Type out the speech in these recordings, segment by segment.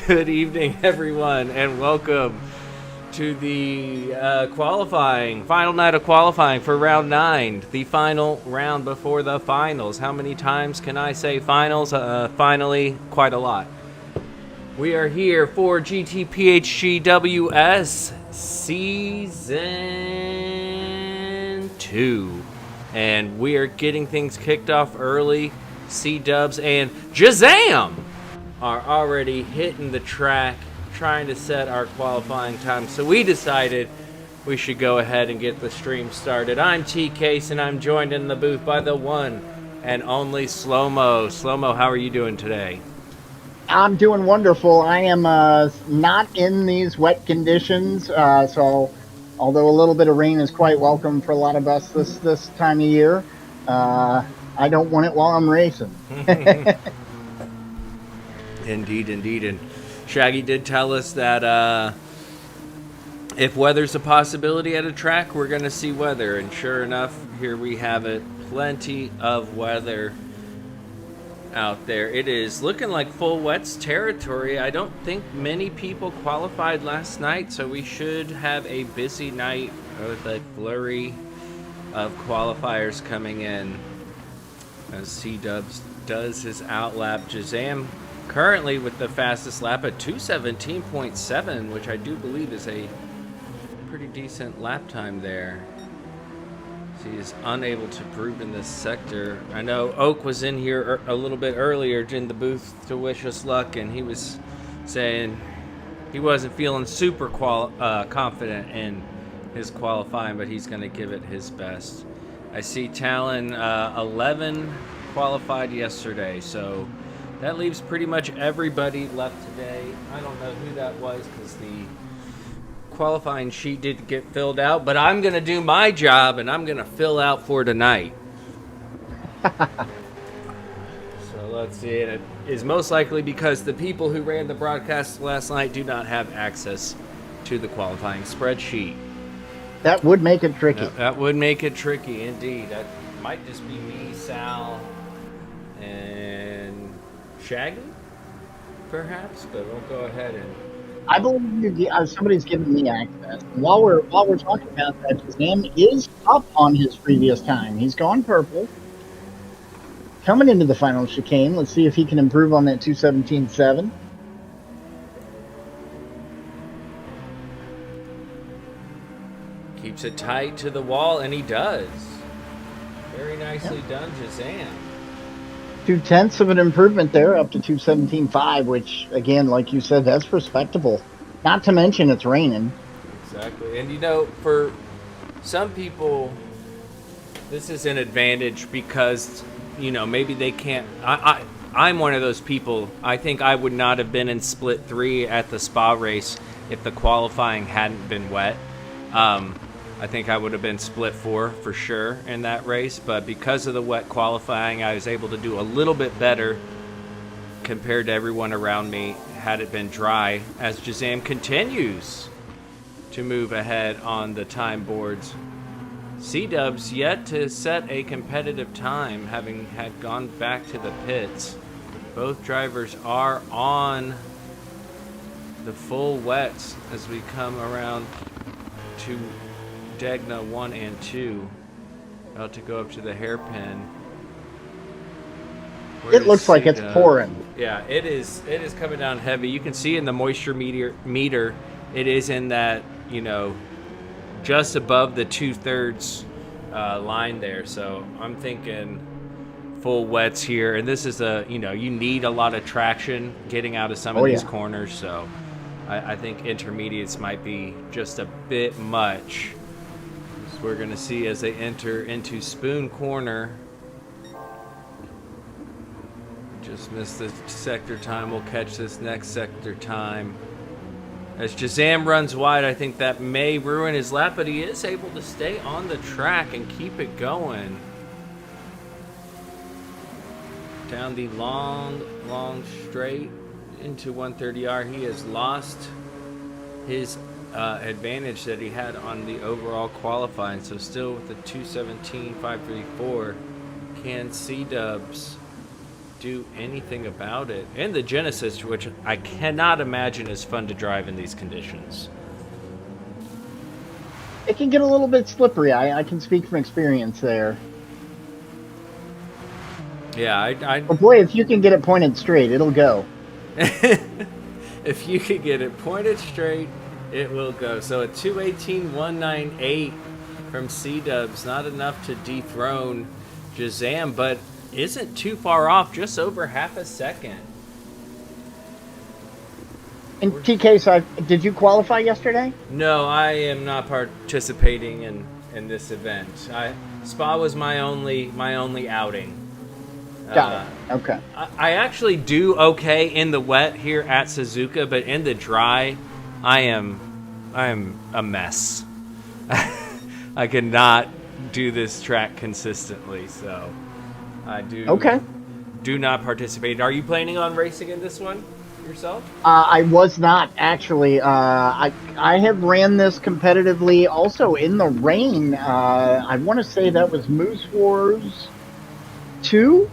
Good evening, everyone, and welcome to the final night of qualifying for round 9, the final round before the finals. How many times can I say finals? Finally, quite a lot. We are here for GTPHGWS Season 2, and we are getting things kicked off early. C-Dubs and Jazam are already hitting the track trying to set our qualifying time, so we decided we should go ahead and get the stream started. I'm T Case, and I'm joined in the booth by the one and only Slow-Mo. Slow-Mo, how are you doing today? I'm doing wonderful. I am not in these wet conditions, so although a little bit of rain is quite welcome for a lot of us this time of year, I don't want it while I'm racing. Indeed. And Shaggy did tell us that if weather's a possibility at a track, we're going to see weather. And sure enough, here we have it. Plenty of weather out there. It is looking like full wets territory. I don't think many people qualified last night, so we should have a busy night with a flurry of qualifiers coming in as C-Dubs does his outlap. Jazam currently with the fastest lap at 2:17.7, which I do believe is a pretty decent lap time there. So he is unable to prove in this sector. I know Oak was in here a little bit earlier in the booth to wish us luck, and he was saying he wasn't feeling super confident in his qualifying, but he's going to give it his best. I see Talon 11 qualified yesterday, so that leaves pretty much everybody left today. I don't know who that was because the qualifying sheet did get filled out, but I'm going to do my job and I'm going to fill out for tonight. So let's see. And it is most likely because the people who ran the broadcast last night do not have access to the qualifying spreadsheet. That would make it tricky. That would make it tricky, indeed. That might just be me, Sal, and Shaggy, perhaps, but we'll go ahead and... I believe somebody's giving me access. While we're talking about that, Jazam is up on his previous time. He's gone purple. Coming into the final chicane, let's see if he can improve on that 2:17.7. Keeps it tight to the wall, and he does. Very nicely done, Jazam. 0.2 of an improvement there, up to 2:17.5, which, again, like you said, that's respectable. Not to mention it's raining. Exactly. And, you know, for some people, this is an advantage because, you know, maybe they can't... I'm one of those people. I think I would not have been in split 3 at the Spa race if the qualifying hadn't been wet. I think I would have been split 4 for sure in that race, but because of the wet qualifying, I was able to do a little bit better compared to everyone around me had it been dry, as Jazam continues to move ahead on the time boards. C-Dubs yet to set a competitive time, having had gone back to the pits. Both drivers are on the full wets as we come around to Degna 1 and 2, about to go up to the hairpin. It looks like it's pouring. Yeah, it is coming down heavy. You can see in the moisture meter, it is in that, you know, just above the 2/3 line there. So I'm thinking full wets here, and this is you need a lot of traction getting out of some of these corners. So I think intermediates might be just a bit much. We're going to see as they enter into Spoon Corner. Just missed the sector time. We'll catch this next sector time. As Jazam runs wide, I think that may ruin his lap, but he is able to stay on the track and keep it going. Down the long straight into 130R. He has lost his advantage that he had on the overall qualifying. So still with the 2:17.534, can C-Dubs do anything about it. And the Genesis, which I cannot imagine is fun to drive in these conditions. It can get a little bit slippery. I can speak from experience there. Yeah, But boy, if you can get it pointed straight, it'll go. if you could get it pointed straight, it will go. So a 218.198 from C-Dubs, not enough to dethrone Shazam, but isn't too far off, just over half a second. And TK, so did you qualify yesterday? No, I am not participating in this event. Spa was my only outing. Got it. Okay. I actually do okay in the wet here at Suzuka, but in the dry, I am a mess. I cannot do this track consistently, so I do not participate. Are you planning on racing in this one yourself? I was not actually. I have ran this competitively, also in the rain. I want to say that was Moose Wars 2.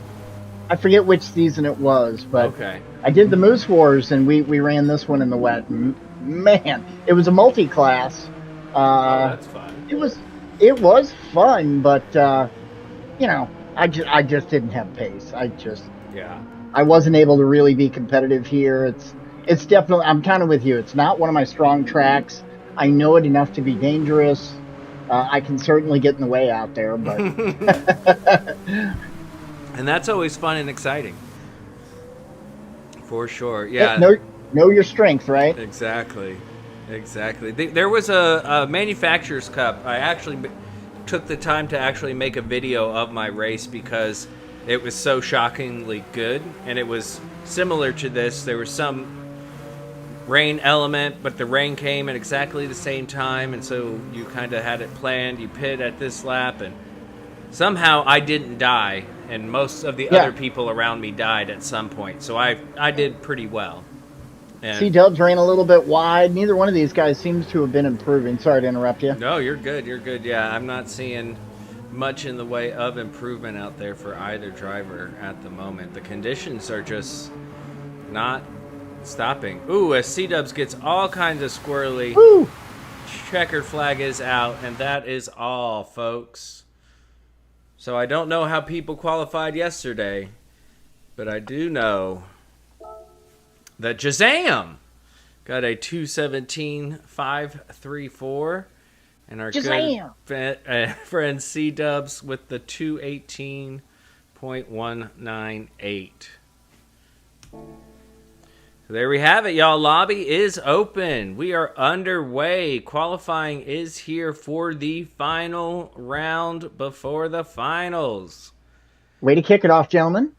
I forget which season it was, but okay. I did the Moose Wars, and we ran this one in the wet. And man, it was a multi-class. That's fun. It was fun, but I just didn't have pace. I wasn't able to really be competitive here. It's definitely, I'm kind of with you. It's not one of my strong tracks. I know it enough to be dangerous. I can certainly get in the way out there, but and that's always fun and exciting. For sure. Yeah. Know your strength, right? Exactly. There was a Manufacturer's Cup. I actually took the time to actually make a video of my race because it was so shockingly good, and it was similar to this. There was some rain element, but the rain came at exactly the same time, and so you kind of had it planned. You pit at this lap, and somehow I didn't die, and most of the other people around me died at some point. So I did pretty well. C-Dubs ran a little bit wide. Neither one of these guys seems to have been improving. Sorry to interrupt you. No, you're good. Yeah, I'm not seeing much in the way of improvement out there for either driver at the moment. The conditions are just not stopping. Ooh, as C-Dubs gets all kinds of squirrely. Woo! Checker flag is out, and that is all, folks. So I don't know how people qualified yesterday, but I do know that Shazam got a 217.534, and our good friend C-Dubs with the 218.198. So there we have it, y'all. Lobby is open. We are underway. Qualifying is here for the final round before the finals. Way to kick it off, gentlemen.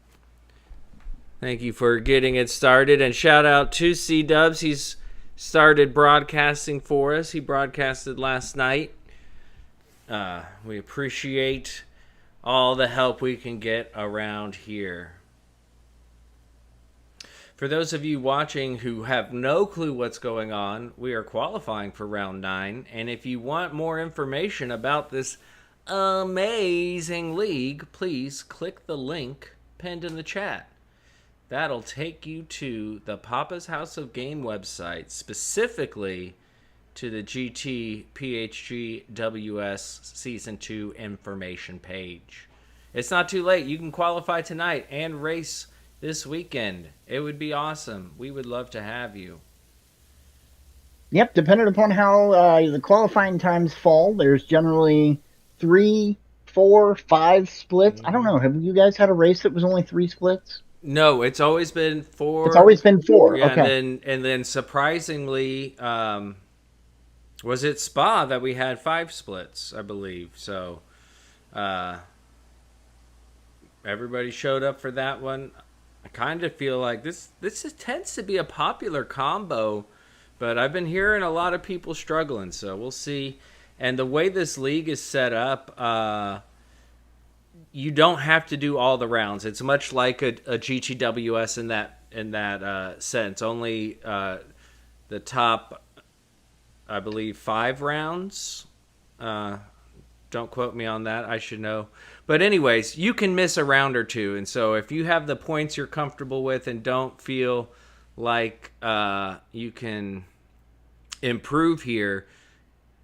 Thank you for getting it started, and shout out to C-Dubs. He's started broadcasting for us. He broadcasted last night. We appreciate all the help we can get around here. For those of you watching who have no clue what's going on, we are qualifying for round 9, and if you want more information about this amazing league, please click the link pinned in the chat. That'll take you to the Papa's House of Game website, specifically to the GT PHG WS Season 2 information page. It's not too late. You can qualify tonight and race this weekend. It would be awesome. We would love to have you. Yep, depending upon how the qualifying times fall, there's generally 3, 4, 5 splits. I don't know. Have you guys had a race that was only 3 splits? No, it's always been 4. It's always been 4. Yeah, okay. And then surprisingly, was it Spa that we had 5 splits, I believe. So everybody showed up for that one. I kind of feel like this tends to be a popular combo, but I've been hearing a lot of people struggling, so we'll see. And the way this league is set up, you don't have to do all the rounds. It's much like a GTWS in that sense. Only the top, I believe, 5 rounds. Don't quote me on that. I should know But anyways, you can miss a round or two. And so if you have the points you're comfortable with and don't feel like you can improve here,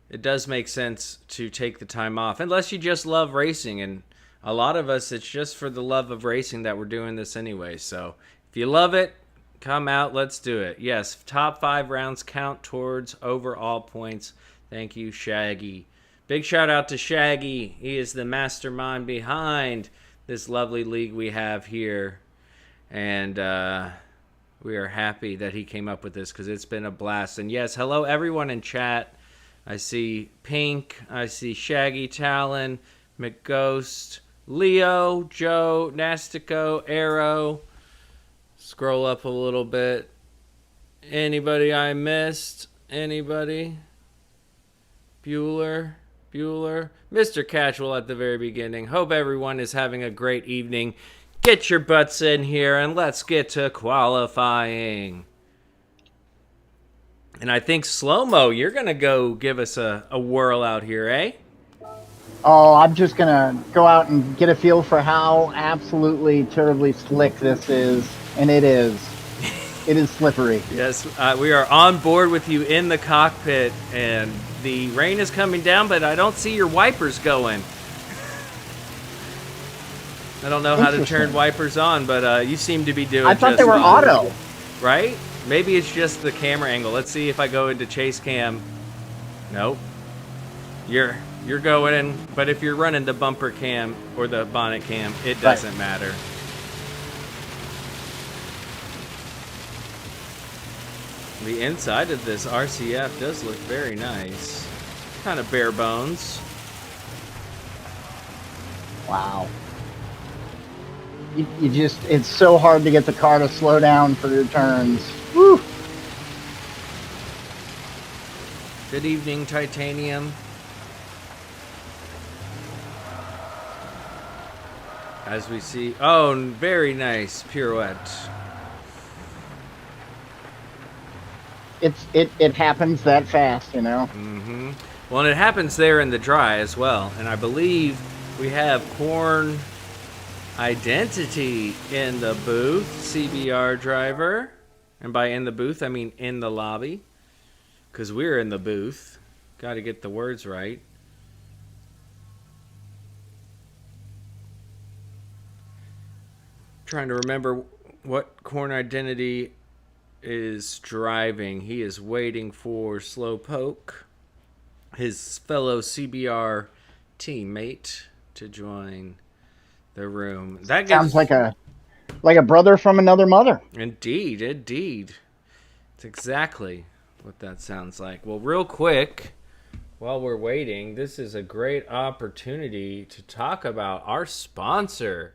it does make sense to take the time off. Unless you just love racing. And a lot of us, it's just for the love of racing that we're doing this anyway. So if you love it, come out. Let's do it. Yes, top 5 rounds count towards overall points. Thank you, Shaggy. Big shout out to Shaggy. He is the mastermind behind this lovely league we have here. And we are happy that he came up with this because it's been a blast. And yes, hello everyone in chat. I see Pink. I see Shaggy, Talon, McGhost, Leo, Joe, Nastico, Arrow. Scroll up a little bit. Anybody I missed? Anybody? Bueller. Mr. Casual at the very beginning. Hope everyone is having a great evening. Get your butts in here and let's get to qualifying. And I think Slow-Mo, you're going to go give us a whirl out here, eh? Oh, I'm just going to go out and get a feel for how absolutely terribly slick this is. And it is. It is slippery. Yes, we are on board with you in the cockpit, and the rain is coming down, but I don't see your wipers going. I don't know how to turn wipers on, but you seem to be doing I thought just they were fine. auto. Right? Maybe it's just the camera angle. Let's see if I go into chase cam. Nope. You're going in, but if you're running the bumper cam or the bonnet cam, it doesn't matter. The inside of this RCF does look very nice. Kind of bare bones. Wow. You just, it's so hard to get the car to slow down for your turns. Woo! Good evening, Titanium. As we see, oh, very nice pirouette. It happens that fast, you know. Mm-hmm. Well, and it happens there in the dry as well. And I believe we have Corn Identity in the booth, CBR driver. And by in the booth, I mean in the lobby. Because we're in the booth. Got to get the words right. Trying to remember what Corn Identity is driving. He is waiting for Slowpoke, his fellow CBR teammate, to join the room. That sounds like a brother from another mother. Indeed. It's exactly what that sounds like. Well, real quick, while we're waiting, this is a great opportunity to talk about our sponsor.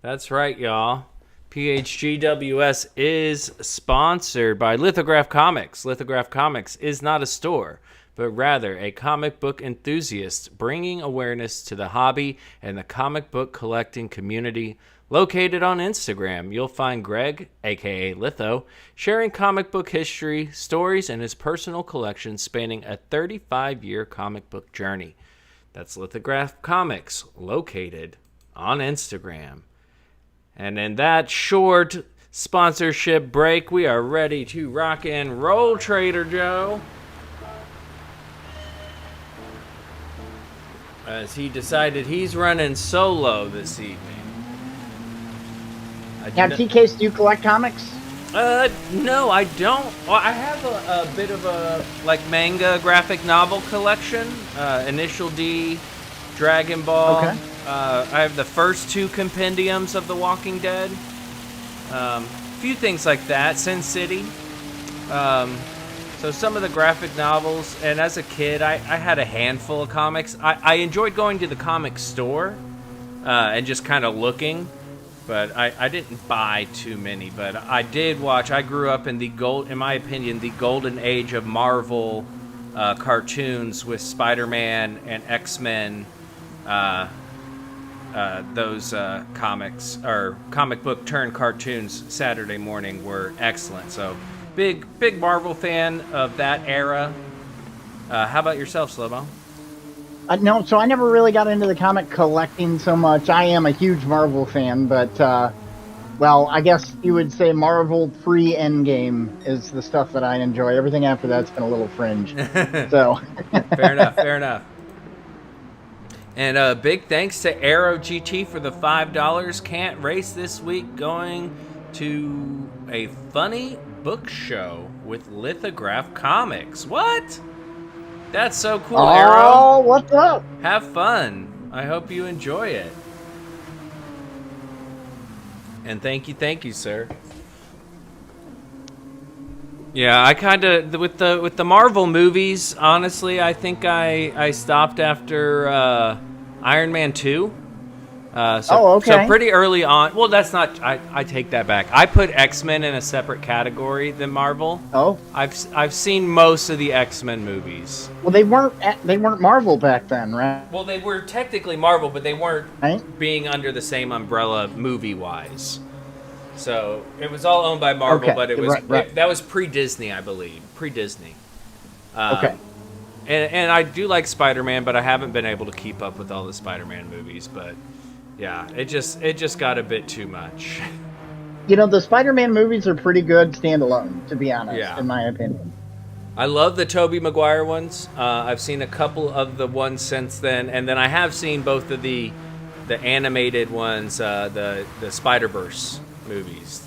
That's right, y'all. PHGWS is sponsored by Lithograph Comics. Lithograph Comics is not a store, but rather a comic book enthusiast bringing awareness to the hobby and the comic book collecting community. Located on Instagram, you'll find Greg, aka Litho, sharing comic book history, stories, and his personal collection spanning a 35-year comic book journey. That's Lithograph Comics, located on Instagram. And in that short sponsorship break, we are ready to rock and roll, Trader Joe. As he decided he's running solo this evening. Now, TK, do you collect comics? No, I don't. Well, I have a bit of a manga graphic novel collection. Initial D, Dragon Ball. Okay. I have the first 2 compendiums of The Walking Dead. A few things like that. Sin City. So some of the graphic novels. And as a kid, I had a handful of comics. I enjoyed going to the comic store and just kind of looking. But I didn't buy too many. But I did watch. I grew up in in my opinion, the golden age of Marvel cartoons with Spider-Man and X-Men. Those comics or comic book turned cartoons Saturday morning were excellent. So big Marvel fan of that era. How about yourself, Slobo? No, so I never really got into the comic collecting so much. I am a huge Marvel fan, but well, I guess you would say Marvel pre-Endgame is the stuff that I enjoy. Everything after that's been a little fringe. So, Fair enough. Fair enough. And big thanks to Aero GT for the $5. Can't race this week. Going to a funny book show with Lithograph Comics. What? That's so cool, oh, Aero. what's up? Have fun. I hope you enjoy it. And thank you, sir. Yeah, I kind of with the Marvel movies. Honestly, I think I stopped after Iron Man 2. Okay. So pretty early on. Well, that's not. I take that back. I put X-Men in a separate category than Marvel. Oh, I've seen most of the X-Men movies. well, they weren't Marvel back then, right? Well, they were technically Marvel, but they weren't Right? being under the same umbrella movie-wise. So it was all owned by Marvel, Okay, but it was right. that was pre-Disney, I believe. Pre-Disney. Okay. And I do like Spider-Man, but I haven't been able to keep up with all the Spider-Man movies. But yeah, it just got a bit too much. You know, the Spider-Man movies are pretty good standalone, to be honest, Yeah. in my opinion. I love the Tobey Maguire ones. I've seen a couple of the ones since then, and then I have seen both of the animated ones, the Spider-Verse movies.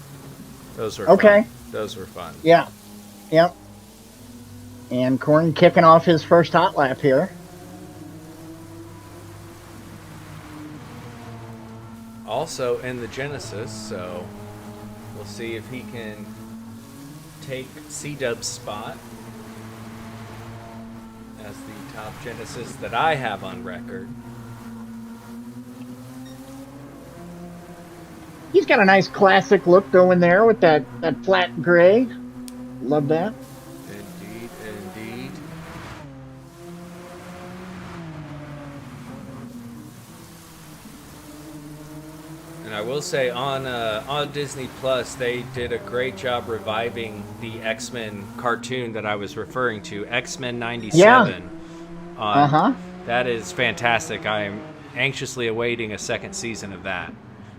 Those were Okay. fun. Those were fun. Yeah. Yep. And Corn kicking off his first hot lap here. Also in the Genesis, so we'll see if he can take C-Dub's spot as the top Genesis that I have on record. He's got a nice classic look going there with that flat gray. Love that. Indeed, indeed. And I will say on Disney Plus, they did a great job reviving the X-Men cartoon that I was referring to, X-Men '97. That is fantastic. I am anxiously awaiting a second season of that.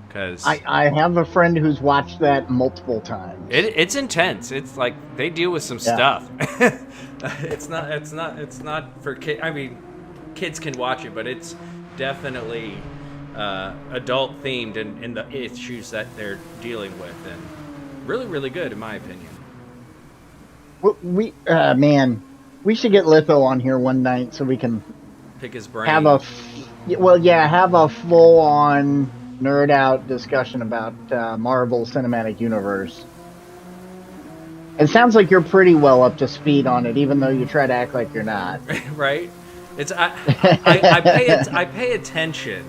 Because I have a friend who's watched that multiple times. it's intense. It's like they deal with some stuff. It's not for kids. I mean, kids can watch it, but it's definitely adult themed in the issues that they're dealing with, and really, really good in my opinion. We should get Litho on here one night so we can Pick his brain. have a full on nerd out discussion about Marvel Cinematic Universe. It sounds like you're pretty well up to speed on it, even though you try to act like you're not. Right? It's I pay attention,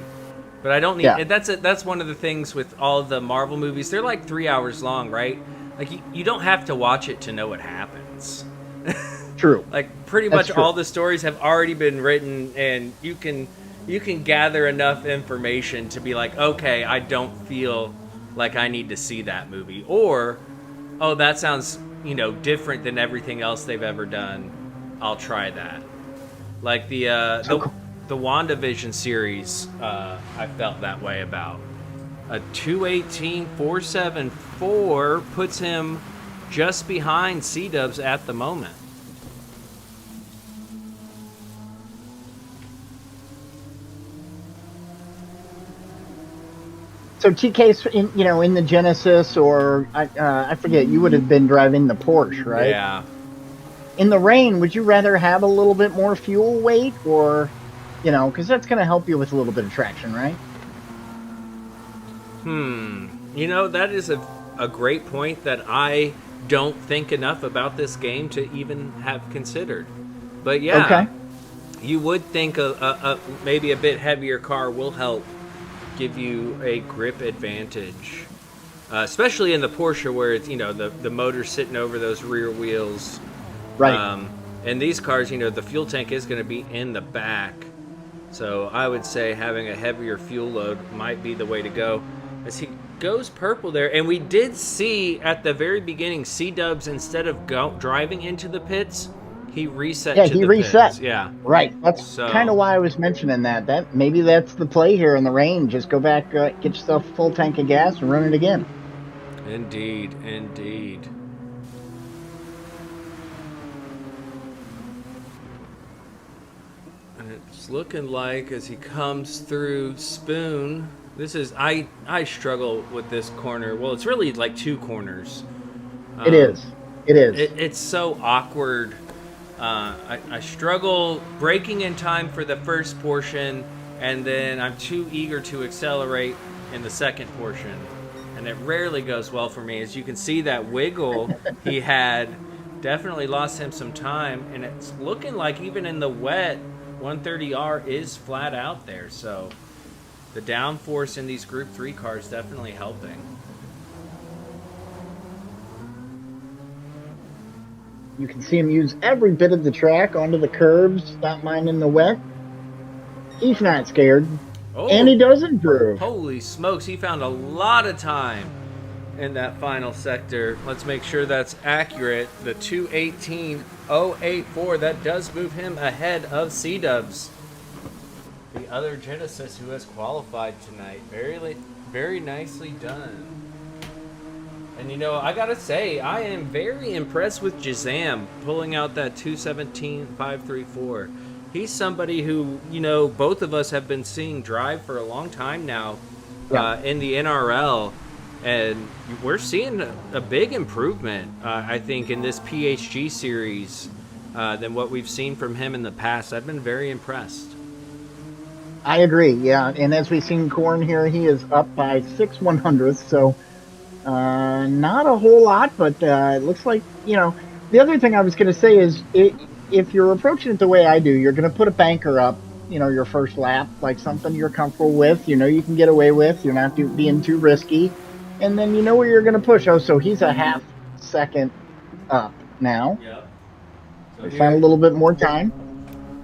but I don't need. Yeah. That's one of the things with all the Marvel movies. They're like 3 hours long, right? Like you don't have to watch it to know what happens. True. Like pretty That's much true. all the stories have already been written, and you can gather enough information to be like, okay, I don't feel like I need to see that movie, or oh, that sounds different than everything else they've ever done. I'll try that. Like the WandaVision series, I felt that way about. A 218.474 puts him just behind C-Dubs at the moment. So TK's in the Genesis, or I forget, you would have been driving the Porsche, right? Yeah. In the rain, would you rather have a little bit more fuel weight, or because that's going to help you with a little bit of traction, right? That is a great point that I don't think enough about this game to even have considered. But yeah, Okay. You would think a maybe a bit heavier car will help give you a grip advantage, especially in the Porsche where it's the motor's sitting over those rear wheels. Right. And these cars, the fuel tank is going to be in the back, so I would say having a heavier fuel load might be the way to go. As he goes purple there, and we did see at the very beginning C-Dubs, instead of driving into the pits, he reset Yeah, to he the reset. pits. Yeah. Right. That's So kind of why I was mentioning that. That maybe that's the play here in the rain. Just go back, get yourself a full tank of gas, and run it again. indeed, indeed. And it's looking like as he comes through Spoon, this is I struggle with this corner. Well, it's really like two corners. It is. It is. It's so awkward. I struggle braking in time for the first portion, and then I'm too eager to accelerate in the second portion. And it rarely goes well for me. As you can see, that wiggle he had definitely lost him some time, and it's looking like even in the wet, 130R is flat out there. So the downforce in these Group 3 cars definitely helping. You can see him use every bit of the track onto the curbs, not minding the wet. He's not scared. Oh, And he does improve. holy smokes, he found a lot of time in that final sector. Let's make sure that's accurate. The 2:18.084, that does move him ahead of C-Dubs, the other Genesis who has qualified tonight. Very nicely done. And I gotta say, I am very impressed with Jazam pulling out that 2:17.534. He's somebody who, both of us have been seeing drive for a long time now in the NRL. And we're seeing a big improvement, I think, in this PHG series than what we've seen from him in the past. I've been very impressed. I agree, yeah. And as we've seen Corn here, he is up by 6/100ths, so not a whole lot, but it looks like, the other thing I was going to say is if you're approaching it the way I do, you're going to put a banker up, your first lap, like something you're comfortable with, you can get away with, you're not being too risky, and then you know where you're going to push. Oh, so he's a half second up now. Yep. We found a little bit more time.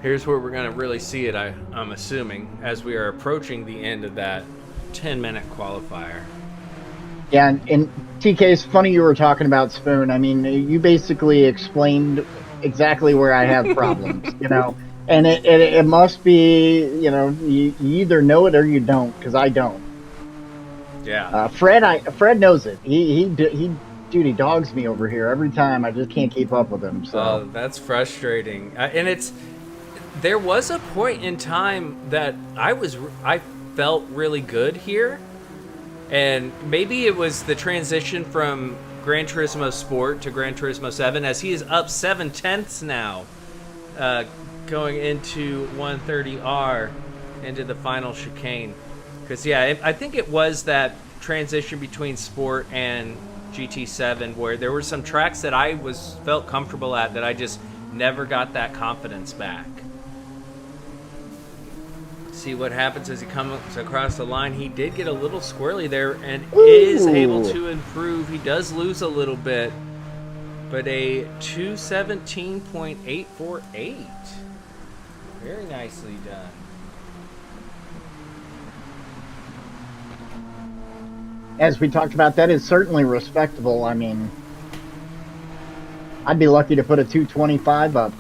Here's where we're going to really see it, I'm assuming, as we are approaching the end of that 10-minute qualifier. Yeah, and TK, it's funny you were talking about Spoon. I mean, you basically explained exactly where I have problems, and it must be, you either know it or you don't, because I don't. Yeah. Fred knows it. He dogs me over here every time. I just can't keep up with him. So that's frustrating. And there was a point in time that I felt really good here. And maybe it was the transition from Gran Turismo Sport to Gran Turismo 7, as he is up 7/10 now, going into 130R into the final chicane. Because, I think it was that transition between Sport and GT7 where there were some tracks that I felt comfortable at that I just never got that confidence back. See what happens as he comes across the line. He did get a little squirrely there and is able to improve. He does lose a little bit, but a 2:17.848. Very nicely done. As we talked about, that is certainly respectable. I mean, I'd be lucky to put a 225 up.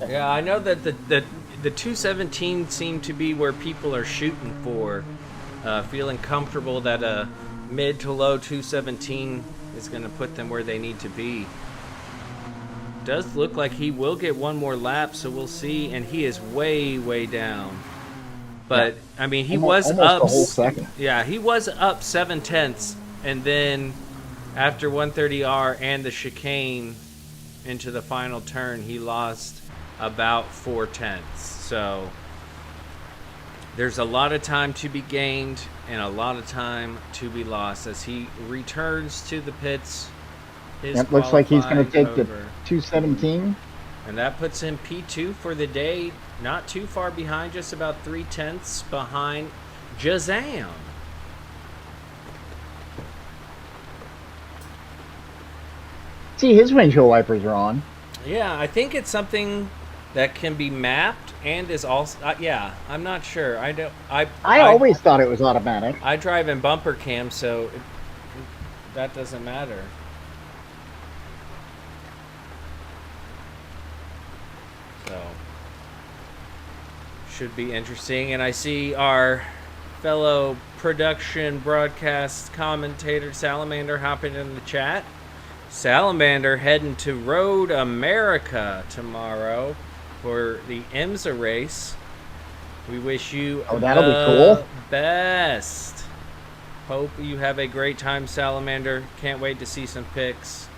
Yeah, I know that the 217 seemed to be where people are shooting for, feeling comfortable that a mid to low 217 is going to put them where they need to be. Does look like he will get one more lap, so we'll see, and he is way down. But I mean, he was almost up a whole second. Yeah, he was up 7/10, and then after 130R and the chicane into the final turn, he lost about 4/10. So there's a lot of time to be gained and a lot of time to be lost as he returns to the pits. It looks like he's going to take the 217. And that puts him P2 for the day, not too far behind, just about 3/10 behind Jazam. See, his windshield wipers are on. Yeah, I think it's something that can be mapped and is also I'm not sure. I always thought it was automatic. I drive in bumper cam, so that doesn't matter. So should be interesting. And I see our fellow production broadcast commentator Salamander hopping in the chat. Salamander heading to Road America tomorrow for the IMSA race. We wish you that'll be the cool. best. Hope you have a great time, Salamander. Can't wait to see some pics.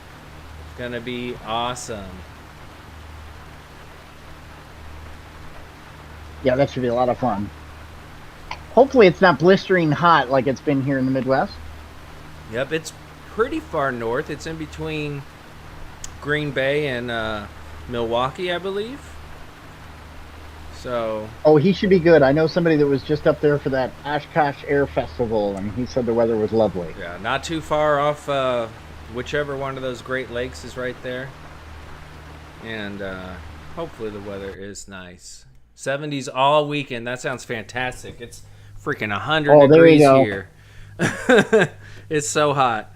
It's gonna be awesome. Yeah, that should be a lot of fun. Hopefully it's not blistering hot like it's been here in the Midwest. Yep, it's pretty far north. It's in between Green Bay and Milwaukee, I believe. So. Oh, he should be good. I know somebody that was just up there for that Oshkosh Air Festival, and he said the weather was lovely. Yeah, not too far off whichever one of those Great Lakes is right there. And hopefully the weather is nice. 70s all weekend. That sounds fantastic. It's freaking 100 degrees here. It's so hot.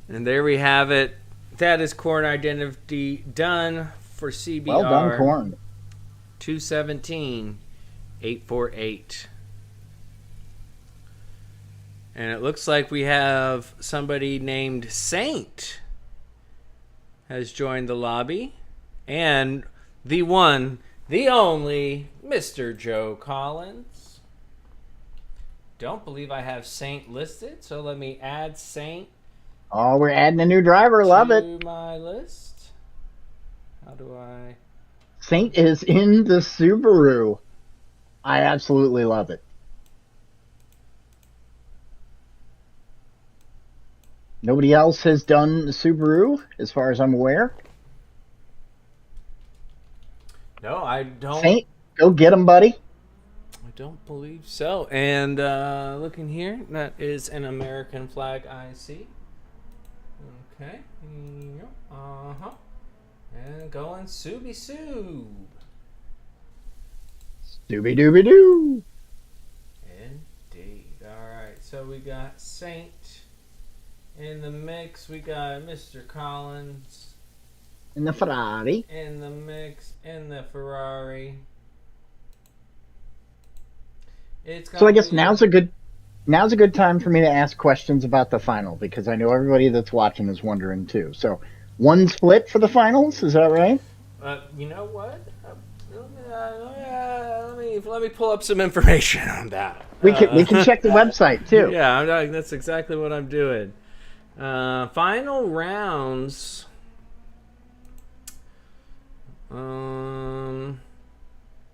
And there we have it. That is corn identity done for CBR. Well done, corn. 217-848. And it looks like we have somebody named Saint has joined the lobby. And the one, the only, Mr. Joe Collins. Don't believe I have Saint listed, so let me add Saint. Oh, we're adding a new driver. Love it. To my list. How do I... Saint is in the Subaru. I absolutely love it. Nobody else has done the Subaru, as far as I'm aware. No, I don't. Saint, go get him, buddy. I don't believe so. And looking here, that is an American flag I see. Okay. Uh-huh. And going Subi Soob. Dooby-dooby-doo. Indeed. Alright, so we got Saint in the mix. We got Mr. Collins In the Ferrari. in the mix, in the Ferrari. So I guess now's a good time for me to ask questions about the final, because I know everybody that's watching is wondering too. So, one split for the finals, is that right? You know what? Let me pull up some information on that. We can check the website too. Yeah, that's exactly what I'm doing. Final rounds.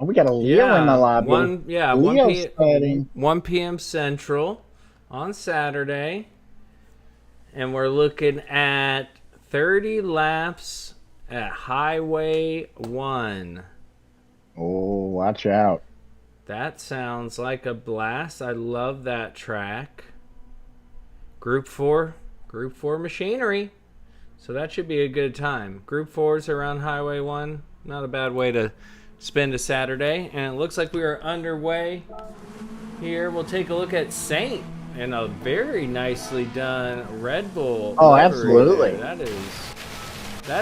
We got a Leo in the lobby. 1 p.m. Central on Saturday. And we're looking at 30 laps at Highway 1. Oh, watch out. That sounds like a blast. I love that track. Group 4 machinery. So that should be a good time. Group 4's around Highway 1. Not a bad way to spend a Saturday. And it looks like we are underway here. We'll take a look at Saint and a very nicely done Red Bull. Oh, absolutely. That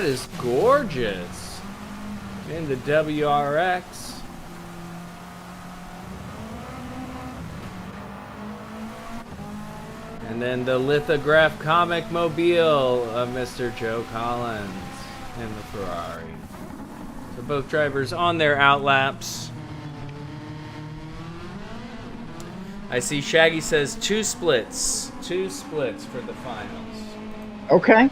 is gorgeous. In the WRX. And then the lithograph comic mobile of Mr. Joe Collins in the Ferrari. So both drivers on their outlaps. I see Shaggy says 2 splits. 2 splits for the finals. Okay.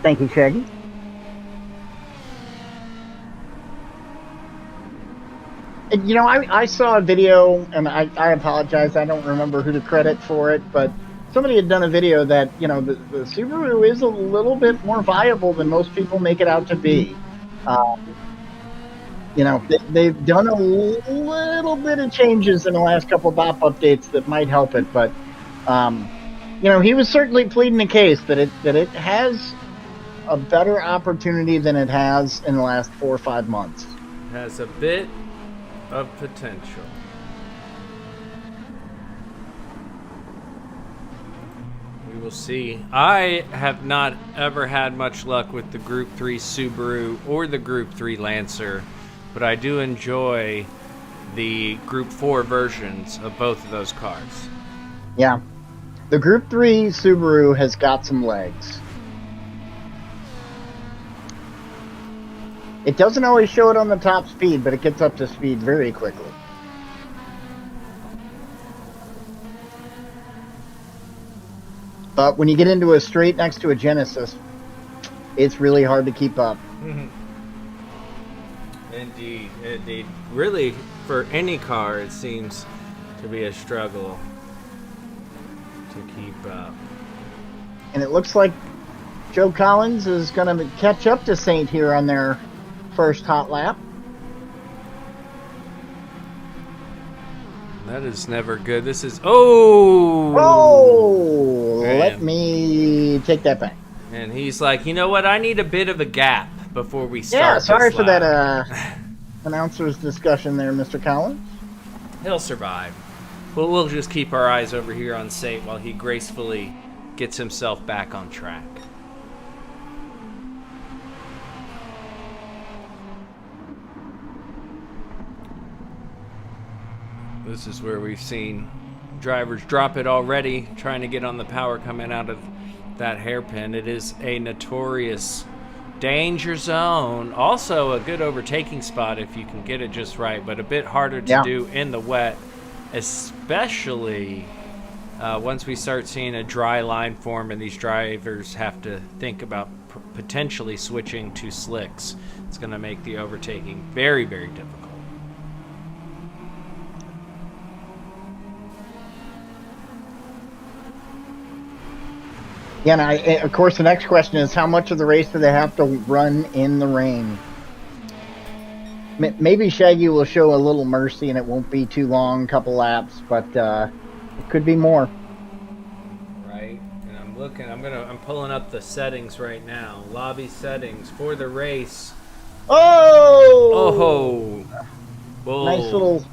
Thank you, Shaggy. And, you know, I saw a video, and I apologize, I don't remember who to credit for it, but somebody had done a video that, you know, the Subaru is a little bit more viable than most people make it out to be. You know, they've done a little bit of changes in the last couple of BOP updates that might help it, but, you know, he was certainly pleading the case that it has a better opportunity than it has in the last 4 or 5 months. It has a bit of potential. We We'll see. I have not ever had much luck with the Group 3 Subaru or the Group 3 Lancer, but I do enjoy the Group 4 versions of both of those cars. Yeah. The Group 3 Subaru has got some legs. It doesn't always show it on the top speed, but it gets up to speed very quickly. But when you get into a straight next to a Genesis, it's really hard to keep up. Indeed, indeed. Really, for any car, it seems to be a struggle to keep up. And it looks like Joe Collins is going to catch up to Saint here on their first hot lap. That is never good. This is... Oh! Oh! Man. Let me take that back. And he's like, you know what? I need a bit of a gap before we start. Yeah, sorry this for lap. that announcer's discussion there, Mr. Collins. He'll survive. We'll just keep our eyes over here on Saint while he gracefully gets himself back on track. This is where we've seen drivers drop it already, trying to get on the power coming out of that hairpin. It is a notorious danger zone. Also a good overtaking spot if you can get it just right, but a bit harder to do in the wet, especially once we start seeing a dry line form and these drivers have to think about potentially switching to slicks. It's going to make the overtaking very, very difficult. Yeah, and of course, the next question is how much of the race do they have to run in the rain? Maybe Shaggy will show a little mercy and it won't be too long, couple laps, but it could be more. Right, and I'm pulling up the settings right now. Lobby settings for the race. Oh! Whoa. Nice little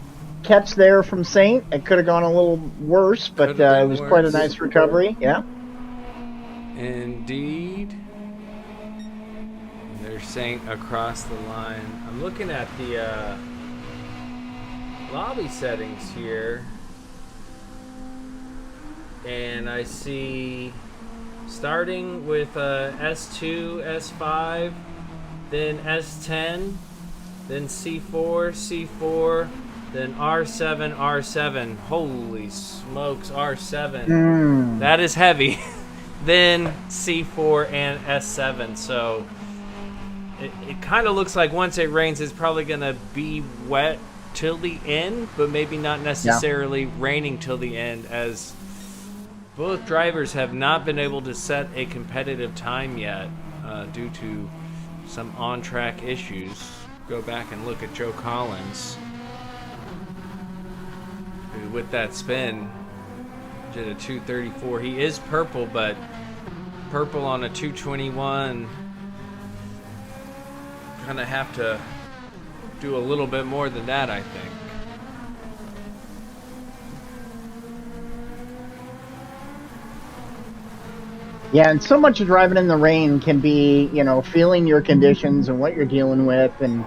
catch there from Saint. It could have gone a little worse, but it was quite a nice recovery. Yeah. Indeed. They're saying across the line. I'm looking at the lobby settings here, and I see starting with S2, S5, then S10, then C4, C4, then R7, R7. Holy smokes, R7. That is heavy. Then C4 and S7. So it kind of looks like once it rains, it's probably going to be wet till the end, but maybe not necessarily raining till the end, as both drivers have not been able to set a competitive time yet due to some on-track issues. Go back and look at Joe Collins, who with that spin did a 234. He is purple, but purple on a 221. Gonna have to do a little bit more than that, I think. Yeah, and so much of driving in the rain can be, feeling your conditions and what you're dealing with. And,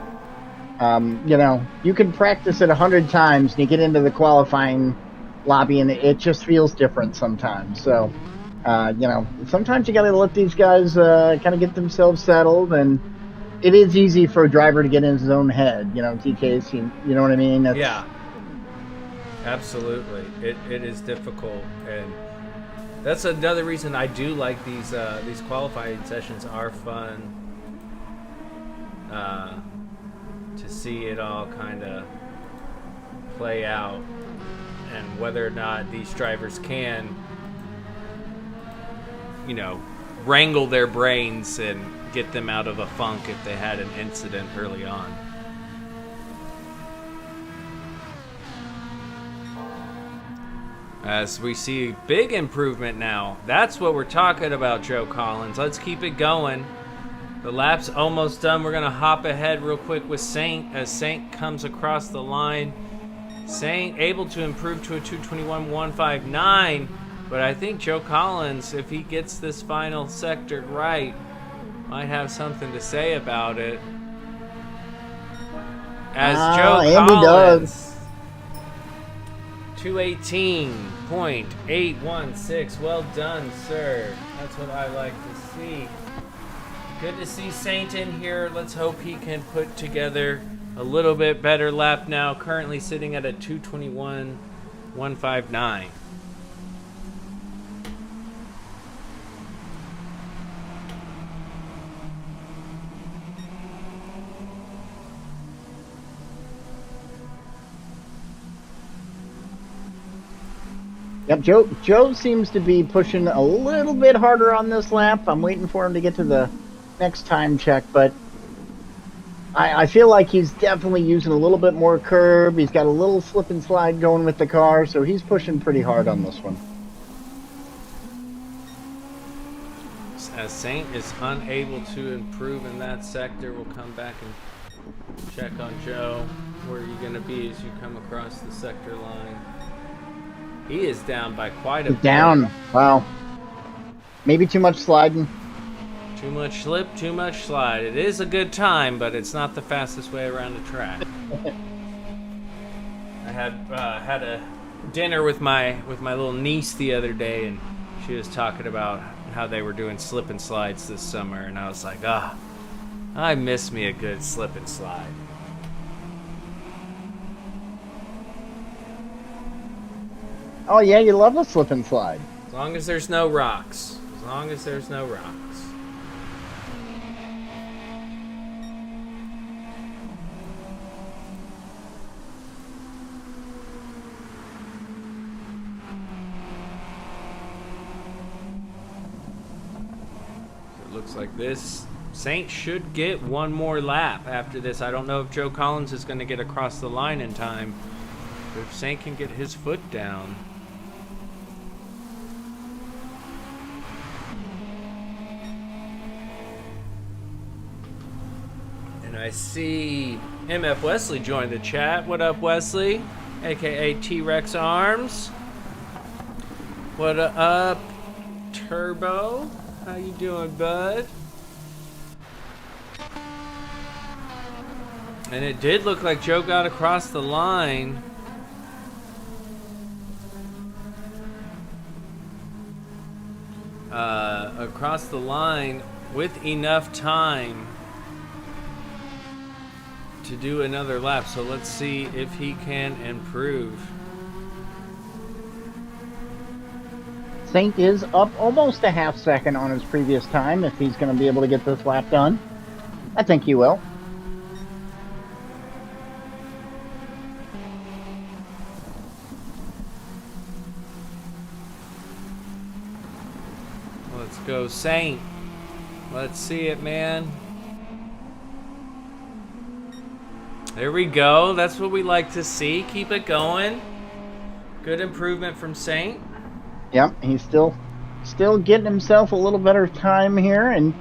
you can practice it 100 times and you get into the qualifying lobby and it just feels different sometimes. So, sometimes you got to let these guys kind of get themselves settled. And it is easy for a driver to get in his own head, TKs, you know what I mean? Yeah, absolutely. It is difficult, and that's another reason I do like these qualifying sessions are fun to see it all kind of play out, and whether or not these drivers can, wrangle their brains and get them out of a funk if they had an incident early on. As we see big improvement now. That's what we're talking about, Joe Collins. Let's keep it going. The lap's almost done. We're going to hop ahead real quick with Saint as Saint comes across the line. Saint able to improve to a 221.159. But I think Joe Collins, if he gets this final sector right, might have something to say about it. As Joe Andy Collins, 218.816. Well done, sir. That's what I like to see. Good to see Saint in here. Let's hope he can put together a little bit better lap now. Currently sitting at a 221.159. Yep, Joe seems to be pushing a little bit harder on this lap. I'm waiting for him to get to the next time check, but I feel like he's definitely using a little bit more curb. He's got a little slip and slide going with the car, so he's pushing pretty hard on this one. As Saint is unable to improve in that sector, we'll come back and check on Joe. Where are you going to be as you come across the sector line? He is down by quite a bit. Down. Wow. Maybe too much sliding. Too much slip, too much slide. It is a good time, but it's not the fastest way around the track. I had a dinner with my little niece the other day, and she was talking about how they were doing slip and slides this summer, and I was like, I miss me a good slip and slide. Oh, yeah, you love a slip and slide. As long as there's no rocks. As long as there's no rocks. So it looks like this. Saint should get one more lap after this. I don't know if Joe Collins is going to get across the line in time. But if Saint can get his foot down. I see MF Wesley joined the chat. What up, Wesley? AKA T-Rex Arms. What up, Turbo? How you doing, bud? And it did look like Joe got across the line. Across the line with enough time to do another lap, so let's see if he can improve. Saint is up almost a half second on his previous time if he's going to be able to get this lap done. I think he will. Let's go, Saint. Let's see it, man. There we go. That's what we like to see. Keep it going. Good improvement from Saint. Yep, he's still getting himself a little better time here, and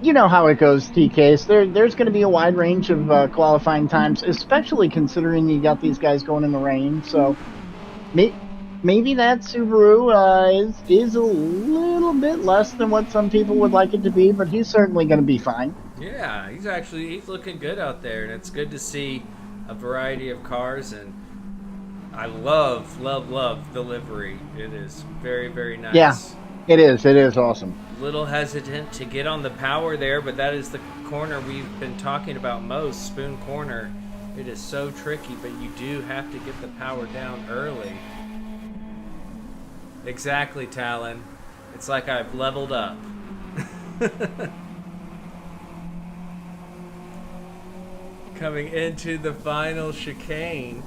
you know how it goes, TK. There's going to be a wide range of qualifying times, especially considering you got these guys going in the rain. So maybe that Subaru is a little bit less than what some people would like it to be, but he's certainly going to be fine. Yeah, he's looking good out there, and it's good to see a variety of cars, and I love the livery. It is very, very nice. Yeah, it is awesome. A little hesitant to get on the power there, but that is the corner we've been talking about most, Spoon Corner. It is so tricky, but you do have to get the power down early. Exactly, Talon. It's like I've leveled up. Coming into the final chicane.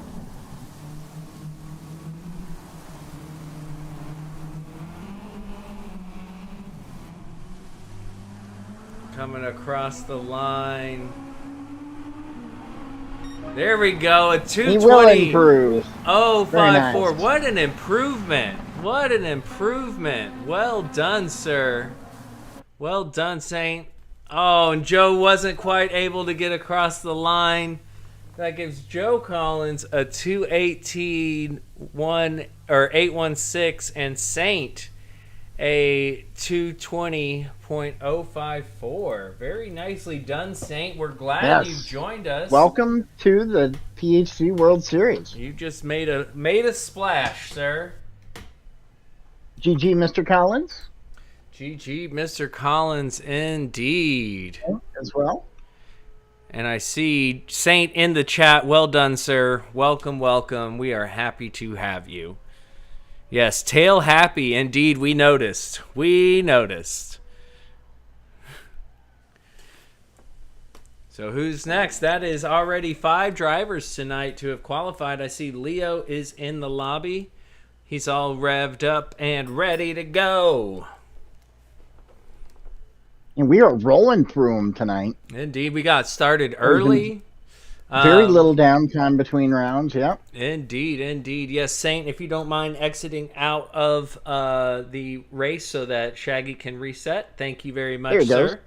Coming across the line. There we go. A 220. He will improve. 054. Nice. What an improvement. What an improvement. Well done, sir. Well done, Saint. Oh, and Joe wasn't quite able to get across the line. That gives Joe Collins a 816 and Saint a 220.054. Very nicely done, Saint. We're glad you joined us. Welcome to the PHG World Series. You just made a splash, sir. GG, Mr. Collins. GG, Mr. Collins, indeed. As well. And I see Saint in the chat. Well done, sir. Welcome, welcome. We are happy to have you. Yes, tail happy. Indeed, we noticed. We noticed. So who's next? That is already 5 drivers tonight to have qualified. I see Leo is in the lobby. He's all revved up and ready to go. And we are rolling through them tonight. Indeed, we got started early. Very little downtime between rounds, yeah. Indeed, indeed. Yes, Saint, if you don't mind exiting out of the race so that Shaggy can reset. Thank you very much, sir. Goes.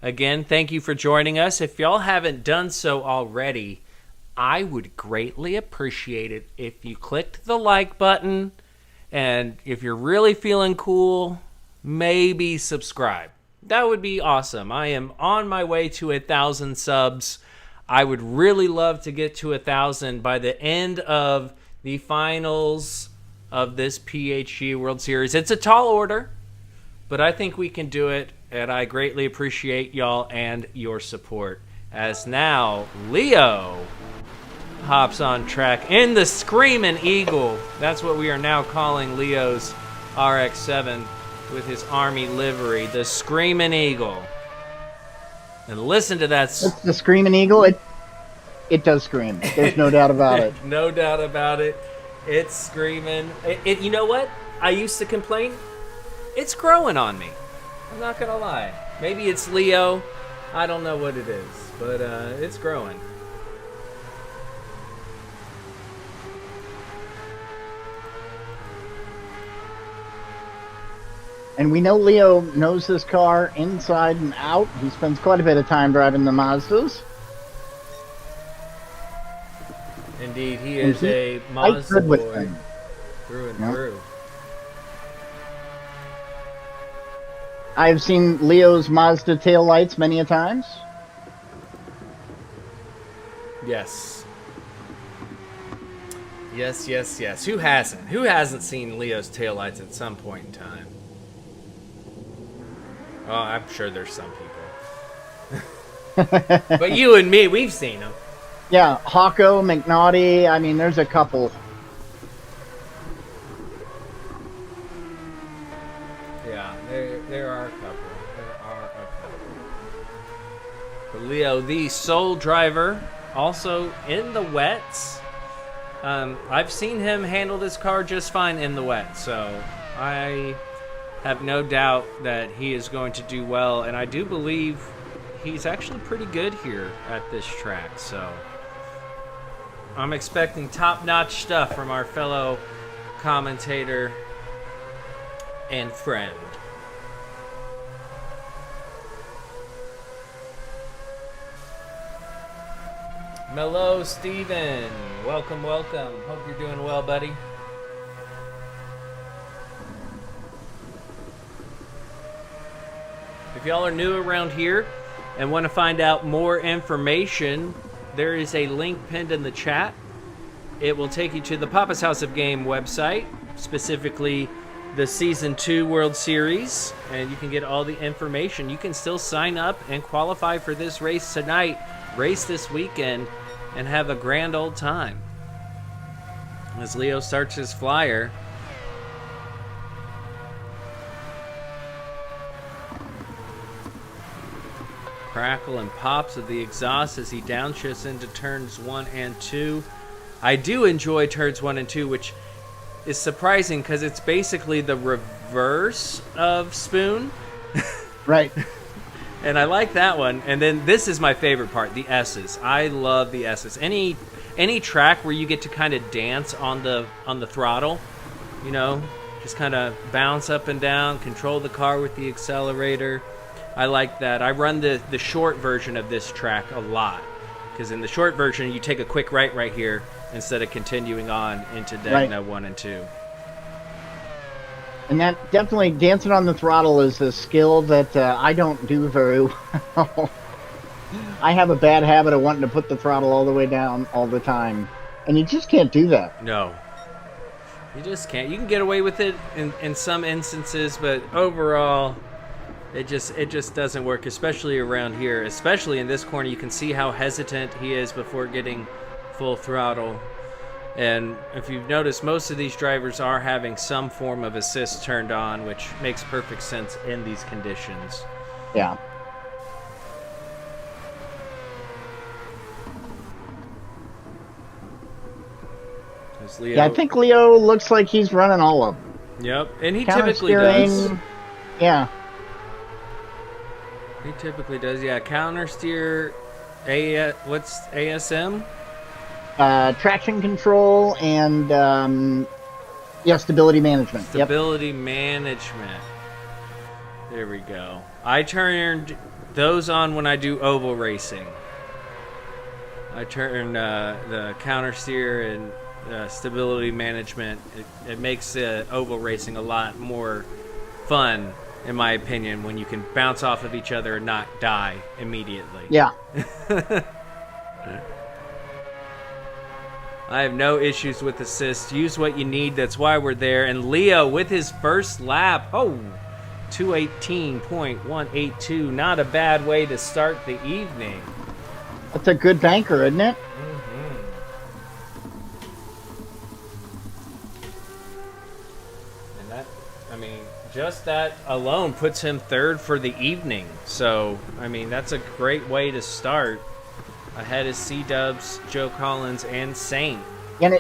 Again, thank you for joining us. If y'all haven't done so already, I would greatly appreciate it if you clicked the like button. And if you're really feeling cool, maybe subscribe. That would be awesome. I am on my way to 1,000 subs. I would really love to get to 1,000 by the end of the finals of this PHG World Series. It's a tall order, but I think we can do it, and I greatly appreciate y'all and your support. As now, Leo hops on track in the Screaming Eagle. That's what we are now calling Leo's RX-7 with his Army livery, the Screaming Eagle. And listen to that. It's the Screaming Eagle. It does scream. There's no doubt about it. No doubt about it. It's screaming. You know what? I used to complain. It's growing on me. I'm not going to lie. Maybe it's Leo. I don't know what it is. But it's growing. And we know Leo knows this car inside and out. He spends quite a bit of time driving the Mazdas. Indeed, he is a Mazda boy through and through. I've seen Leo's Mazda taillights many a times. Yes. Yes, yes, yes. Who hasn't? Who hasn't seen Leo's taillights at some point in time? Oh, I'm sure there's some people. But you and me, we've seen them. Yeah, Hawko, McNaughty, I mean, there's a couple. Yeah, there are a couple. There are a couple. But Leo, the sole driver, also in the wets. I've seen him handle this car just fine in the wet, so I have no doubt that he is going to do well, and I do believe he's actually pretty good here at this track, so I'm expecting top-notch stuff from our fellow commentator and friend. Mello Steven, welcome, welcome. Hope you're doing well, buddy. If y'all are new around here and want to find out more information, there is a link pinned in the chat. It will take you to the Papa's House of Game website, specifically the Season 2 World Series, and you can get all the information. You can still sign up and qualify for this race tonight, race this weekend, and have a grand old time. As Leo starts his flyer, crackle and pops of the exhaust as he downshifts into turns 1 and 2. I do enjoy turns 1 and 2, which is surprising because it's basically the reverse of Spoon. Right. And I like that one. And then this is my favorite part, the S's. I love the S's. Any track where you get to kind of dance on the throttle, you know, just kind of bounce up and down, control the car with the accelerator. I like that. I run the short version of this track a lot. Because in the short version, you take a quick right here instead of continuing on into Degna 1 and 2. And that definitely, dancing on the throttle is a skill that I don't do very well. I have a bad habit of wanting to put the throttle all the way down all the time. And you just can't do that. No. You just can't. You can get away with it in some instances, but overall, it just doesn't work, especially around here. Especially in this corner, you can see how hesitant he is before getting full throttle. And if you've noticed, most of these drivers are having some form of assist turned on, which makes perfect sense in these conditions. Yeah. Leo. Yeah, I think Leo looks like he's running all of them. Yep, and he Counter typically steering, does. Yeah. He typically does, yeah. Counter steer, what's ASM? Traction control and stability management. Stability management. There we go. I turned those on when I do oval racing. I turn the counter steer and stability management. It makes oval racing a lot more fun, in my opinion, when you can bounce off of each other and not die immediately. Yeah. I have no issues with assist. Use what you need. That's why we're there. And Leo with his first lap. Oh, 218.182. Not a bad way to start the evening. That's a good banker, isn't it? And that, I mean, just that alone puts him third for the evening. So, I mean, that's a great way to start. Ahead is C-Dubs, Joe Collins, and Saint. And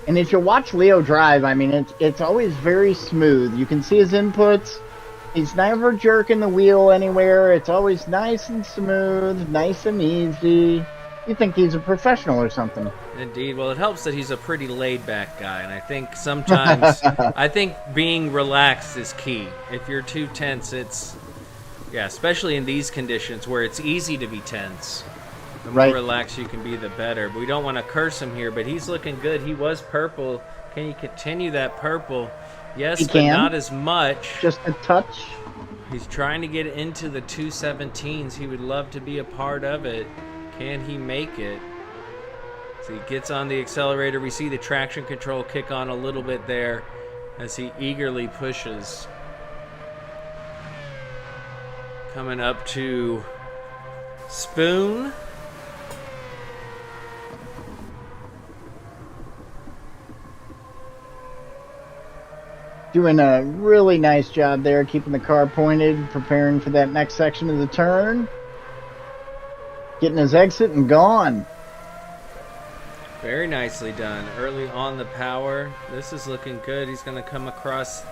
if you watch Leo drive, I mean, it's always very smooth. You can see his inputs. He's never jerking the wheel anywhere. It's always nice and smooth, nice and easy. You think he's a professional or something. Indeed. Well, it helps that he's a pretty laid-back guy, and I think sometimes, I think being relaxed is key. If you're too tense, yeah, especially in these conditions where it's easy to be tense. The more relaxed you can be, the better. But we don't want to curse him here, but he's looking good. He was purple. Can you continue that purple? Yes, but not as much. Just a touch. He's trying to get into the 217s. He would love to be a part of it. Can he make it? So he gets on the accelerator. We see the traction control kick on a little bit there as he eagerly pushes. Coming up to Spoon. Doing a really nice job there, keeping the car pointed, preparing for that next section of the turn. Getting his exit and gone. Very nicely done. Early on the power. This is looking good. He's going to come across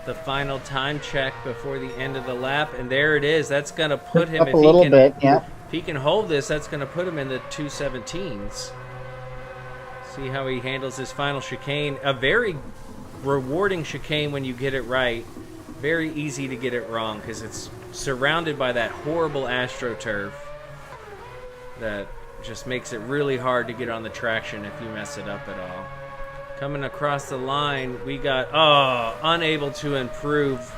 the final time check before the end of the lap, and there it is. That's going to put him, if he can hold this, that's going to put him in the 217s. See how he handles his final chicane. A very rewarding chicane when you get it right. Very easy to get it wrong because it's surrounded by that horrible AstroTurf that just makes it really hard to get on the traction if you mess it up at all. Coming across the line, we got, unable to improve.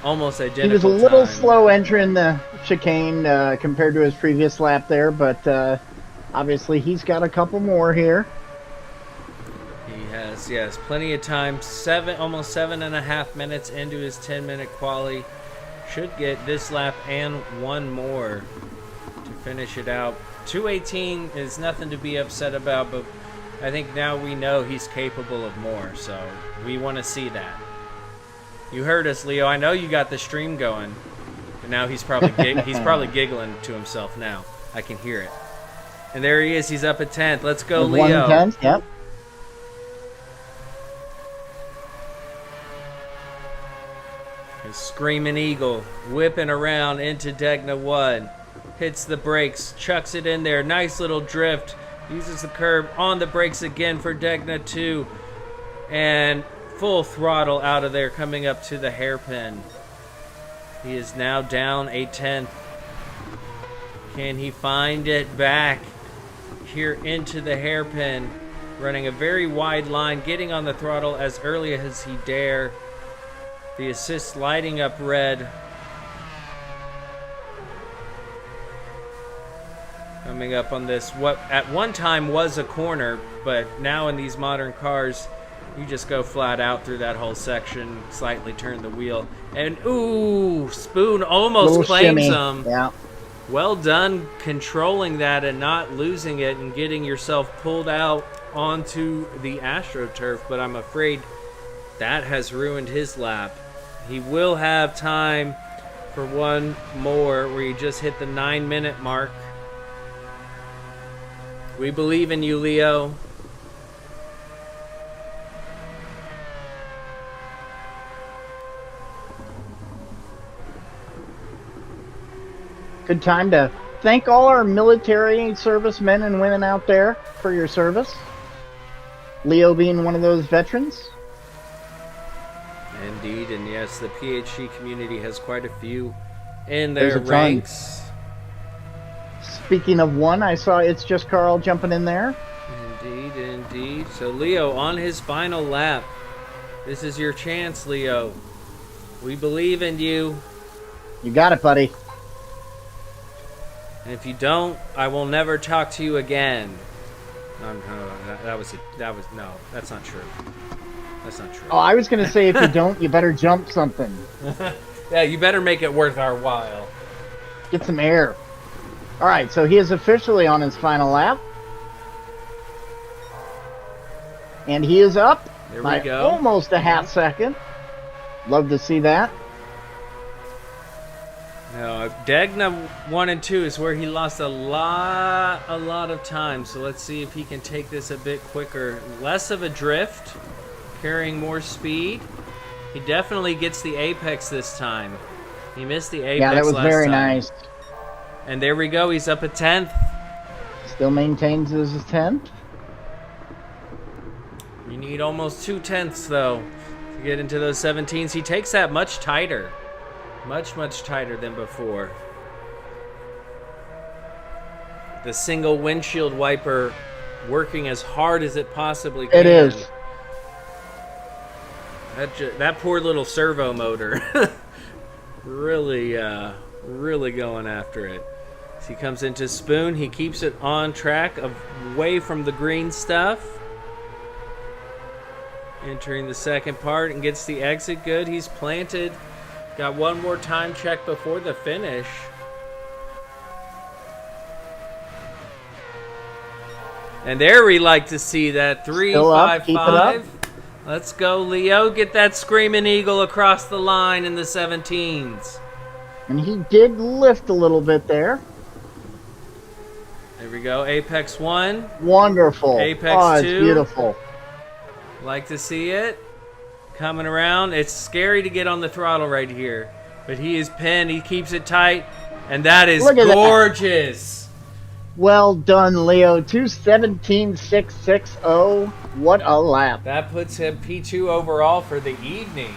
Almost identical. He was a little slow entering the chicane compared to his previous lap there, but obviously he's got a couple more here. He has, yes, plenty of time. Almost 7.5 minutes into his 10-minute quali. Should get this lap and one more to finish it out. 218 is nothing to be upset about, but I think now we know he's capable of more, so we want to see that. You heard us, Leo. I know you got the stream going, and now he's probably giggling to himself now. I can hear it. And there he is. He's up at 10th. Let's go, Leo. 1/10, yep. His Screaming Eagle whipping around into Degna 1. Hits the brakes, chucks it in there. Nice little drift. Uses the curb on the brakes again for Degna 2. And full throttle out of there coming up to the hairpin. He is now down a 10th. Can he find it back here into the hairpin? Running a very wide line, getting on the throttle as early as he dare. The assist lighting up red. Coming up on this, what at one time was a corner, but now in these modern cars, you just go flat out through that whole section, slightly turn the wheel, and ooh, Spoon almost claims him. Yeah. Well done controlling that and not losing it and getting yourself pulled out onto the AstroTurf, but I'm afraid that has ruined his lap. He will have time for one more where he just hit the 9-minute mark. We believe in you, Leo. Good time to thank all our military servicemen and women out there for your service. Leo being one of those veterans. Indeed, and yes, the PHG community has quite a few in their ranks. Speaking of one, I saw It's Just Carl jumping in there. Indeed, indeed. So Leo on his final lap. This is your chance, Leo. We believe in you. You got it, buddy. And if you don't, I will never talk to you again. No, that's not true. That's not true. Oh, I was going to say if you don't, you better jump something. Yeah, you better make it worth our while. Get some air. All right, so he is officially on his final lap. And he is up There by we go. almost a half second. Love to see that. No, Degna 1 and 2 is where he lost a lot of time. So let's see if he can take this a bit quicker. Less of a drift, carrying more speed. He definitely gets the apex this time. He missed the apex last time. Yeah, that was very nice. And there we go. He's up at 10th. Still maintains his 10th. You need almost 2/10 though to get into those 17s. He takes that much tighter. Much tighter than before. The single windshield wiper working as hard as it possibly can. It is. That poor little servo motor. really going after it. As he comes into Spoon, he keeps it on track, away from the green stuff. Entering the second part and gets the exit good. He's planted. Got one more time check before the finish. And there we like to see that 3.55. Let's go, Leo. Get that Screaming Eagle across the line in the 17s. And he did lift a little bit there. There we go. Apex 1. Wonderful. Apex 2. It's beautiful. Like to see it. Coming around. It's scary to get on the throttle right here. But he is pinned. He keeps it tight. And that is gorgeous. That. Well done, Leo. 2:17.660. What a lap. That puts him P2 overall for the evening.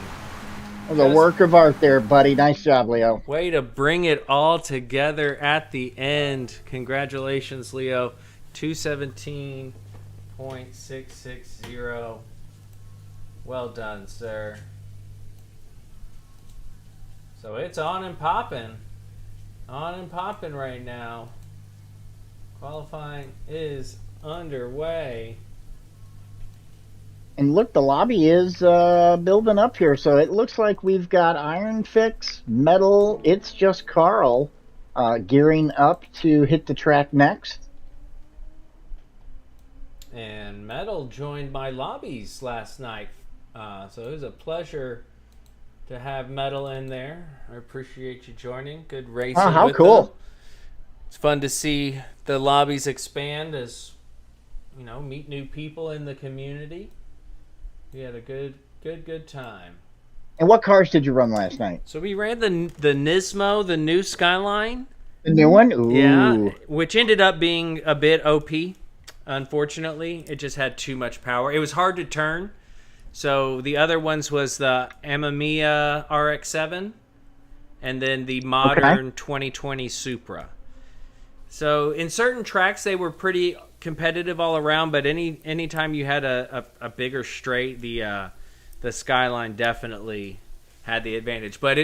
That was a work of art there, buddy. Nice job, Leo. Way to bring it all together at the end. Congratulations, Leo. 2:17.660. Well done, sir. So it's on and popping. On and popping right now. Qualifying is underway. And look, the lobby is building up here. So it looks like we've got Iron Fix, Metal, It's Just Carl gearing up to hit the track next. And Metal joined my lobbies last night. So it was a pleasure to have Metal in there. I appreciate you joining. Good racing. Oh, how with cool. them. It's fun to see the lobbies expand as, you know, meet new people in the community. We had a good time. And what cars did you run last night? So we ran the Nismo, the new Skyline. The new one? Ooh. Yeah, which ended up being a bit OP. Unfortunately, it just had too much power. It was hard to turn. So the other ones was the Amamiya RX-7 and then the modern 2020 Supra. So in certain tracks, they were pretty competitive all around, but any time you had a bigger straight, the Skyline definitely had the advantage. But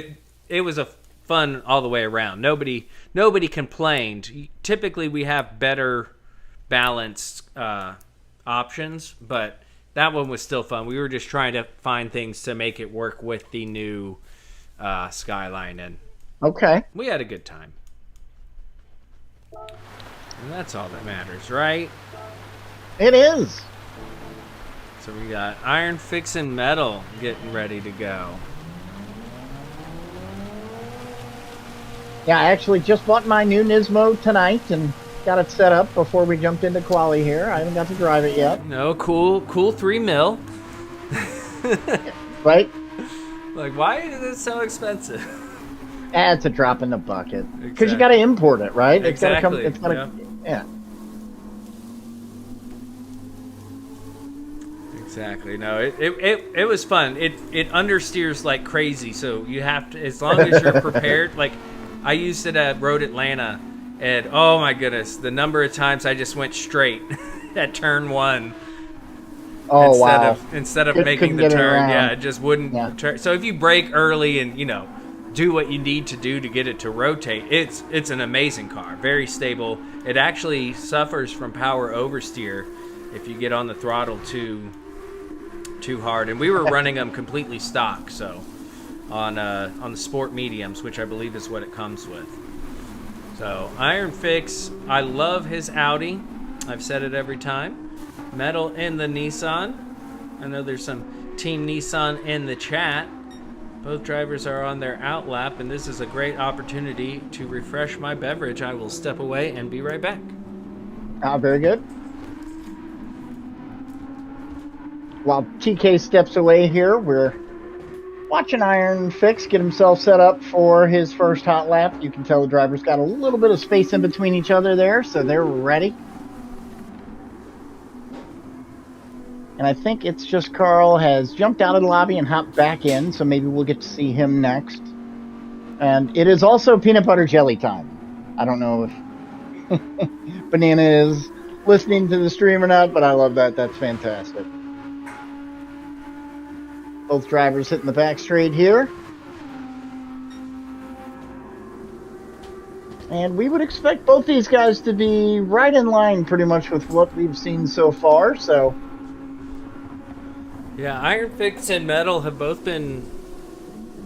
it was a fun all the way around. Nobody complained. Typically, we have better balanced options, but that one was still fun. We were just trying to find things to make it work with the new Skyline, and we had a good time. And that's all that matters, right? It is. So we got Iron Fixin' Metal getting ready to go. Yeah, I actually just bought my new Nismo tonight and got it set up before we jumped into quali here. I haven't got to drive it yet. No, cool 3 mil. Right? Like, why is it so expensive? It's a drop in the bucket. Because you got to import it, right? Exactly. It's got to yeah. Exactly. No, it was fun. It understeers like crazy, so you have to, as long as you're prepared. Like, I used it at Road Atlanta, and oh my goodness, the number of times I just went straight at turn 1. Oh, instead of making the turn, it just wouldn't turn. So if you brake early and do what you need to do to get it to rotate, it's an amazing car, very stable. It actually suffers from power oversteer if you get on the throttle too hard. And we were running them completely stock, so on the sport mediums, which I believe is what it comes with. So Iron Fix, I love his Audi. I've said it every time. Metal in the Nissan. I know there's some Team Nissan in the chat. Both drivers are on their outlap, and this is a great opportunity to refresh my beverage. I will step away and be right back. Very good. While TK steps away here, we're watching Iron Fix get himself set up for his first hot lap. You can tell the driver's got a little bit of space in between each other there, so they're ready. And I think it's just Carl has jumped out of the lobby and hopped back in, so maybe we'll get to see him next. And it is also peanut butter jelly time. I don't know if Banana is listening to the stream or not, but I love that. That's fantastic. Both drivers hitting the back straight here. And we would expect both these guys to be right in line pretty much with what we've seen so far, so... Yeah, Iron Fix and Metal have both been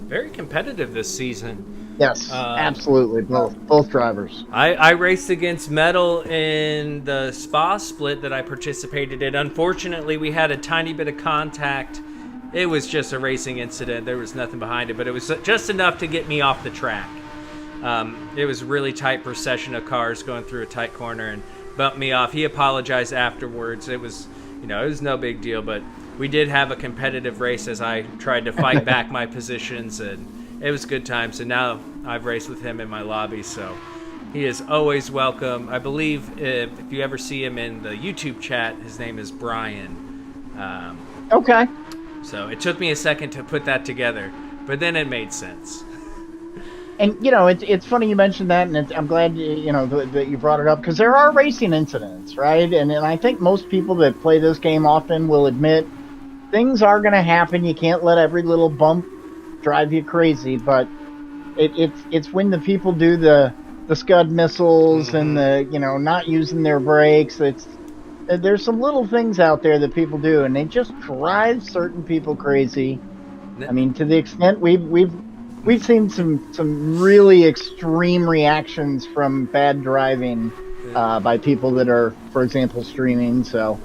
very competitive this season. Yes, absolutely. Both drivers. I raced against Metal in the Spa split that I participated in. Unfortunately, we had a tiny bit of contact. It was just a racing incident. There was nothing behind it, but it was just enough to get me off the track. It was a really tight procession of cars going through a tight corner and bumped me off. He apologized afterwards. It was, it was no big deal, but we did have a competitive race as I tried to fight back my positions, and it was good times. And now I've raced with him in my lobby, so he is always welcome. I believe if you ever see him in the YouTube chat, his name is Brian. Okay. So it took me a second to put that together, but then it made sense. And, it's funny you mentioned that, and I'm glad, that you brought it up, because there are racing incidents, right? And I think most people that play this game often will admit things are going to happen. You can't let every little bump drive you crazy, but it's when the people do the Scud missiles and the, not using their brakes. There's some little things out there that people do, and they just drive certain people crazy. I mean, to the extent we've seen some really extreme reactions from bad driving by people that are, for example, streaming. So,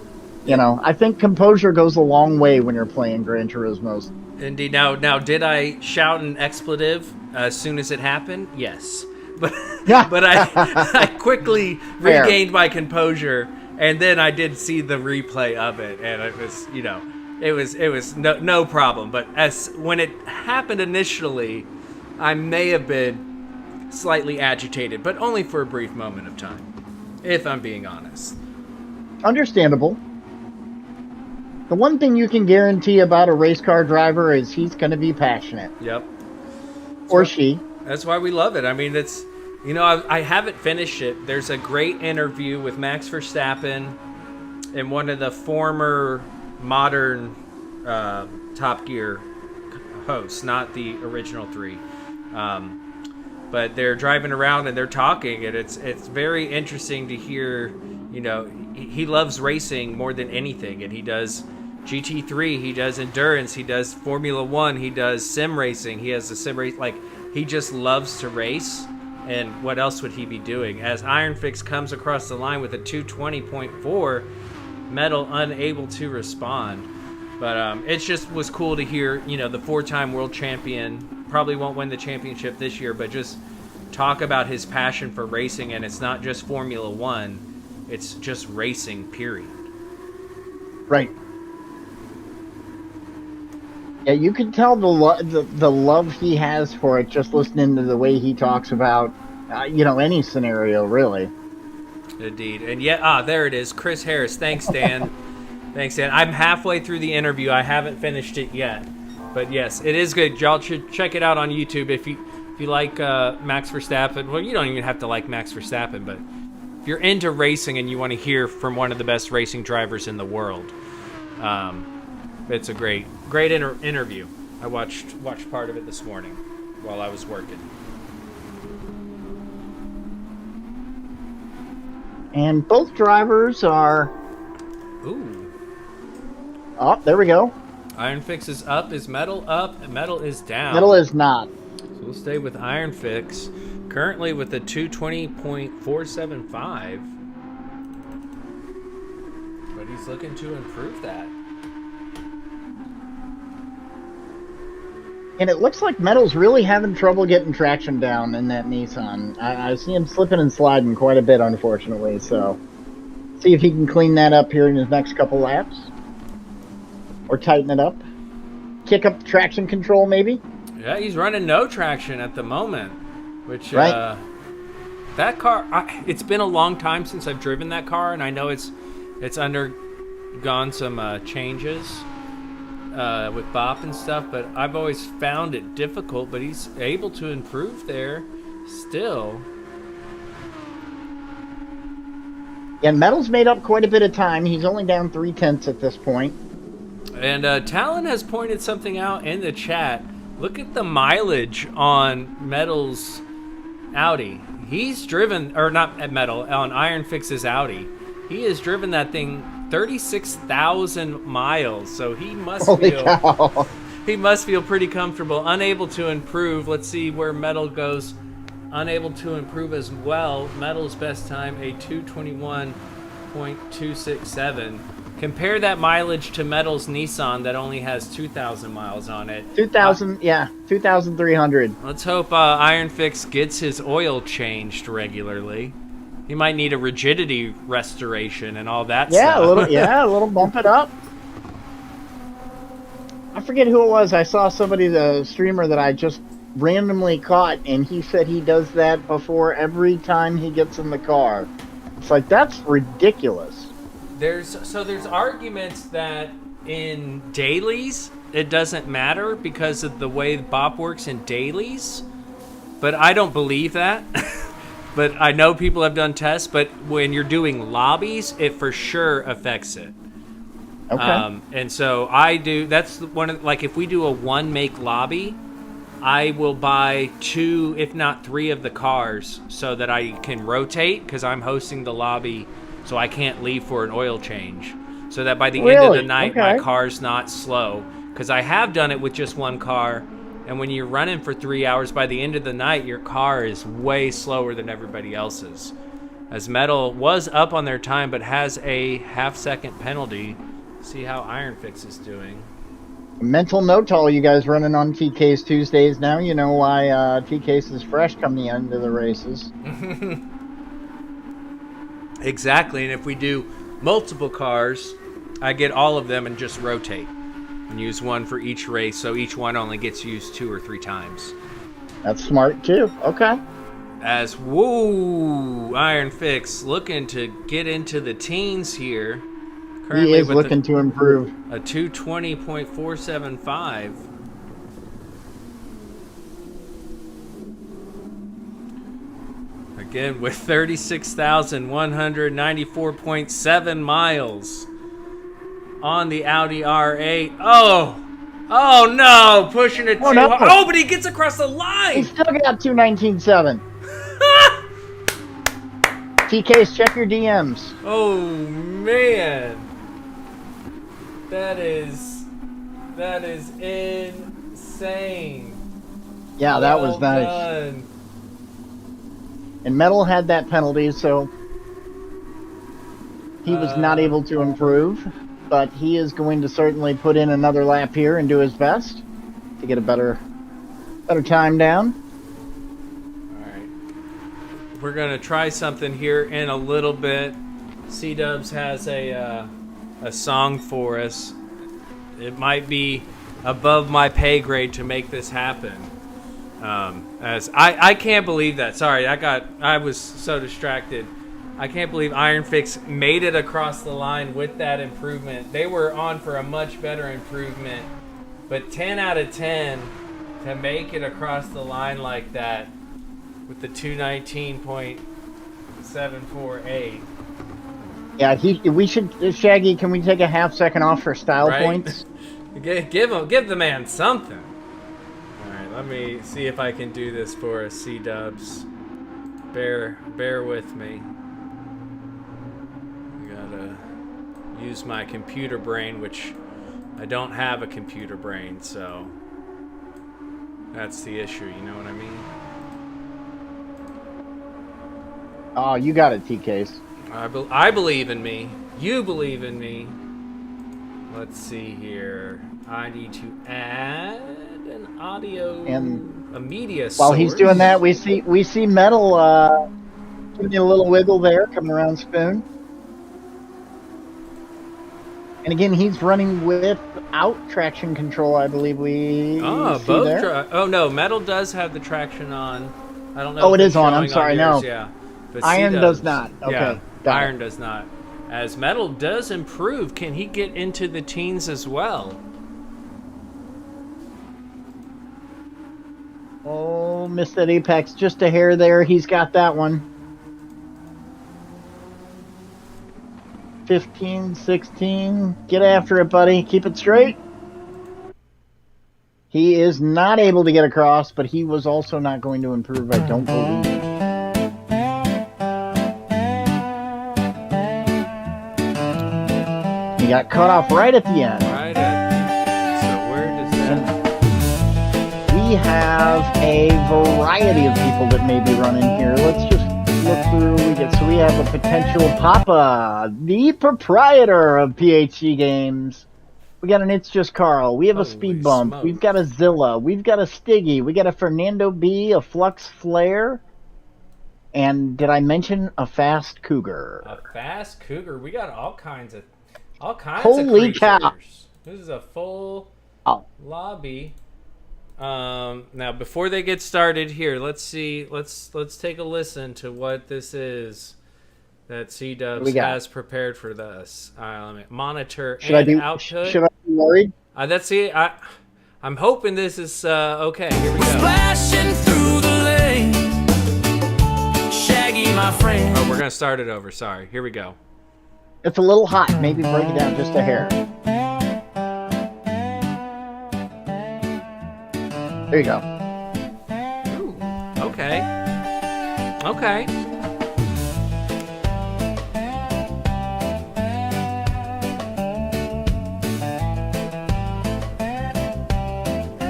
I think composure goes a long way when you're playing Gran Turismos. Indeed. Now, did I shout an expletive as soon as it happened? Yes, but I quickly regained my composure, and then I did see the replay of it, and it was, it was no problem. But when it happened initially, I may have been slightly agitated, but only for a brief moment of time, if I'm being honest. Understandable. The one thing you can guarantee about a race car driver is he's going to be passionate. Yep. Or she. That's why we love it. I mean, You know, I haven't finished it. There's a great interview with Max Verstappen and one of the former modern Top Gear hosts, not the original three. But they're driving around and they're talking, and it's very interesting to hear. You know, he loves racing more than anything, and he does GT3, he does endurance, he does Formula One, he does sim racing, he has a sim race. Like, he just loves to race. And what else would he be doing? As Iron Fix comes across the line with a 220.4, Metal unable to respond. But it just was cool to hear, you know, the 4-time world champion probably won't win the championship this year, but just talk about his passion for racing. And it's not just Formula One, it's just racing, period. Right. Yeah, you can tell the love he has for it just listening to the way he talks about, you know, any scenario, really. Indeed. And yet, there it is. Chris Harris. Thanks, Dan. Thanks, Dan. I'm halfway through the interview. I haven't finished it yet. But yes, it is good. Y'all should check it out on YouTube if you like Max Verstappen. Well, you don't even have to like Max Verstappen, but if you're into racing and you want to hear from one of the best racing drivers in the world, it's a great interview. I watched part of it this morning while I was working. And both drivers are... Ooh. Oh, there we go. Iron Fix is up. Is Metal up? And Metal is down. Metal is not. So we'll stay with Iron Fix. Currently with a 220.475. But he's looking to improve that. And it looks like Metal's really having trouble getting traction down in that Nissan. I see him slipping and sliding quite a bit, unfortunately. So, see if he can clean that up here in his next couple laps. Or tighten it up. Kick up the traction control, maybe. Yeah, he's running no traction at the moment. Which, right. That car, it's been a long time since I've driven that car, and I know it's undergone some changes. With Bop and stuff, but I've always found it difficult, but he's able to improve there still. Yeah, Metal's made up quite a bit of time. He's only down 0.3 at this point. And Talon has pointed something out in the chat. Look at the mileage on Metal's Audi. He's driven, or not at Metal, on Iron Fix's Audi. He has driven that thing 36,000 miles, so he must he must feel pretty comfortable. Unable to improve. Let's see where Metal goes. Unable to improve as well. Metal's best time, a 221.267. Compare that mileage to Metal's Nissan that only has 2,000 miles on it. 2,300. Let's hope Iron Fix gets his oil changed regularly. He might need a rigidity restoration and all that stuff. A little bump it up. I forget who it was. I saw somebody, the streamer that I just randomly caught, and he said he does that before every time he gets in the car. It's like, that's ridiculous. There's arguments that in dailies it doesn't matter because of the way Bop works in dailies, but I don't believe that. But I know people have done tests, but when you're doing lobbies, it for sure affects it. Okay. And so I do, that's one of, like, if we do a one-make lobby, I will buy 2, if not 3 of the cars so that I can rotate, because I'm hosting the lobby, so I can't leave for an oil change. So that by the end of the night, my car's not slow. Because I have done it with just one car, and when you're running for 3 hours, by the end of the night, your car is way slower than everybody else's. As Metal was up on their time, but has a half-second penalty. See how Iron Fix is doing. Mental note to all you guys running on TK's Tuesdays now. You know why TK's is fresh come the end of the races. Exactly, and if we do multiple cars, I get all of them and just rotate. And use one for each race, so each one only gets used 2 or 3 times. That's smart too. Okay. As Iron Fix looking to get into the teens here. Currently he is looking to improve. A 220.475. Again, with 36,194.7 miles on the Audi R8. Oh no, pushing it too no. hard. Oh, but he gets across the line. He's still got 219.7. TKs, check your DMs. Oh man, that is insane. Yeah, that was nice. Done. And Metal had that penalty, so he was not able to improve. But he is going to certainly put in another lap here and do his best to get a better time down. All right, we're gonna try something here in a little bit. C-Dubs has a song for us. It might be above my pay grade to make this happen. As I can't believe that. Sorry, I was so distracted. I can't believe Iron Fix made it across the line with that improvement. They were on for a much better improvement, but 10 out of 10 to make it across the line like that with the 219.748. Yeah, we should. Shaggy, can we take a half second off for style Right? points? Give the man something. All right, let me see if I can do this for us, C-Dubs. Bear with me. I gotta use my computer brain, which I don't have a computer brain, so that's the issue. You know what I mean? Oh, you got it, TKs. I believe in me. You believe in me. Let's see here. I need to add an audio And a media source. while he's doing that, we see Metal giving you a little wiggle there, coming around Spoon. And again, he's running without traction control, I believe we see both there. oh no, Metal does have the traction on. I don't know. Oh, if it it's is on. I'm showing sorry, yours, no. Yeah. But Iron C-Dubs, does not. Okay, Yeah, got Iron it. does not. As Metal does improve, can he get into the teens as well? Oh, missed that apex just a hair there. He's got that one. 15, 16. Get after it, buddy. Keep it straight. He is not able to get across, but he was also not going to improve, I don't believe. He got cut off right at the end. Right at. So where does that? We have a variety of people that may be running here. Let's just look through. We have a potential Papa, the proprietor of PHG Games. We got an It's Just Carl. We have a Holy Speed Bump. smokes. We've got a Zilla. We've got a Stiggy. We got a Fernando B, a Flux Flare. And did I mention a Fast Cougar? A fast cougar. We got all kinds of Holy cow. creatures. This is a full Oh. lobby. Now before they get started here, let's see. Let's take a listen to what this is that C-Dubs has prepared for us. Let me monitor output. Should I be worried? That's it. I'm hoping this is okay. Here we go. Splashing through the lane, Shaggy, my friend. Oh, we're gonna start it over. Sorry. Here we go. It's a little hot. Maybe break it down just a hair. There you go. Ooh, okay. Okay.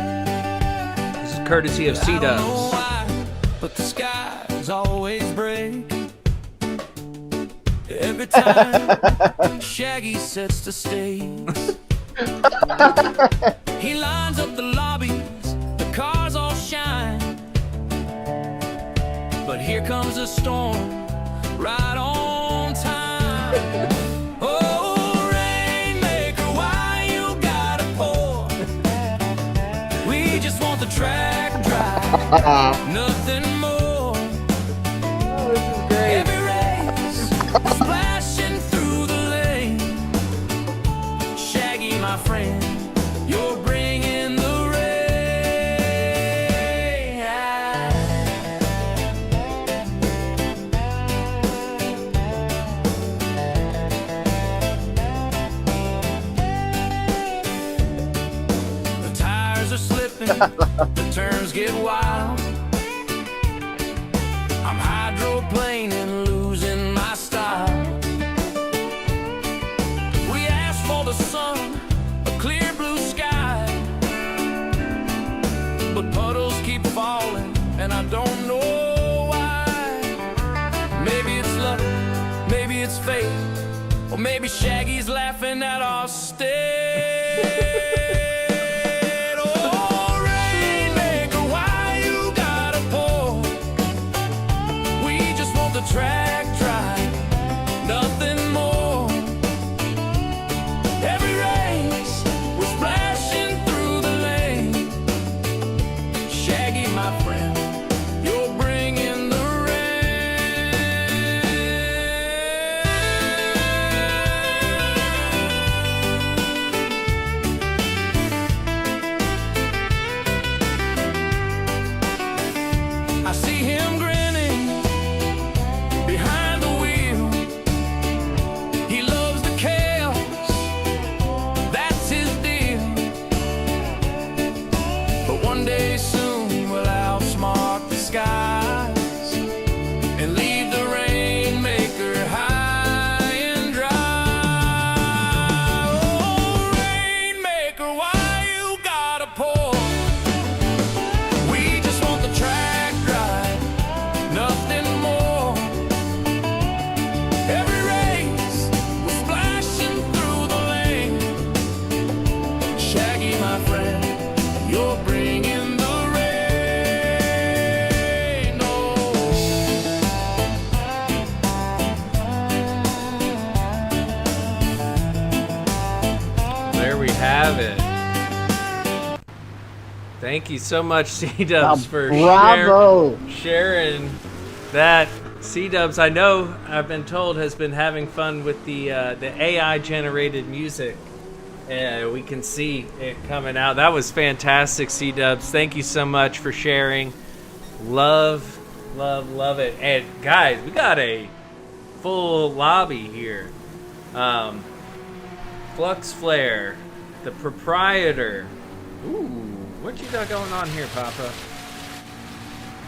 This is courtesy of I don't know C-Dubs. why, but the skies always break every time Shaggy sets the stage. He lines up the lobbies, the cars all shine, but here comes a storm right on time. Oh, Rainmaker, why you gotta pour? We just want the track dry, nothing more. Oh, this is great. Every race, splashing through the lane. Shaggy, my friend, you're bringing the rain. the turns get wild. I'm hydroplaning, losing my style. We asked for the sun, a clear blue sky, but puddles keep falling, and I don't know why. Maybe it's luck, maybe it's fate, or maybe Shaggy's laughing at our state. Oh, Rainmaker, why you gotta pour? We just want the track dry, nothing more. Every race, we're splashing through the lane. Shaggy, my friend, you're bringing the I see him grinning behind the wheel. He loves the chaos, that's his deal. But one day soon we'll outsmart the skies and leave the Rainmaker high and dry. Oh, Rainmaker, why you gotta pour? We just want the track right, nothing more. Every race, we're splashing through the lane. Shaggy, my friend, you're bringing the rain. Oh. There we have it. Thank you so much, C-Dubs, for Bravo. sharing that. C-Dubs, I know I've been told, has been having fun with the AI-generated music. We can see it coming out. That was fantastic, C-Dubs. Thank you so much for sharing. Love, love, love it. And guys, we got a full lobby here. Flux Flare, the proprietor. Ooh, what you got going on here, Papa?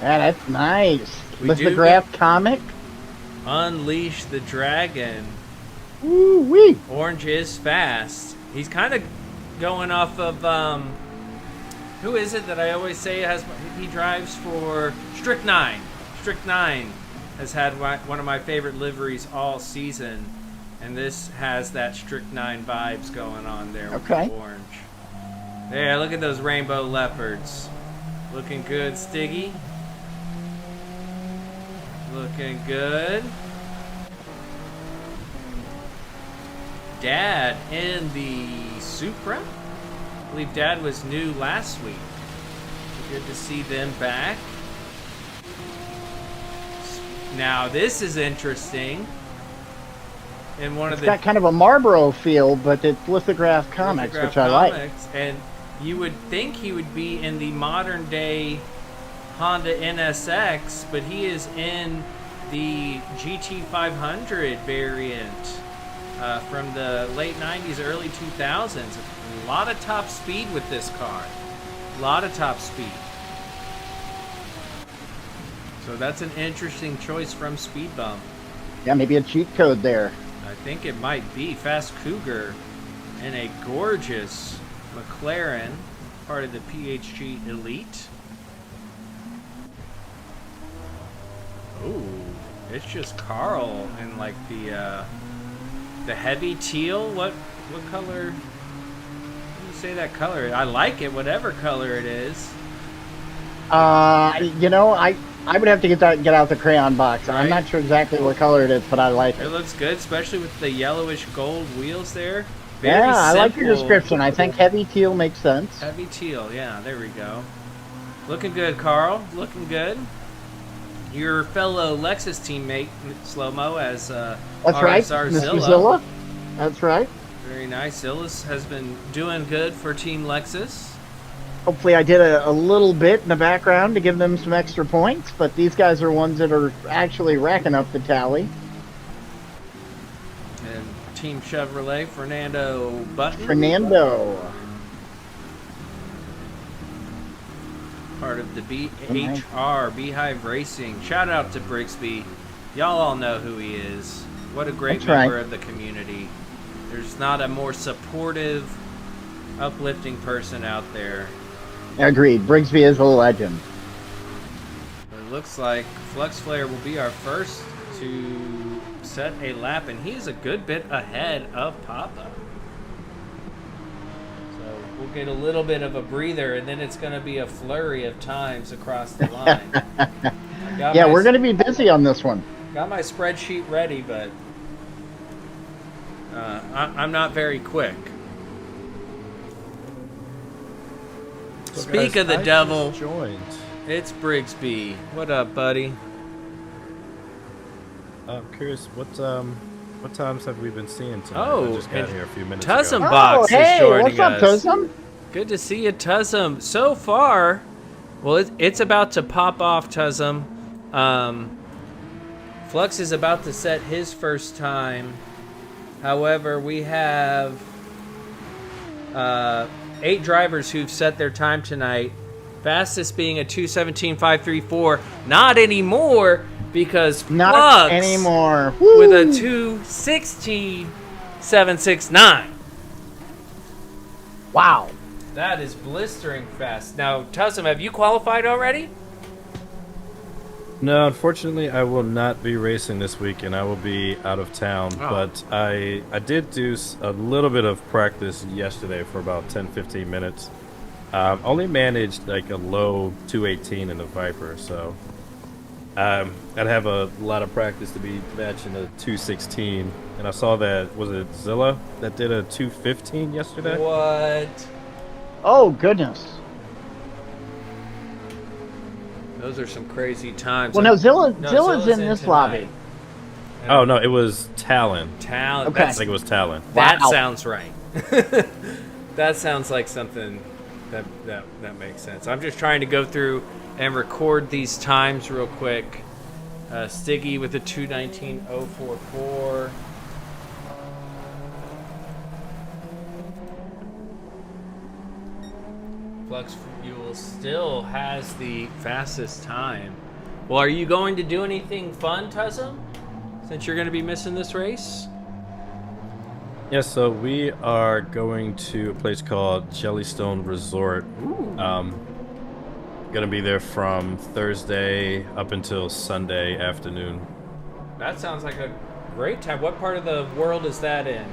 Yeah, that's nice. We Was do the graph comic? Unleash the Dragon. Woo wee. Orange is fast. He's kind of going off of who is it that I always say he drives for Strychnine. Strychnine has had one of my favorite liveries all season, and this has that Strychnine vibes going on there with Okay. the orange. There, look at those rainbow leopards. Looking good, Stiggy. Looking good. Dad in the Supra. I believe Dad was new last week. Good to see them back. Now this is interesting. In one of It's the got kind of a Marlboro feel, but it's lithograph comics, Lithograph which I like. comics, and you would think he would be in the modern day Honda NSX, but he is in the GT500 variant from the late 90s, early 2000s. A lot of top speed with this car. A lot of top speed. So that's an interesting choice from Speed Bump. Yeah, maybe a cheat code there. I think it might be Fast Cougar in a gorgeous McLaren, part of the PHG Elite. Ooh, it's just Carl in like the heavy teal. What color? What do you say that color? I like it, whatever color it is. You know, I would have to get out the crayon box. Right. I'm not sure exactly what color it is, but I like It it. looks good, especially with the yellowish gold wheels there. Very Yeah, I like your simple. description. I think heavy teal makes sense. Heavy teal, yeah, there we go. Looking good, Carl. Looking good. Your fellow Lexus teammate, Slow-Mo, as That's right, RSR Mr. Zilla. Zilla. That's right. Very nice. Zilla's has been doing good for Team Lexus. Hopefully I did a little bit in the background to give them some extra points, but these guys are ones that are actually racking up the tally. And Team Chevrolet, Fernando Button. Fernando. part of the BHR, Beehive Racing. Shout out to Brigsby. Y'all all know who he is. What a great That's member right. of the community. There's not a more supportive, uplifting person out there. Agreed. Brigsby is a legend. It looks like Flux Flare will be our first to set a lap, and he's a good bit ahead of Papa. So we'll get a little bit of a breather, and then it's going to be a flurry of times across the line. Yeah, we're going to be busy on this one. Got my spreadsheet ready, but I'm not very quick. So Speak guys, of the I devil, just joined. it's Brigsby. What up, buddy? I'm curious, what times have we been seeing tonight? Oh, I just got and here a few minutes Tussum ago. Box hey, is joining what's up, us. Tussum? Good to see you, Tussum. So far, well, it's about to pop off, Tussum. Flux is about to set his first time. However, we have 8 drivers who've set their time tonight. Fastest being a 2:17.534. Not anymore, because Not Flux anymore. with a Woo! 2:16.769. Wow. That is blistering fast. Now, Tussum, have you qualified already? No, unfortunately, I will not be racing this weekend. I will be out of town. Oh. But I did do a little bit of practice yesterday for about 10-15 minutes. Only managed like a low 218 in the Viper, so I'd have a lot of practice to be matching a 216. And I saw that, was it Zilla that did a 215 yesterday? What? Oh, goodness. Those are some crazy times. Well, no, Zilla's Zilla's in this tonight. lobby. Oh, no, it was Talon. Talent. Okay. I think it was Talon. That Wow. sounds right. That sounds like something that makes sense. I'm just trying to go through and record these times real quick. Stiggy with a 2:19.044. Flux Fuel still has the fastest time. Well, are you going to do anything fun, Tussum? Since you're going to be missing this race? Yeah, so we are going to a place called Jellystone Resort. Gonna be there from Thursday up until Sunday afternoon. That sounds like a great time. What part of the world is that in?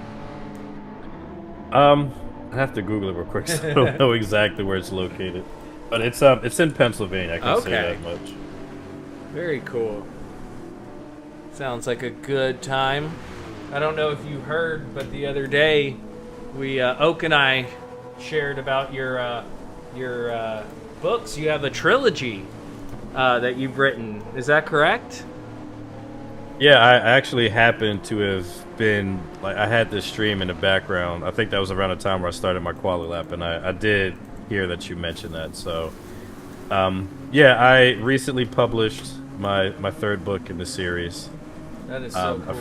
I have to Google it real quick, so I don't know exactly where it's located. But it's in Pennsylvania, I can say Okay. that much. Very cool. Sounds like a good time. I don't know if you heard, but the other day, Oak and I shared about your books. You have a trilogy that you've written. Is that correct? Yeah, I actually happened to have been, like, I had this stream in the background. I think that was around the time where I started my quali lap, and I did hear that you mentioned that. So, yeah, I recently published my third book in the series. That is so cool.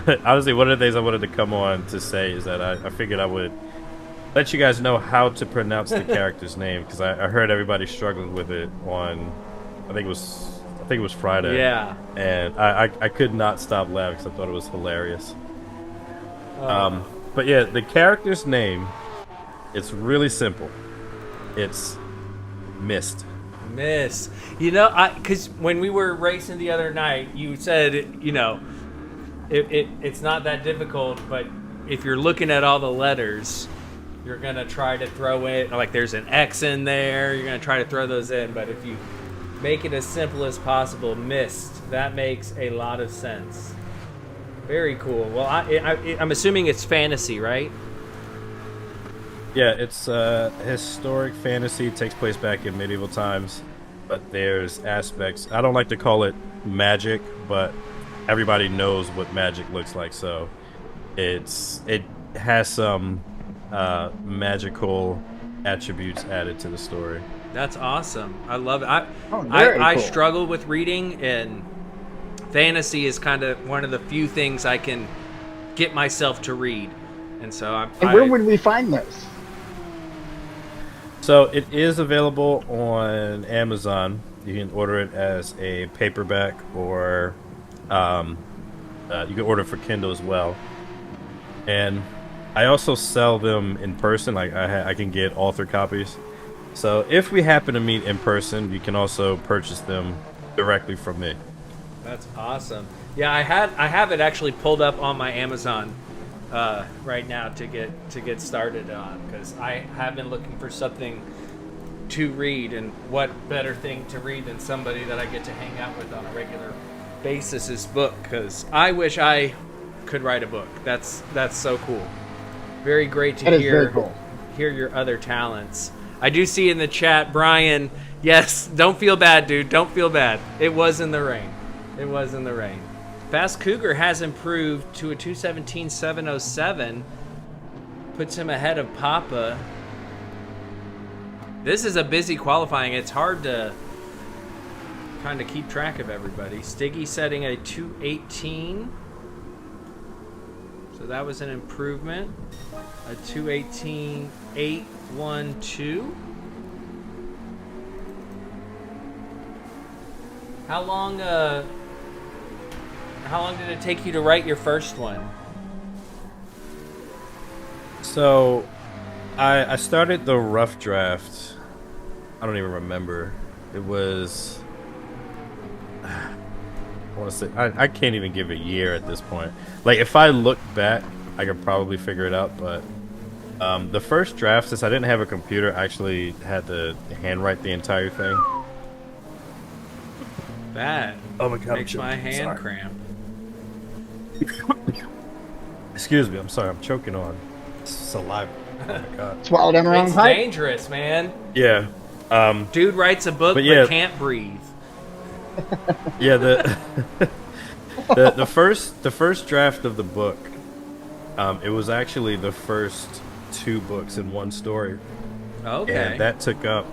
I honestly, one of the things I wanted to come on to say is that I figured I would let you guys know how to pronounce the character's name, because I heard everybody struggling with it on, I think it was Friday. Yeah. And I could not stop laughing because I thought it was hilarious. But yeah, the character's name, it's really simple. It's Mist. Miss. You know, because when we were racing the other night, you said, it's not that difficult, but if you're looking at all the letters, you're going to try to throw it, like there's an X in there, you're going to try to throw those in, but if you make it as simple as possible, Mist, that makes a lot of sense. Very cool. Well, I'm assuming it's fantasy, right? Yeah, it's historic fantasy. It takes place back in medieval times, but there's aspects. I don't like to call it magic, but everybody knows what magic looks like. So it has some magical attributes added to the story. That's awesome. I love it. Very I cool. struggle with reading, and fantasy is kind of one of the few things I can get myself to read. And so And where would we find this? So it is available on Amazon. You can order it as a paperback, or you can order it for Kindle as well. And I also sell them in person. Like I can get author copies. So if we happen to meet in person, you can also purchase them directly from me. That's awesome. Yeah, I have it actually pulled up on my Amazon right now to get started on, because I have been looking for something to read, and what better thing to read than somebody that I get to hang out with on a regular basis is book, because I wish I could write a book. That's so cool. Very great to That is hear very cool. hear your other talents. I do see in the chat, Brian, yes, don't feel bad, dude. Don't feel bad. It was in the rain. It was in the rain. Fast Cougar has improved to a 217.707. Puts him ahead of Papa. This is a busy qualifying. It's hard to kind of keep track of everybody. Stiggy setting a 218. So that was an improvement. A 218.812. How long did it take you to write your first one? So I started the rough draft. I don't even remember. It was, I want to say, I can't even give a year at this point. Like, if I look back, I could probably figure it out. But the first draft, since I didn't have a computer, I actually had to handwrite the entire thing. That Oh my God, makes my hand cramp. Excuse me, I'm sorry, I'm choking on saliva. Oh my God. Swallowed down the wrong It's pipe. dangerous, man. Yeah. Dude writes a book But yeah. but can't breathe. Yeah, the first draft of the book, it was actually the first 2 books in one story. Okay. And that took up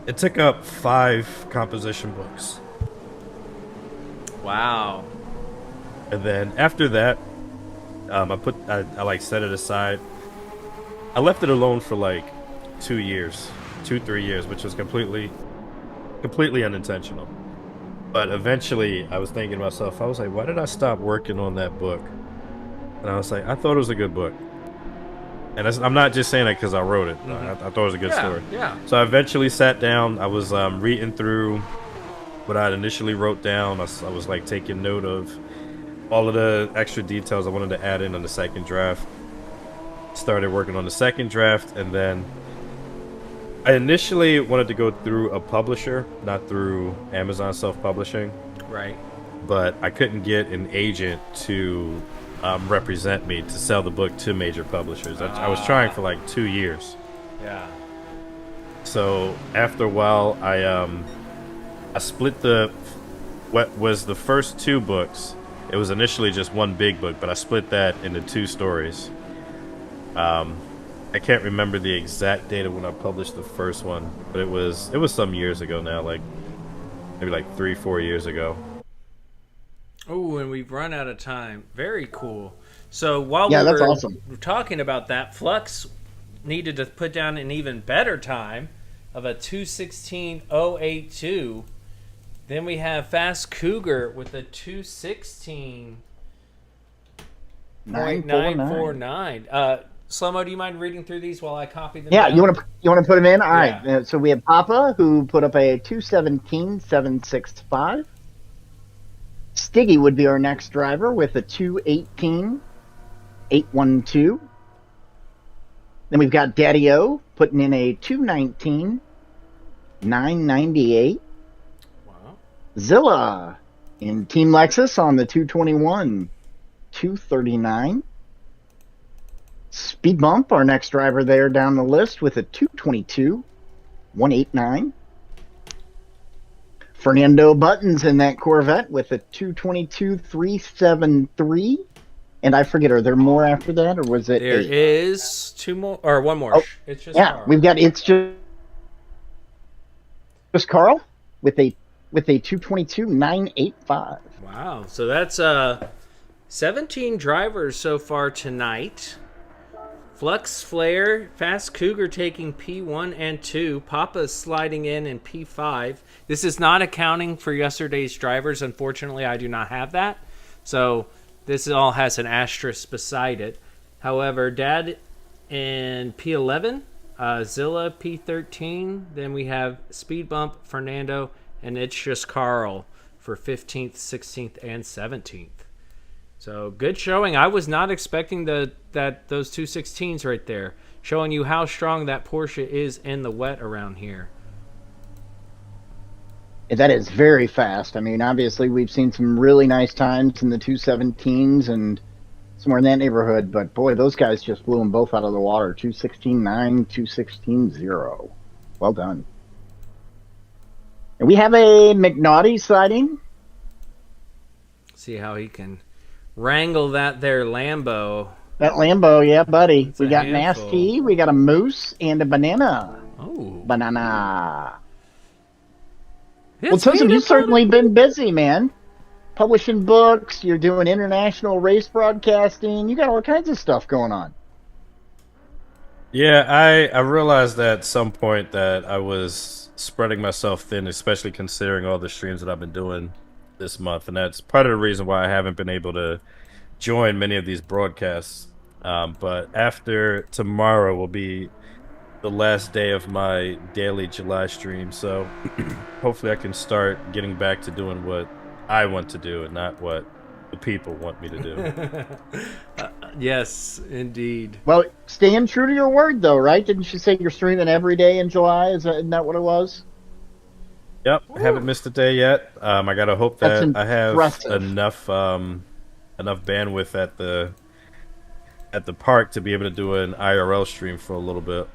it took up 5 composition books. Wow. And then after that, I like set it aside. I left it alone for like 3 years, which was completely unintentional. But eventually I was thinking to myself, I was like, why did I stop working on that book? And I was like, I thought it was a good book. And I'm not just saying that because I wrote it. I thought it was a good story. Yeah. So I eventually sat down. I was reading through what I initially wrote down. I was like taking note of all of the extra details I wanted to add in on the second draft. Started working on the second draft, and then I initially wanted to go through a publisher, not through Amazon self-publishing. Right. But I couldn't get an agent to represent me to sell the book to major publishers. I was trying for like 2 years. Yeah. So after a while, I split what was the first 2 books. It was initially just one big book, but I split that into 2 stories. I can't remember the exact date of when I published the first one, but it was some years ago now, like maybe like 3-4 years ago. Oh, and we've run out of time. Very cool. So while Yeah, we that's were awesome. talking about that, Flux needed to put down an even better time of a 2:16.082. Then we have Fast Cougar with a 2:16.949. Slow-mo, do you mind reading through these while I copy them Yeah, down? you want to put them in? All right. Yeah. So we have Papa, who put up a 2:17.765. Stiggy would be our next driver with a 2:18.812. Then we've got Daddy O putting in a 2:19.998. Wow. Zilla in Team Lexus on the 2:21.239. Speed Bump, our next driver there down the list with a 2:22.189. Fernando Buttons in that Corvette with a 2:22.373. And I forget, are there more after that, or was it There 8? is 2 more, or 1 more. Oh, It's just Yeah, Carl. we've got It's Just Carl with a 2:22.985. Wow. So that's 17 drivers so far tonight Flux Flare, Fast Cougar taking P1 and 2. Papa's sliding in P5. This is not accounting for yesterday's drivers. Unfortunately, I do not have that. So this all has an asterisk beside it. However, Dad in P11, Zilla P13. Then we have Speed Bump, Fernando, and It's Just Carl for 15th, 16th, and 17th. So good showing. I was not expecting those 216s right there, showing you how strong that Porsche is in the wet around here. That is very fast. I mean, obviously we've seen some really nice times in the 217s and somewhere in that neighborhood, but boy, those guys just blew them both out of the water. 216.9, 216.0. Well done. And we have a McNaughty sighting. See how he can wrangle that there Lambo. That Lambo, yeah, buddy. It's we a got handful. Nasty, we got a moose, and a banana. Oh. Banana. It's Well, Tosin, peanut you've certainly butter. been busy, man. Publishing books, you're doing international race broadcasting. You got all kinds of stuff going on. Yeah, I realized at some point that I was spreading myself thin, especially considering all the streams that I've been doing this month, and that's part of the reason why I haven't been able to join many of these broadcasts. But after tomorrow will be the last day of my daily July stream, so hopefully I can start getting back to doing what I want to do and not what the people want me to do. Yes, indeed. Well, staying true to your word, though, right? Didn't you say you're streaming every day in July? Isn't that what it was? Yep, haven't missed a day yet. I gotta hope that That's I have impressive. enough bandwidth at the park to be able to do an IRL stream for a little bit.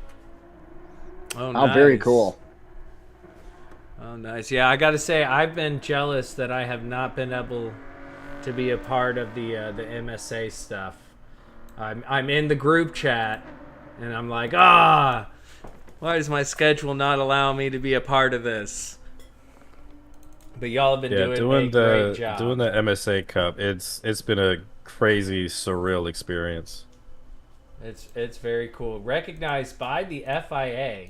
Oh, Oh, nice. very cool. Oh, nice. Yeah, I got to say, I've been jealous that I have not been able to be a part of the MSA stuff. I'm in the group chat, and I'm like, why does my schedule not allow me to be a part of this? But y'all have been doing a great job. Doing the MSA Cup, it's been a crazy, surreal experience. It's very cool. Recognized by the FIA,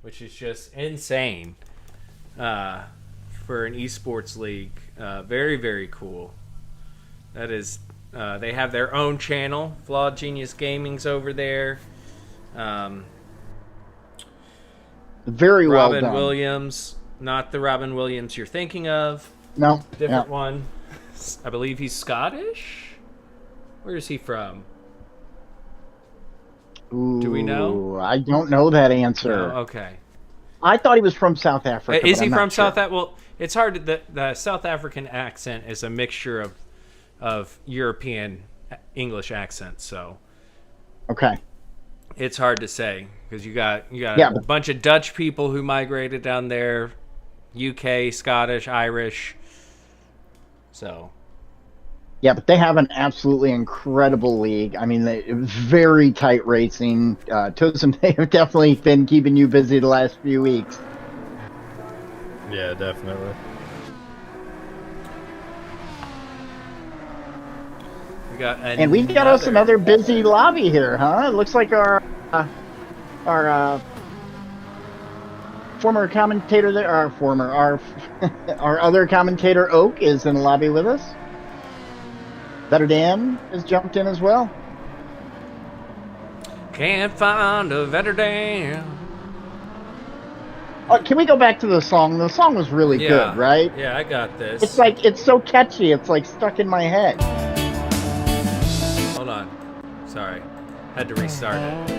which is just insane for an esports league. Very, very cool. That is, they have their own channel. Flawed Genius Gaming's over there. Very well Robin done. Williams, not the Robin Williams you're thinking of. No, Different yeah. one. I believe he's Scottish. Where is he from? Do we know? Ooh, I don't know that answer. Oh, okay. I thought he was from South Africa. Is but he I'm not from sure. South Africa? Well, it's hard. The South African accent is a mixture of European English accents, so Okay. it's hard to say because you got Yeah, a but- bunch of Dutch people who migrated down there, UK, Scottish, Irish. So Yeah, but they have an absolutely incredible league. I mean, very tight racing. Tosin, they have definitely been keeping you busy the last few weeks. Yeah, definitely. we got And we've got us another busy lobby here, huh? It looks like our former commentator there, our other commentator Oak is in the lobby with us. Better Dan has jumped in as well. Can't find a better damn. Can we go back to the song? The song was really good, right? Yeah, I got this. It's like, it's so catchy. It's like stuck in my head. Hold on. Sorry. Had to restart it.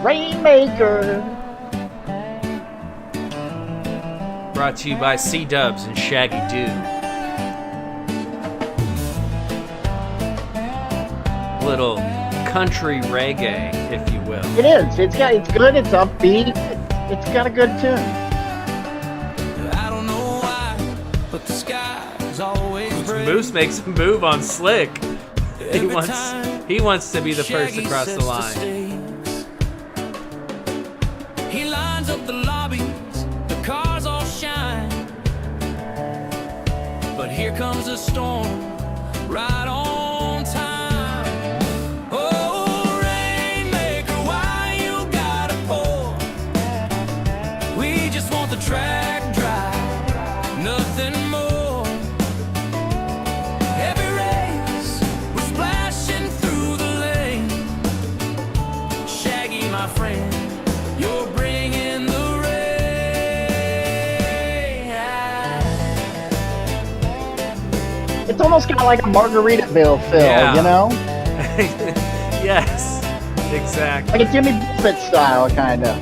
Rainmaker. Brought to you by C-Dubs and Shaggy Doo. Little country reggae, if you will. It is. It's good. It's upbeat. It's got a good tune. I don't know why, but the sky is always gray. Moose makes a move on Slick. He Every wants time to be the first Shaggy across the sets line. stage. He lines up the lobbies, the cars all shine. But here comes a storm, right on time. Oh, almost got like a Margaritaville feel, Yeah. you know? Yes, exactly. Like a Jimmy Buffett style, kind of.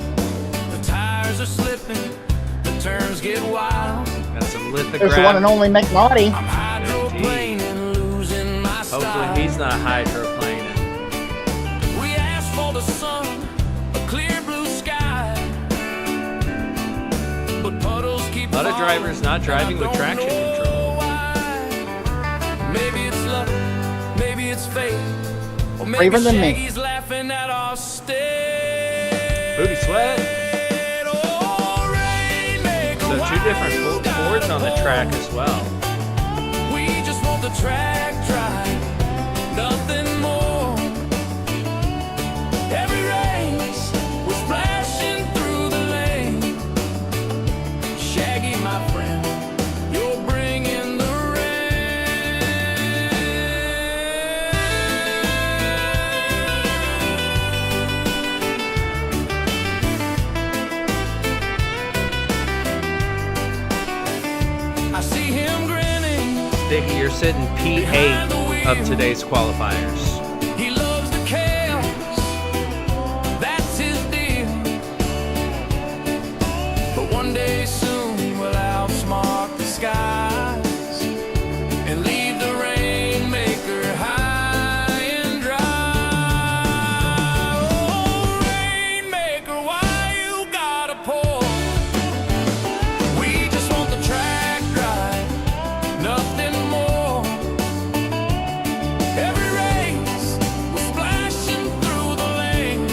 The tires are slipping, the turns get wild. Got some There's the one and lithograph. only McNaughty. I'm hydroplaning, losing my style. Hopefully he's not hydroplaning. We asked for the sun, a clear blue sky, but puddles keep A lot of falling, drivers not driving and I with don't traction know control. why. Maybe it's luck, maybe it's fate, or maybe Braver than me. Shaggy's laughing at our state. Booty sweat. Oh, Rainmaker, So two different why you gotta boards on the pull? track as well. We just want the track dry, nothing more. Every race, we're splashing through the lane. Shaggy, my friend, you're bringing the rain. I see him grinning. Dickie, you're sitting P8 of today's qualifiers. He loves the chaos, that's his deal. But one day soon we'll outsmart the skies and leave the rainmaker high and dry. Oh, rainmaker, why you gotta pour? We just want the track dry, nothing more. Every race, we're splashing through the lane.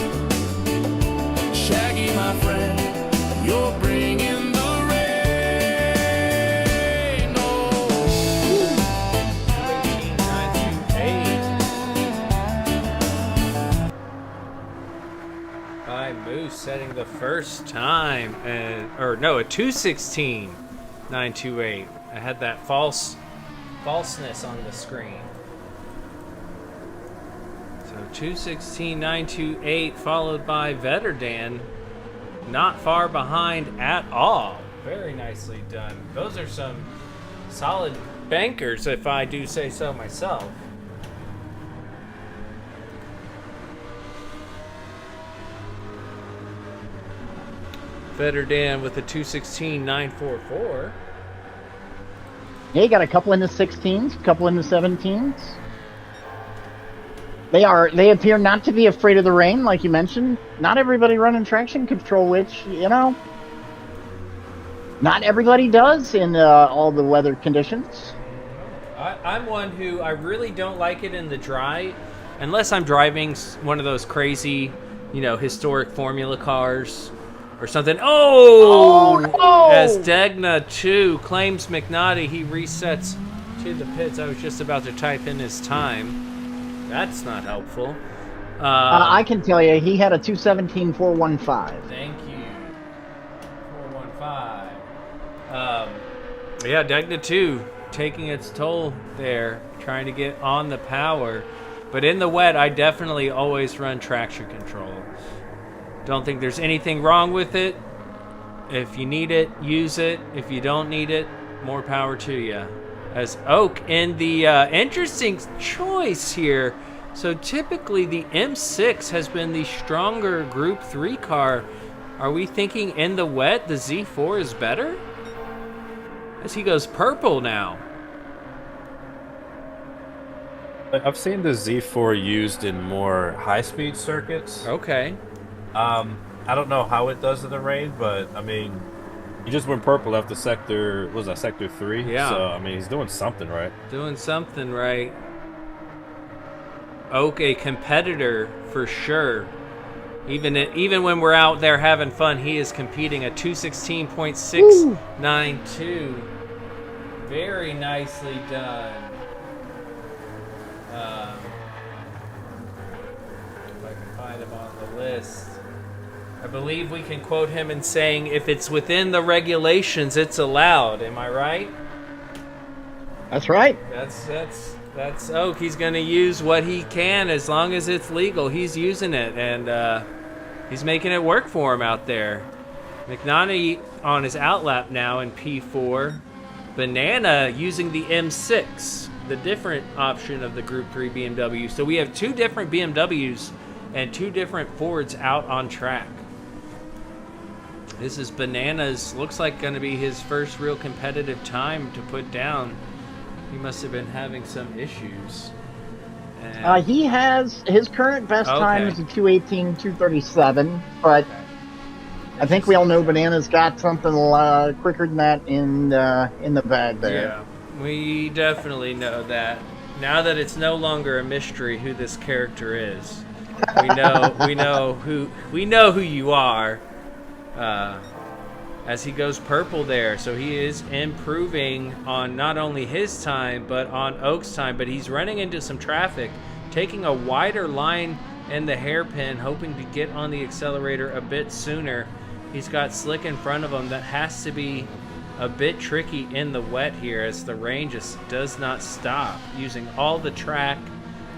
Shaggy, my friend, you're bringing the rain. Oh. By Moose setting the first time, or no, a 2:16.928. I had that falseness on the screen. So 2:16.928 followed by Vetterdan, not far behind at all. Very nicely done. Those are some solid bankers, if I do say so myself. Vetterdan with a 2:16.944. Yeah, you got a couple in the 16s, a couple in the 17s. They appear not to be afraid of the rain, like you mentioned. Not everybody running traction control, which, you know, not everybody does in all the weather conditions. I'm one who I really don't like it in the dry, unless I'm driving one of those crazy, historic formula cars or something. Oh, no! As Degna 2 claims McNaughty, he resets to the pits. I was just about to type in his time. That's not helpful. I can tell you, he had a 2:17.415. Thank you. 415. Yeah, Degna 2 taking its toll there, trying to get on the power. But in the wet, I definitely always run traction control. Don't think there's anything wrong with it. If you need it, use it. If you don't need it, more power to you. As Oak in the interesting choice here. So typically the M6 has been the stronger Group 3 car. Are we thinking in the wet the Z4 is better? As he goes purple now. I've seen the Z4 used in more high-speed circuits. Okay. I don't know how it does in the rain, but I mean, he just went purple after sector 3? Yeah. So I mean, he's doing something right. Doing something right. Oak, a competitor for sure. Even when we're out there having fun, he is competing a 2:16.692. Very nicely done. If I can find him on the list. I believe we can quote him in saying, if it's within the regulations, it's allowed. Am I right? That's right. That's Oak. He's going to use what he can as long as it's legal. He's using it, and he's making it work for him out there. McNaughty on his outlap now in P4. Banana using the M6. the different option of the Group 3 BMW. So we have 2 different BMWs and 2 different Fords out on track. This is Bananas. Looks like going to be his first real competitive time to put down. He must have been having some issues. And He has his current best time is a 2:18, 2:37, but I think we all know Banana's got something quicker than that in the bag there. Yeah, we definitely know that. Now that it's no longer a mystery who this character is, we know who you are. As he goes purple there, so he is improving on not only his time but on Oak's time, but he's running into some traffic, taking a wider line in the hairpin, hoping to get on the accelerator a bit sooner. He's got Slick in front of him. That has to be a bit tricky in the wet here, as the rain just does not stop, using all the track.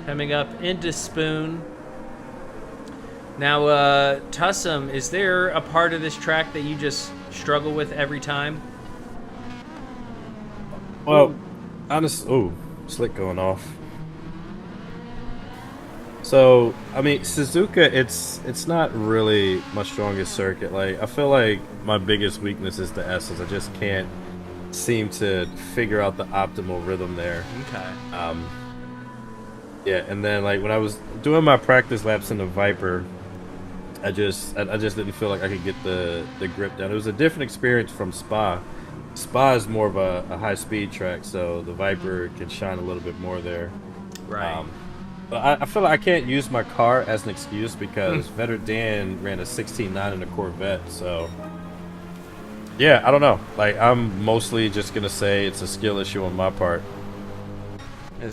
Coming up into Spoon. Now, Tussum, is there a part of this track that you just struggle with every time? Well, honestly, Slick going off. So, I mean, Suzuka, it's not really my strongest circuit. Like, I feel like my biggest weakness is the S's. I just can't seem to figure out the optimal rhythm there. Okay. Yeah, and then like when I was doing my practice laps in the Viper, I just didn't feel like I could get the grip down. It was a different experience from Spa. Spa is more of a high speed track, so the Viper can shine a little bit more there. Right. But I feel like I can't use my car as an excuse because Vetter Dan ran a 16.9 in a Corvette, so yeah, I don't know. Like, I'm mostly just gonna say it's a skill issue on my part.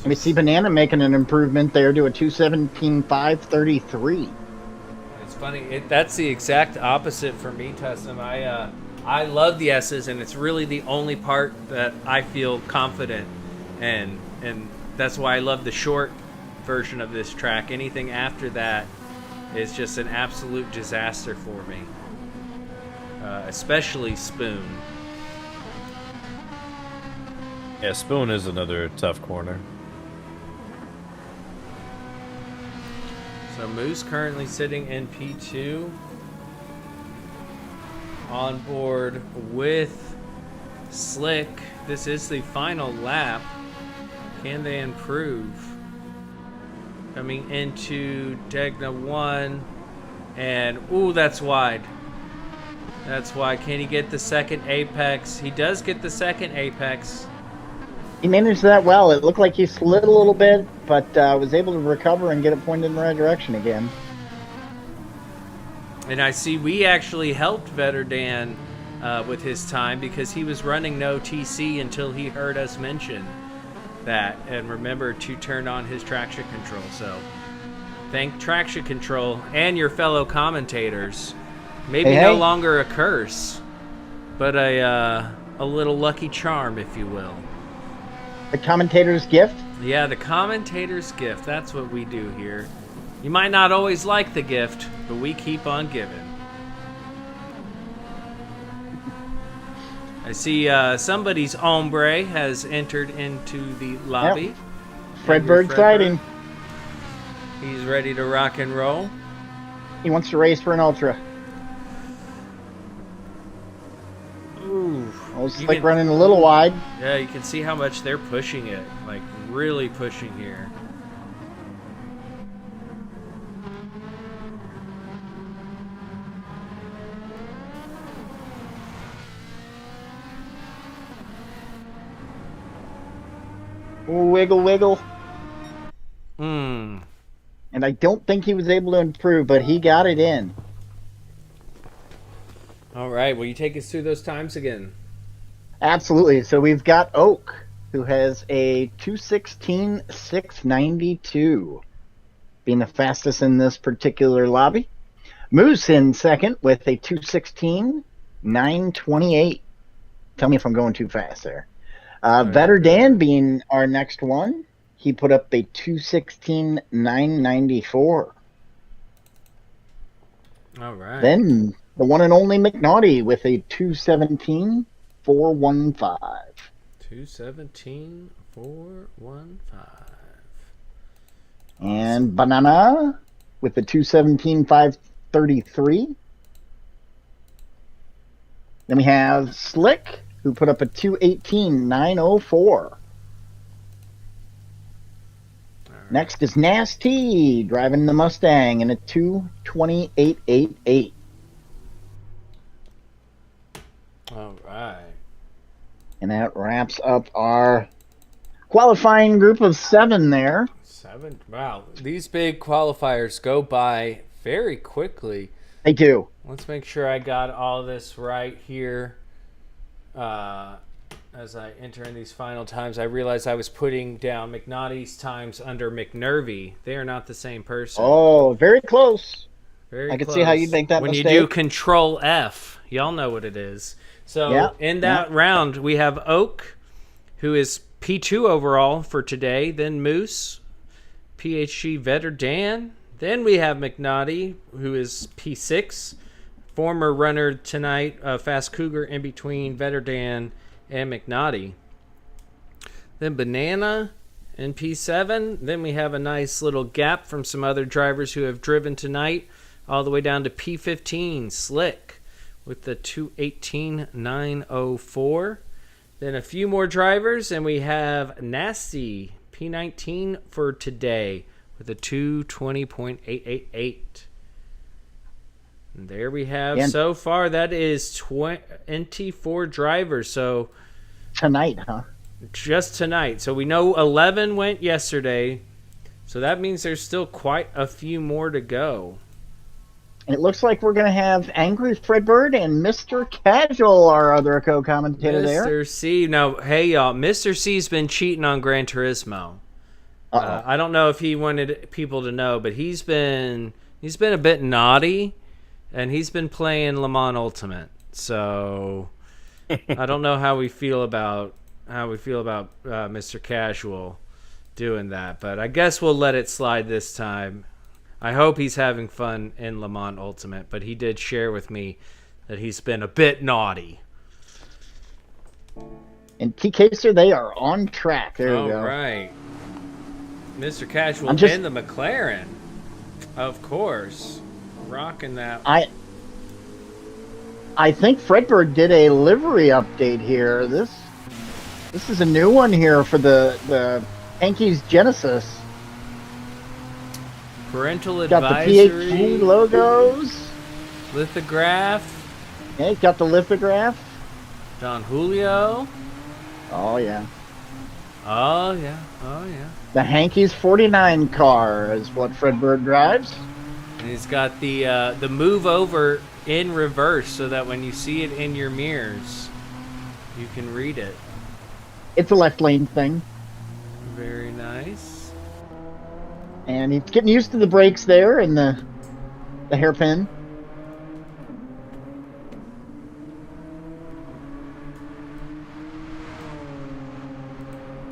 We see Banana making an improvement there to a 2:17.533. It's funny. That's the exact opposite for me, Tussum. I love the S's, and it's really the only part that I feel confident in, and that's why I love the short version of this track. Anything after that is just an absolute disaster for me, especially Spoon. Yeah, Spoon is another tough corner. So Moose currently sitting in P2, on board with Slick. This is the final lap. Can they improve? Coming into Degna 1, and ooh, that's wide. That's wide. Can he get the second apex? He does get the second apex. He managed that well. It looked like he slid a little bit, but was able to recover and get it pointed in the right direction again. And I see we actually helped Vetter Dan with his time because he was running no TC until he heard us mention that and remember to turn on his traction control. So thank traction control and your fellow commentators. Maybe no longer a curse, but a little lucky charm, if you will. The commentator's gift? Yeah, the commentator's gift. That's what we do here. You might not always like the gift, but we keep on giving. I see somebody's ombre has entered into the lobby. Yep. Fred Bird sighting. He's ready to rock and roll. He wants to race for an Ultra. Ooh. Slick running a little wide. Yeah, you can see how much they're pushing it. Like, really pushing here. Wiggle, wiggle. Hmm. And I don't think he was able to improve, but he got it in. All right. Will you take us through those times again? Absolutely. So we've got Oak, who has a 2:16.692, being the fastest in this particular lobby. Moose in second with a 2:16.928. Tell me if I'm going too fast there. Vetter Dan being our next one. He put up a 2:16.994. All right. Then the one and only McNaughty with a 2:17.415. 217,415. And Banana with the 217,533. Then we have Slick, who put up a 218,904. Next is Nasty, driving the Mustang in a 228,888. All right. And that wraps up our qualifying group of 7 there. 7. Wow. These big qualifiers go by very quickly. They do. Let's make sure I got all this right here. As I enter in these final times, I realized I was putting down McNaughty's times under McNervy. They are not the same person. Oh, very close. Very I can close. see how you make that when mistake. you do Control F, y'all know what it is. So in that round, we have Oak, who is P2 overall for today. Then Moose, PHG Vetter Dan. Then we have McNaughty, who is P6, former runner tonight, Fast Cougar in between Vetter Dan and McNaughty. Then Banana in P7. Then we have a nice little gap from some other drivers who have driven tonight, all the way down to P15, Slick, with the 218,904. Then a few more drivers, and we have Nasty, P19 for today, with a 220.888. And there we have, so far, that is 24 drivers. So tonight, huh? Just tonight. So we know 11 went yesterday. So that means there's still quite a few more to go. And it looks like we're going to have Angry Fredbird and Mr. Casual, our other co-commentator there. Mr. C. Now, hey, y'all. Mr. C's been cheating on Gran Turismo. I don't know if he wanted people to know, but he's been a bit naughty, and he's been playing Le Mans Ultimate. So I don't know how we feel about Mr. Casual doing that, but I guess we'll let it slide this time. I hope he's having fun in Le Mans Ultimate, but he did share with me that he's been a bit naughty. And TKster, they are on track. There you go. All right. Mr. Casual in the McLaren. Of course. Rocking that. I think Fredbird did a livery update here. This is a new one here for the Yankees Genesis. Parental got advisory. Got the PHG logos. Lithograph. Yeah, got the lithograph. Don Julio. Oh, yeah. Oh, yeah. Oh, yeah. The Hankies 49 car is what Fredbird drives. And he's got the move over in reverse so that when you see it in your mirrors, you can read it. It's a left lane thing. Very nice. And he's getting used to the brakes there and the hairpin.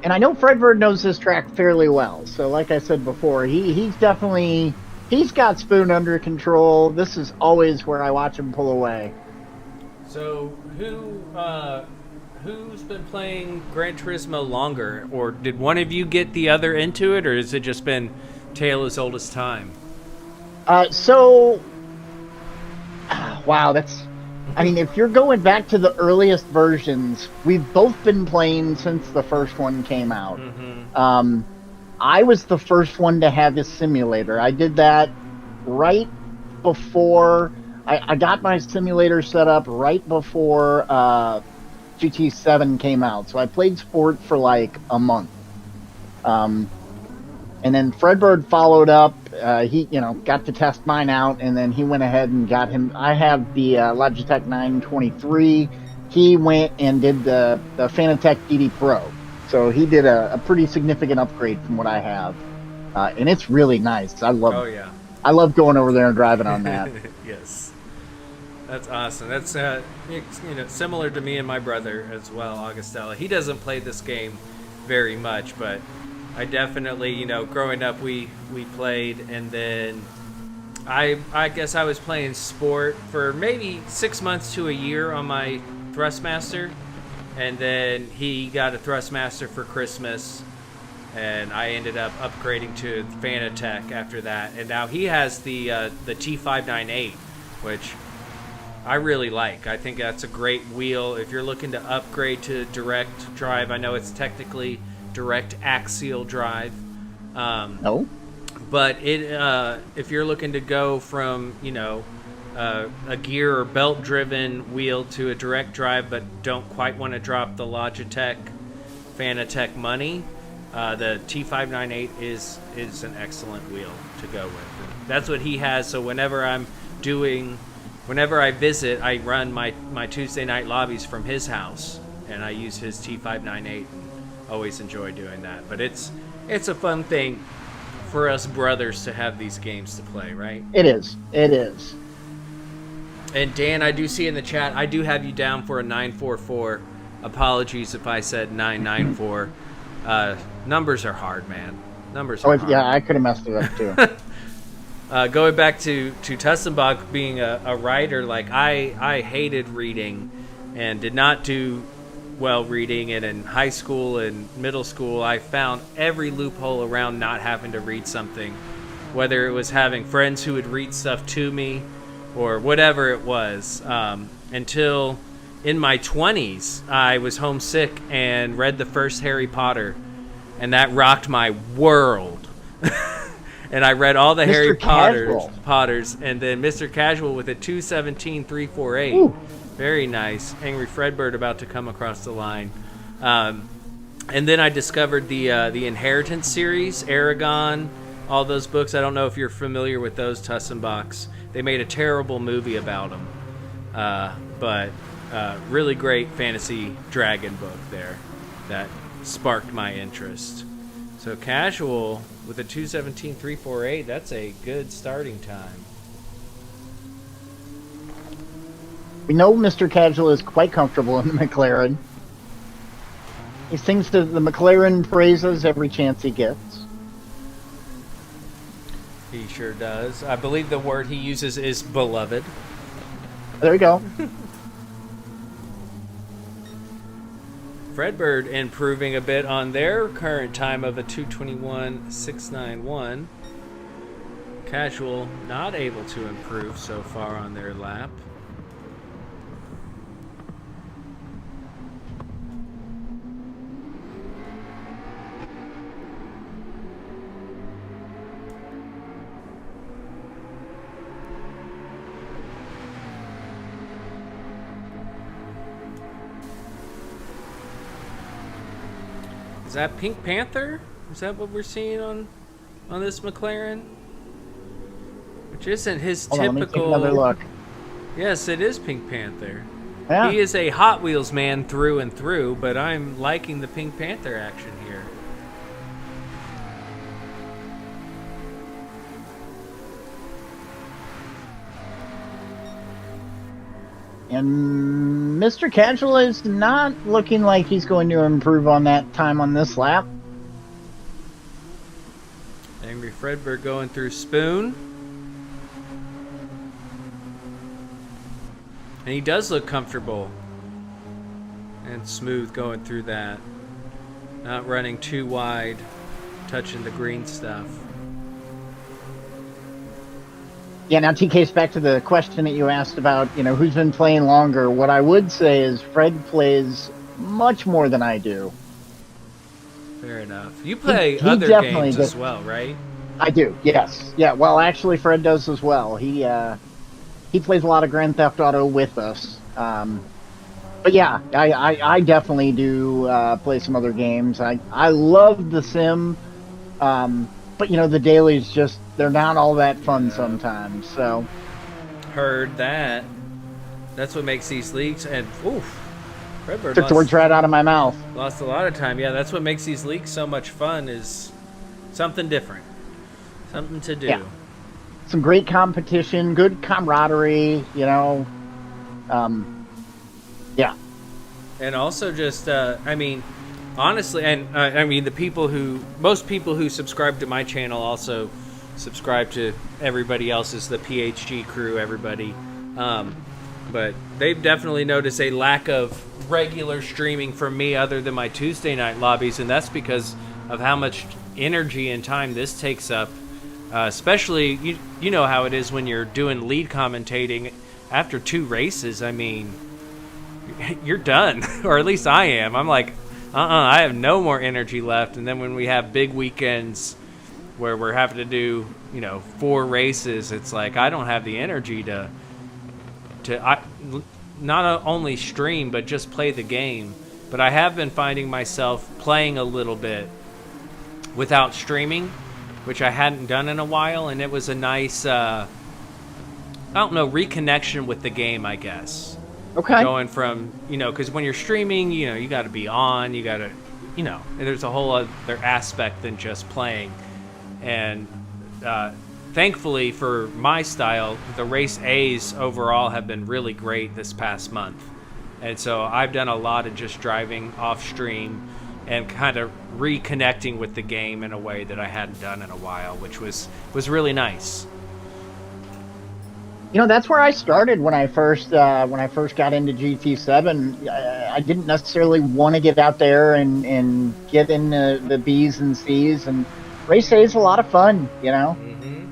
And I know Fredbird knows this track fairly well. So like I said before, he's got Spoon under control. This is always where I watch him pull away. So who's been playing Gran Turismo longer? Or did one of you get the other into it, or has it just been tale as old as time? Wow, I mean, if you're going back to the earliest versions, we've both been playing since the first one came out. Mm-hmm. I was the first one to have this simulator. I did that right before I got my simulator set up right before GT7 came out. So I played Sport for like a month. And then Fredbird followed up. He, got to test mine out, and then he went ahead and got him. I have the Logitech 923. He went and did the Fanatec DD Pro. So he did a pretty significant upgrade from what I have. And it's really nice. I love going over there and driving on that. Yes. That's awesome. That's similar to me and my brother as well, Augustella. He doesn't play this game very much, but I definitely, growing up we played, and then I guess I was playing Sport for maybe 6 months to a year on my Thrustmaster, and then he got a Thrustmaster for Christmas, and I ended up upgrading to Fanatec after that, and now he has the T598, which I really like. I think that's a great wheel if you're looking to upgrade to direct drive. I know it's technically direct axial drive. No. But if you're looking to go from, a gear or belt driven wheel to a direct drive, but don't quite want to drop the Logitech Fanatec money, the T598 is an excellent wheel to go with. And that's what he has. So whenever I visit, I run my Tuesday night lobbies from his house, and I use his T598, and always enjoy doing that. But it's a fun thing for us brothers to have these games to play, right? It is. It is. And Dan, I do see in the chat, I do have you down for a 944. Apologies if I said 994. Numbers are hard, man. Numbers are hard. Yeah, I could have messed it up too. Going back to Tussenbach being a writer, like I hated reading and did not do well reading, and in high school and middle school I found every loophole around not having to read something, whether it was having friends who would read stuff to me or whatever it was, until in my 20s I was homesick and read the first Harry Potter, and that rocked my world. And I read all the Harry Potters, and then Mr. Casual with a 217-348. Ooh. Very nice. Angry Fredbird about to come across the line. And then I discovered the Inheritance series, Aragon, all those books. I don't know if you're familiar with those, Tussenbachs. They made a terrible movie about them. But really great fantasy dragon book there that sparked my interest. So Casual with a 217-348, that's a good starting time. We know Mr. Casual is quite comfortable in the McLaren. He sings the McLaren praises every chance he gets. He sure does. I believe the word he uses is beloved. There you go. Fredbird improving a bit on their current time of a 221.691. Casual not able to improve so far on their lap. Is that Pink Panther? Is that what we're seeing on this McLaren? Which isn't his Hold on, typical. let me take another look. Yes, it is Pink Panther. Yeah. He is a Hot Wheels man through and through, but I'm liking the Pink Panther action here. And Mr. Casual is not looking like he's going to improve on that time on this lap. Angry Fredbird going through Spoon. And he does look comfortable and smooth going through that. Not running too wide, touching the green stuff. Yeah, now TK's back to the question that you asked about, who's been playing longer. What I would say is Fred plays much more than I do. Fair enough. You play He other definitely games as well, right? I do, yes. Yeah, well, actually, Fred does as well. He plays a lot of Grand Theft Auto with us. But yeah, I definitely do play some other games. I love the sim, but the dailies just, they're not all that fun sometimes. So Heard that. That's what makes these leaks. And oof, Redbird took the words right out of my mouth. lost a lot of time. Yeah, that's what makes these leaks so much fun, is something different, something to do. Yeah. Some great competition, good camaraderie. Yeah. And also just, honestly, and most people who subscribe to my channel also subscribe to everybody else's, the PHG crew, everybody. but they've definitely noticed a lack of regular streaming from me other than my Tuesday night lobbies, and that's because of how much energy and time this takes up. Especially, you know how it is when you're doing lead commentating after 2 races. I mean, you're done, or at least I am. I'm like, I have no more energy left. And then when we have big weekends where we're having to do, 4 races, it's like I don't have the energy to not only stream but just play the game. But I have been finding myself playing a little bit without streaming, which I hadn't done in a while, and it was a nice, reconnection with the game, I guess. Okay. Going from, because when you're streaming, you got to be on, you got to, there's a whole other aspect than just playing. And thankfully for my style, the race A's overall have been really great this past month. And so I've done a lot of just driving off stream and kind of reconnecting with the game in a way that I hadn't done in a while, which was really nice. That's where I started when I first got into GT7. I didn't necessarily want to get out there and get in the B's and C's, and race A is a lot of fun, Mm-hmm.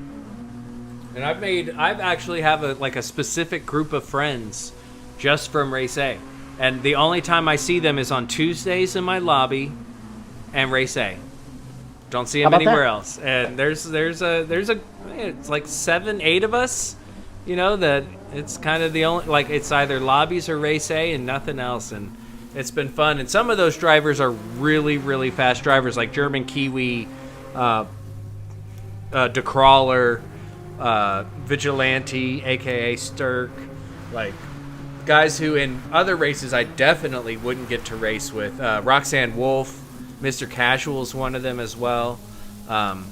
And I've actually have a specific group of friends just from race A. And the only time I see them is on Tuesdays in my lobby and race A. Don't see them anywhere else. And there's it's like 7, 8 of us, that it's kind of the only, it's either lobbies or race A and nothing else. And it's been fun. And some of those drivers are really, really fast drivers, like German Kiwi, DeCrawler, Vigilante, aka Sturk, like guys who in other races I definitely wouldn't get to race with. Roxanne Wolf, Mr. Casual is one of them as well. And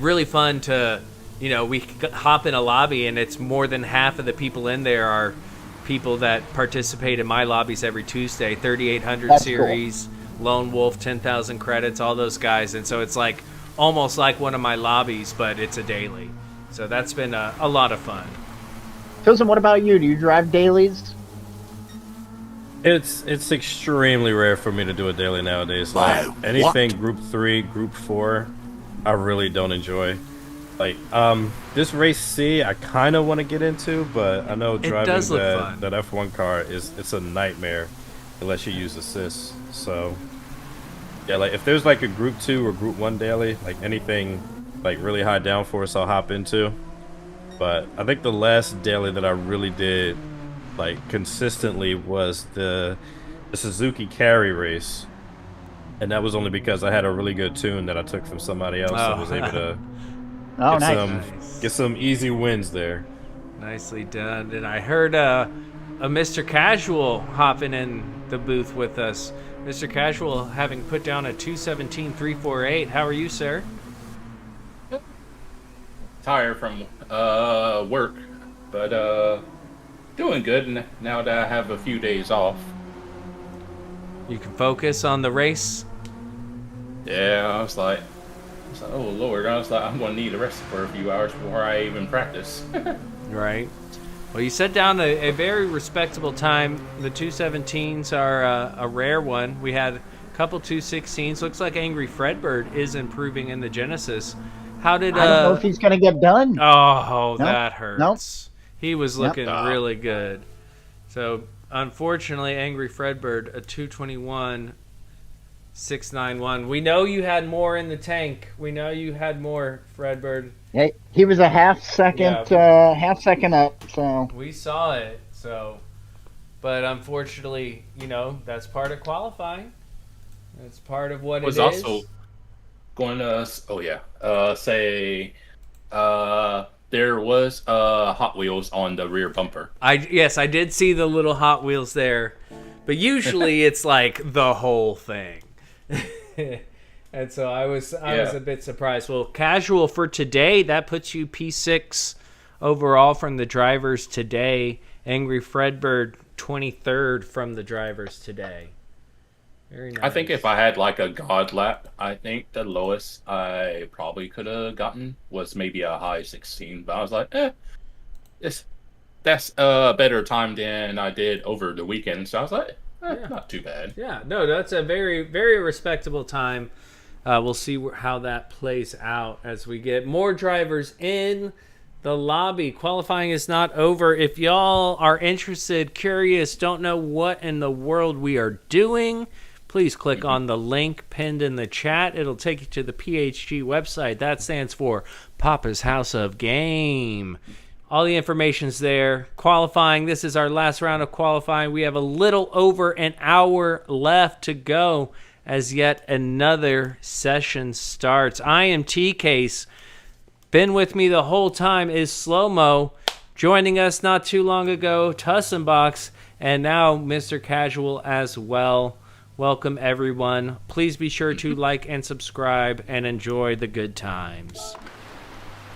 really fun to, we hop in a lobby and it's more than half of the people in there are people that participate in my lobbies every Tuesday. 3800 That's series, cool. Lone Wolf, 10,000 credits, all those guys. And so it's like almost like one of my lobbies, but it's a daily. So that's been a lot of fun. Tilson, what about you? Do you drive dailies? It's extremely rare for me to do a daily nowadays. Like anything Group 3, Group 4, I really don't enjoy. Like this race C, I kind of want to get into, but I know driving that F1 car it's a nightmare unless you use assists. So yeah, like if there's like a Group 2 or Group 1 daily, like anything like really high downforce, I'll hop into. But I think the last daily that I really did like consistently was the Suzuki Carry race, and that was only because I had a really good tune that I took from somebody else. I was able to get some easy wins there. Nicely done. And I heard a Mr. Casual hopping in the booth with us. Mr. Casual having put down a 217.348. How are you, sir? Tired from work, but doing good now that I have a few days off. You can focus on the race? Yeah, I was like, oh Lord, I'm gonna need a rest for a few hours before I even practice. Right. Well, you set down a very respectable time. The 217s are a rare one. We had a couple 216s. Looks like Angry Fredbird is improving in the Genesis. How did I don't know if he's gonna get done. Oh, nope. That hurts. Nope. He was looking really good. So unfortunately, Angry Fredbird, a 221.691. We know you had more in the tank. We know you had more, Fredbird. Yeah, he was a half second up. So we saw it. So, but unfortunately, that's part of qualifying. That's part of what it is. Also going to say there was Hot Wheels on the rear bumper. Yes, I did see the little Hot Wheels there, but usually it's like the whole thing. And so I was a bit surprised. Well, Casual for today, that puts you P6 overall from the drivers today. Angry Fredbird 23rd from the drivers today. Very nice. I think if I had like a God lap, I think the lowest I probably could have gotten was maybe a high 16. But I was like, that's a better time than I did over the weekend. So I was like, Yeah. not too bad. Yeah, no, that's a very, very respectable time. We'll see how that plays out as we get more drivers in the lobby. Qualifying is not over. If y'all are interested, curious, don't know what in the world we are doing, please click on the link pinned in the chat. It'll take you to the PHG website. That stands for Papa's House of Game. All the information's there. Qualifying, this is our last round of qualifying. We have a little over an hour left to go as yet another session starts. I am T-Case. Been with me the whole time is Slow-Mo. Joining us not too long ago, Tussenbox, and now Mr. Casual as well. Welcome, everyone. Please be sure to like and subscribe and enjoy the good times.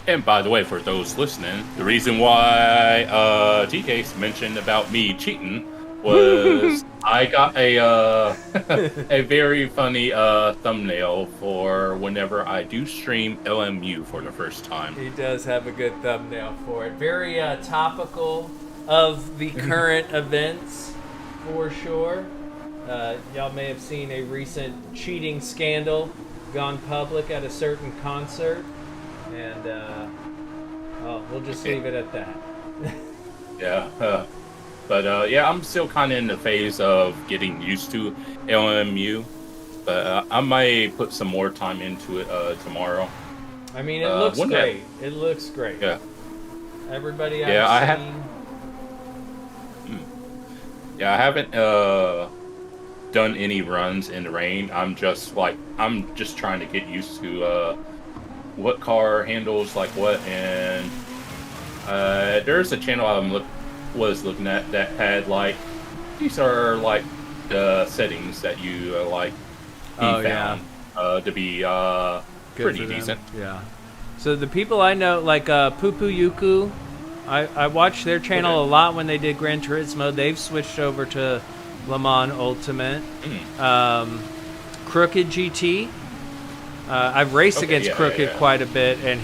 And by the way, for those listening, the reason why T-Case mentioned about me cheating was I got a a very funny thumbnail for whenever I do stream LMU for the first time. He does have a good thumbnail for it. Very topical of the current events, for sure. Y'all may have seen a recent cheating scandal gone public at a certain concert. And we'll just leave it at that. Yeah, but yeah, I'm still kind of in the phase of getting used to LMU, but I might put some more time into it tomorrow. I mean, it looks great. It looks great. Yeah. Everybody I've seen. Yeah, I haven't done any runs in the rain. I'm just trying to get used to what car handles like what, and there's a channel I was looking at that had like these are like the settings that you found to be pretty decent. Yeah. So the people I know, like Pupu Yuku, I watched their channel a lot when they did Gran Turismo. They've switched over to Le Mans Ultimate. Crooked GT. I've raced against Crooked quite a bit, and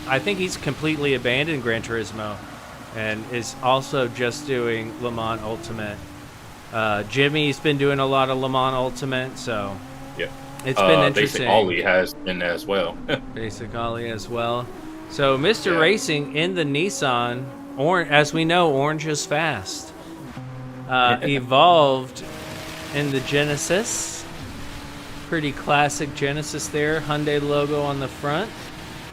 I think he's completely abandoned Gran Turismo, and is also just doing Le Mans Ultimate. Jimmy's been doing a lot of Le Mans Ultimate, so yeah, it's been interesting. Basic Ollie has been as well. Basic Ollie as well. So Mr. Racing in the Nissan, as we know, orange is fast. Evolved in the Genesis. Pretty classic Genesis there. Hyundai logo on the front.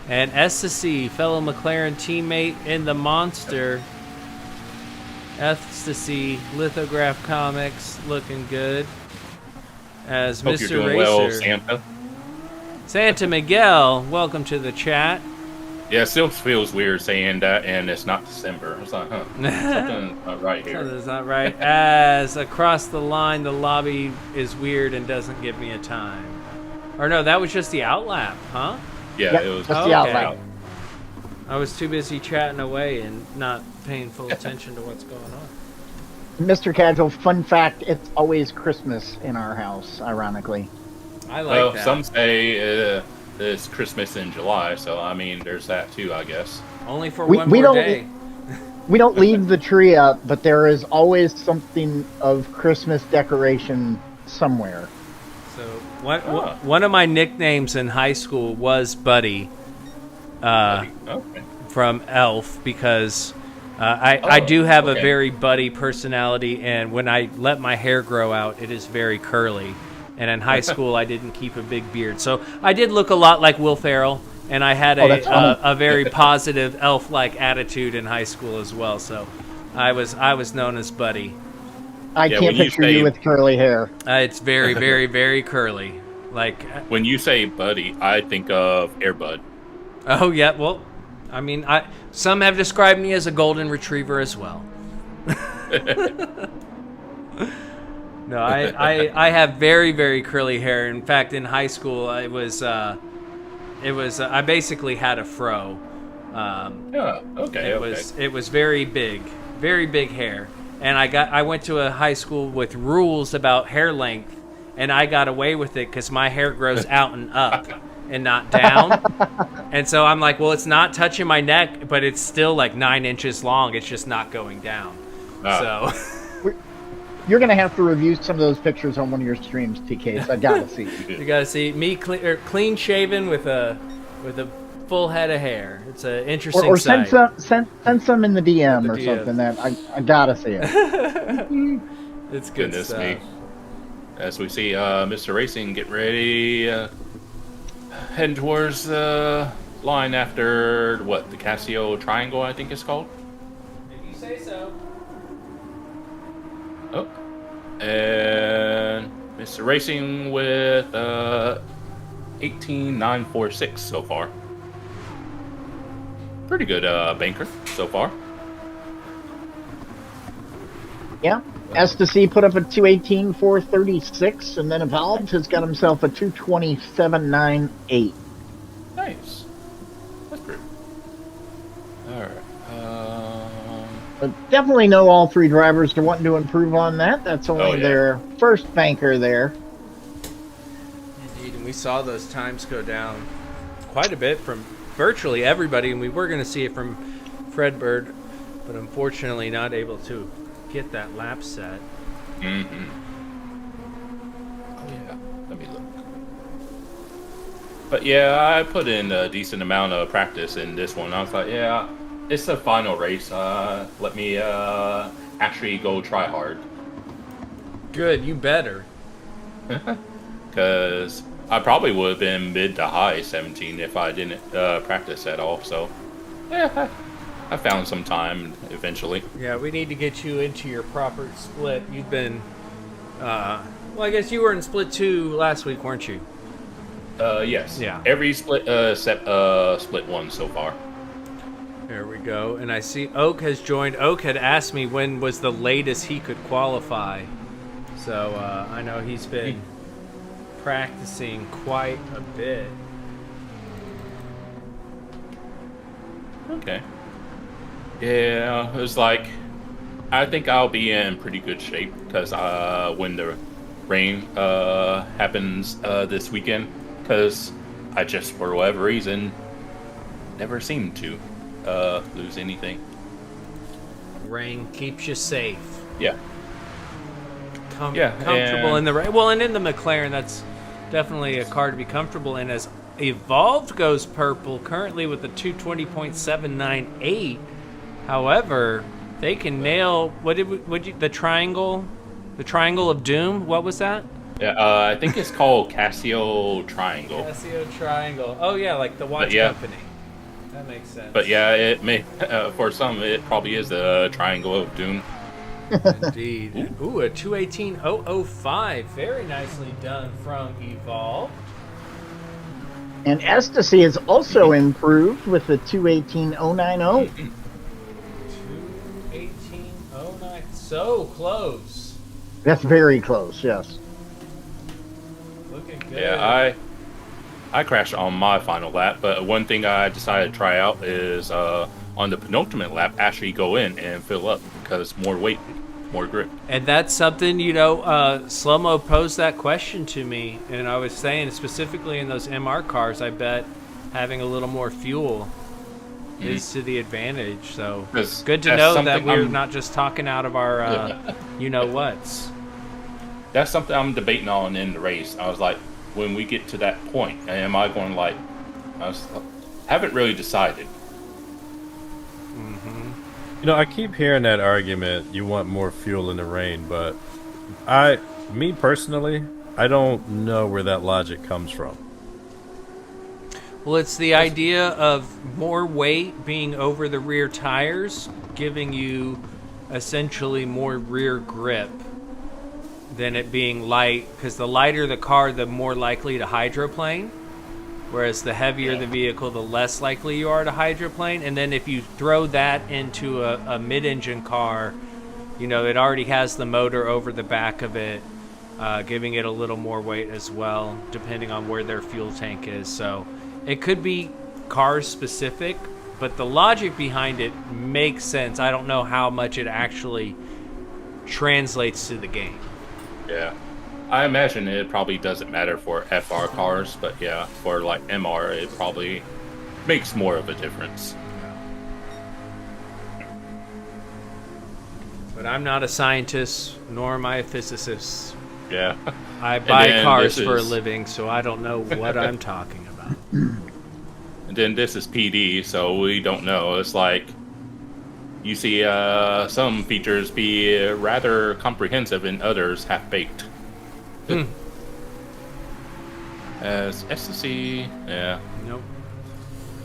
And Ecstasy, fellow McLaren teammate in the Monster. Ecstasy, Lithograph Comics, looking good. As Hope Mr. you're doing Racer. well, Santa. Santa Miguel, welcome to the chat. Yeah, it still feels weird saying that, and it's not December. It's like, something's not right here. Something's not right. As across the line, the lobby is weird and doesn't give me a time. Or no, that was just the outlap, huh? Yeah, it was just the outlap. I was too busy chatting away and not paying full attention to what's going on. Mr. Casual, fun fact, it's always Christmas in our house, ironically. I like that. Some say it's Christmas in July, so I mean, there's that too, I guess. Only for one more day. We don't leave the tree up, but there is always something of Christmas decoration somewhere. So one of my nicknames in high school was Buddy, from Elf, because I do have a very Buddy personality, and when I let my hair grow out, it is very curly. And in high school, I didn't keep a big beard. So I did look a lot like Will Ferrell, and I had a very positive elf-like attitude in high school as well. So I was known as Buddy. I can't picture you with curly hair. It's very, very, very curly. Like when you say Buddy, I think of Air Bud. Oh, yeah. Well, I mean, some have described me as a golden retriever as well. No, I have very, very curly hair. In fact, in high school, I basically had a fro. It was very big hair, and I went to a high school with rules about hair length, and I got away with it because my hair grows out and up, and not down. And so I'm like, well, it's not touching my neck, but it's still like 9 inches long. It's just not going down. So you're gonna have to review some of those pictures on one of your streams, TK. So I gotta see. You gotta see me clean shaven with a full head of hair. It's an interesting or sight. send some in the DM or DMs. something. That I gotta see it. It's good Goodness stuff. me. As we see Mr. Racing get ready, heading towards the line after, what, the Casio Triangle, I think it's called? If you say so. Oh. And Mr. Racing with 18,946 so far. Pretty good banker so far. Yeah. Ecstasy put up a 218,436, and then Evolved has got himself a 227,908. Nice. That's good. Alright. But definitely know all three drivers are wanting to improve on that. That's only their first banker there. Indeed, and we saw those times go down quite a bit from virtually everybody, and we were going to see it from Fredbird, but unfortunately not able to get that lap set. Mm-hmm. Oh, yeah. Let me look. But yeah, I put in a decent amount of practice in this one. I was like, yeah, it's the final race. Let me actually go try hard. Good, you better. Because I probably would have been mid to high 17 if I didn't practice at all. So, yeah, I found some time eventually. Yeah, we need to get you into your proper split. You've been, well, I guess you were in split 2 last week, weren't you? Yes. Yeah. Every split except split 1 so far. There we go. And I see Oak has joined. Oak had asked me when was the latest he could qualify. So I know he's been practicing quite a bit. Okay. Yeah, it was like, I think I'll be in pretty good shape because when the rain happens this weekend, because I just, for whatever reason, never seem to lose anything. Rain keeps you safe. Yeah. Comfortable in the rain. Well, and in the McLaren, that's definitely a car to be comfortable in. As Evolved goes purple, currently with a 220.798. However, they can nail the triangle of doom. What was that? Yeah, I think it's called Casio Triangle. Casio Triangle. Oh yeah, like the watch company. That makes sense. But yeah, it may for some it probably is the Triangle of Doom. Indeed. Ooh, a 218.005. Very nicely done from Evolve. And Ecstasy has also improved with the 218,090. 218.09. So close. That's very close, yes. Looking good. Yeah, I crashed on my final lap, but one thing I decided to try out is on the penultimate lap, actually go in and fill up because more weight, more grip. And that's something, Slow-Mo posed that question to me, and I was saying specifically in those MR cars, I bet having a little more fuel is to the advantage. So it's good to know that we're not just talking out of our you-know-whats. That's something I'm debating on in the race. I was like, when we get to that point, am I going haven't really decided. I keep hearing that argument, you want more fuel in the rain, but me personally, I don't know where that logic comes from. Well, it's the idea of more weight being over the rear tires, giving you essentially more rear grip than it being light, because the lighter the car, the more likely to hydroplane. Whereas the heavier the vehicle, the less likely you are to hydroplane. And then if you throw that into a mid-engine car, it already has the motor over the back of it, giving it a little more weight as well, depending on where their fuel tank is. So it could be car specific, but the logic behind it makes sense. I don't know how much it actually translates to the game. Yeah. I imagine it probably doesn't matter for FR cars, but yeah, for like MR, it probably makes more of a difference. But I'm not a scientist, nor am I a physicist. Yeah. I buy then cars this for a is- living, so I don't know what I'm talking about. And then this is PD, so we don't know. It's like you see some features be rather comprehensive and others half-baked. As SSC, yeah, Nope.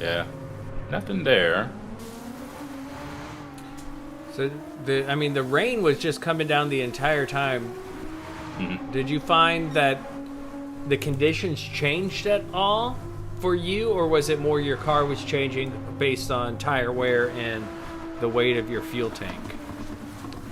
yeah. Nothing there. So the rain was just coming down the entire time. Did you find that the conditions changed at all for you, or was it more your car was changing based on tire wear and the weight of your fuel tank?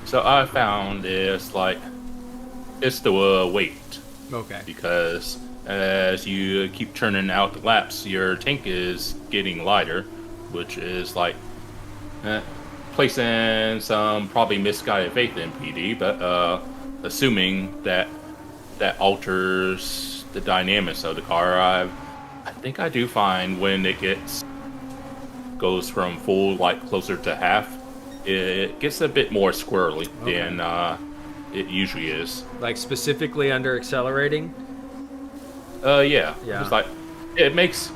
So I found it's the weight, Okay. because as you keep turning out the laps, your tank is getting lighter, which is like placing some probably misguided faith in PD, but assuming that alters the dynamics of the car. I think I do find when it goes from full like closer to half, it gets a bit more squirrely than it usually is. Like specifically under accelerating? Yeah. Yeah. It's like it makes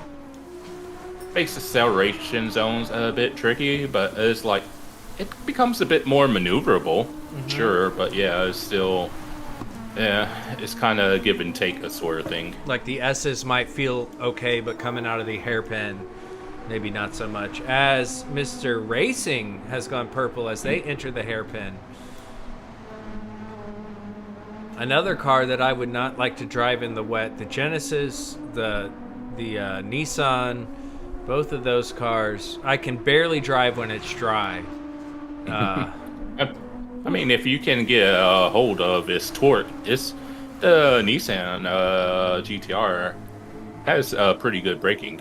acceleration zones a bit tricky, but it's like it becomes a bit more maneuverable. Sure, but yeah, it's still it's kind of give and take a sort of thing. Like the S's might feel okay, but coming out of the hairpin, maybe not so much. As Mr. Racing has gone purple as they enter the hairpin. Another car that I would not like to drive in the wet, the Genesis, the Nissan, both of those cars, I can barely drive when it's dry. I mean, if you can get a hold of its torque, it's the Nissan GTR has pretty good braking,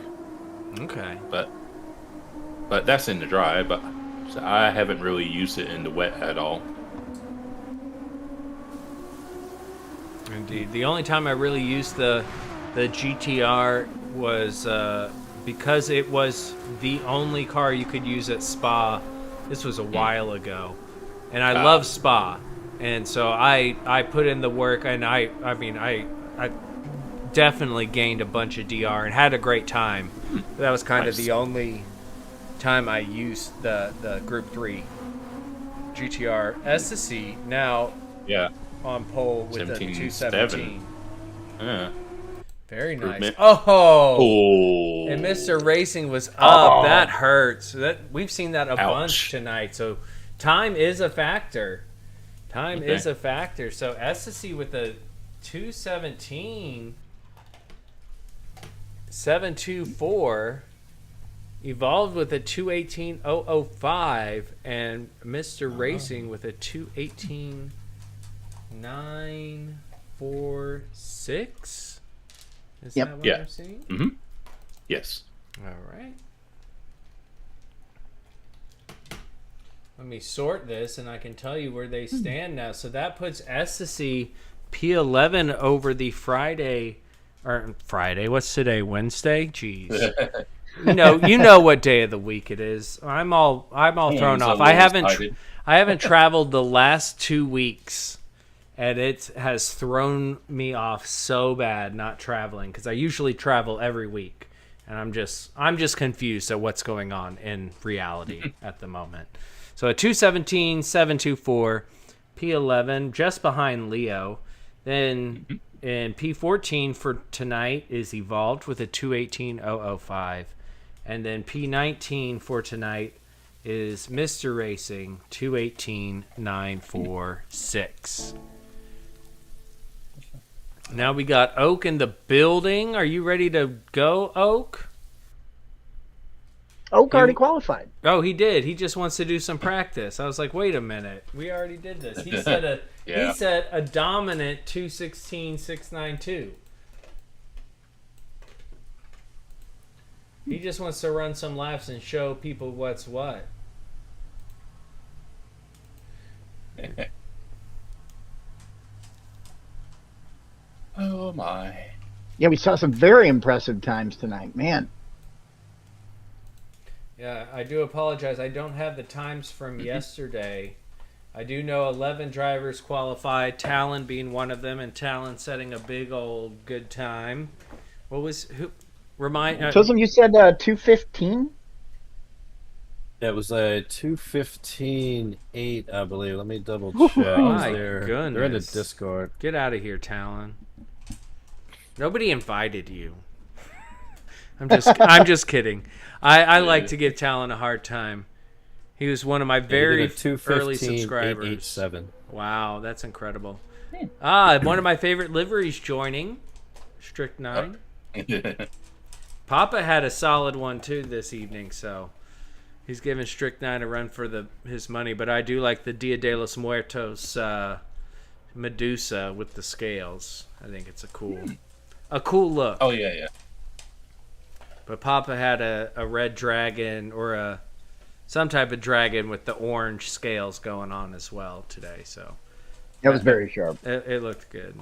Okay. but that's in the dry. But so I haven't really used it in the wet at all. Indeed. The only time I really used the GTR was because it was the only car you could use at Spa. This was a while ago. And I love Spa. And so I put in the work, and I definitely gained a bunch of DR and had a great time. That was kind of Nice. the only time I used the Group 3 GTR. SSC now Yeah. on pole with the 217. Yeah. Very nice. Improvement. Oh! Oh. And Mr. Racing was up. That hurts. We've seen that a bunch Ouch. tonight. So time is a factor. Time Okay. is a factor. So SSC with the 217, 724, evolved with a 218.005, and Mr. Racing with a 218.946. Is Yep. that what Yeah. I'm seeing? Mm-hmm. Yes. All right. Let me sort this, and I can tell you where they stand now. So that puts SSC P11 over the Friday. What's today? Wednesday? Jeez. you know what day of the week it is. I'm all thrown so off. a little excited. I haven't traveled the last 2 weeks, and it has thrown me off so bad not traveling, because I usually travel every week, and I'm just confused at what's going on in reality at the moment. So a 217, 724, P11 just behind Leo. Then in P14 for tonight is Evolved with a 218.005. And then P19 for tonight is Mr. Racing 218.946. Now we got Oak in the building. Are you ready to go, Oak? Oak already qualified. Oh, he did. He just wants to do some practice. I was like, wait a minute. We already did this. He said Yeah. he said a dominant 216.692. He just wants to run some laps and show people what's what. Oh my. Yeah, we saw some very impressive times tonight, man. Yeah, I do apologize. I don't have the times from yesterday. I do know 11 drivers qualified, Talon being one of them, and Talon setting a big old good time. What was who? Remind. Tism, you said 2:15. It was a 2:15.8, I believe. Let me double check. My They're in the goodness. Discord. Get out of here, Talon. Nobody invited you. I'm just kidding. I like to give Talon a hard time. He was one of my very early subscribers. 887. Wow, that's incredible. One of my favorite liveries joining. Strict 9. Papa had a solid one too this evening, so he's giving Strict 9 a run for his money. But I do like the Dia de los Muertos Medusa with the scales. I think it's a cool look. Oh yeah. But Papa had a red dragon or some type of dragon with the orange scales going on as well today. So That was very sharp. it looked good.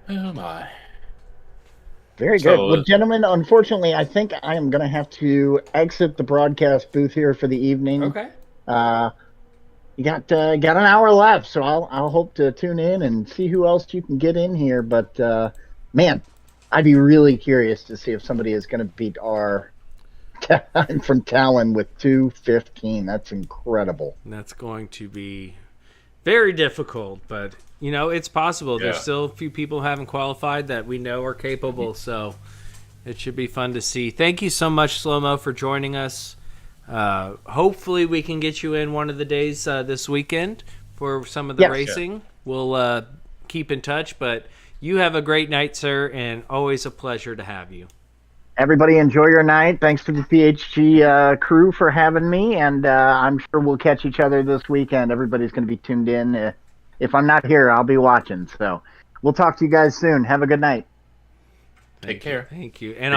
Oh my. Very good. Well, gentlemen, unfortunately, I think I am going to have to exit the broadcast booth here for the evening. Okay. You got an hour left, so I'll hope to tune in and see who else you can get in here. But man, I'd be really curious to see if somebody is going to beat our time from Talon with 2:15. That's incredible. That's going to be very difficult, but it's possible. Yeah. There's still a few people who haven't qualified that we know are capable, so it should be fun to see. Thank you so much, Slow-Mo, for joining us. Hopefully we can get you in one of the days this weekend for some of the racing. Yeah. We'll keep in touch, but you have a great night, sir, and always a pleasure to have you. Everybody enjoy your night. Thanks to the PHG crew for having me, and I'm sure we'll catch each other this weekend. Everybody's going to be tuned in. If I'm not here, I'll be watching. So we'll talk to you guys soon. Have a good night. Take care. Thank you. And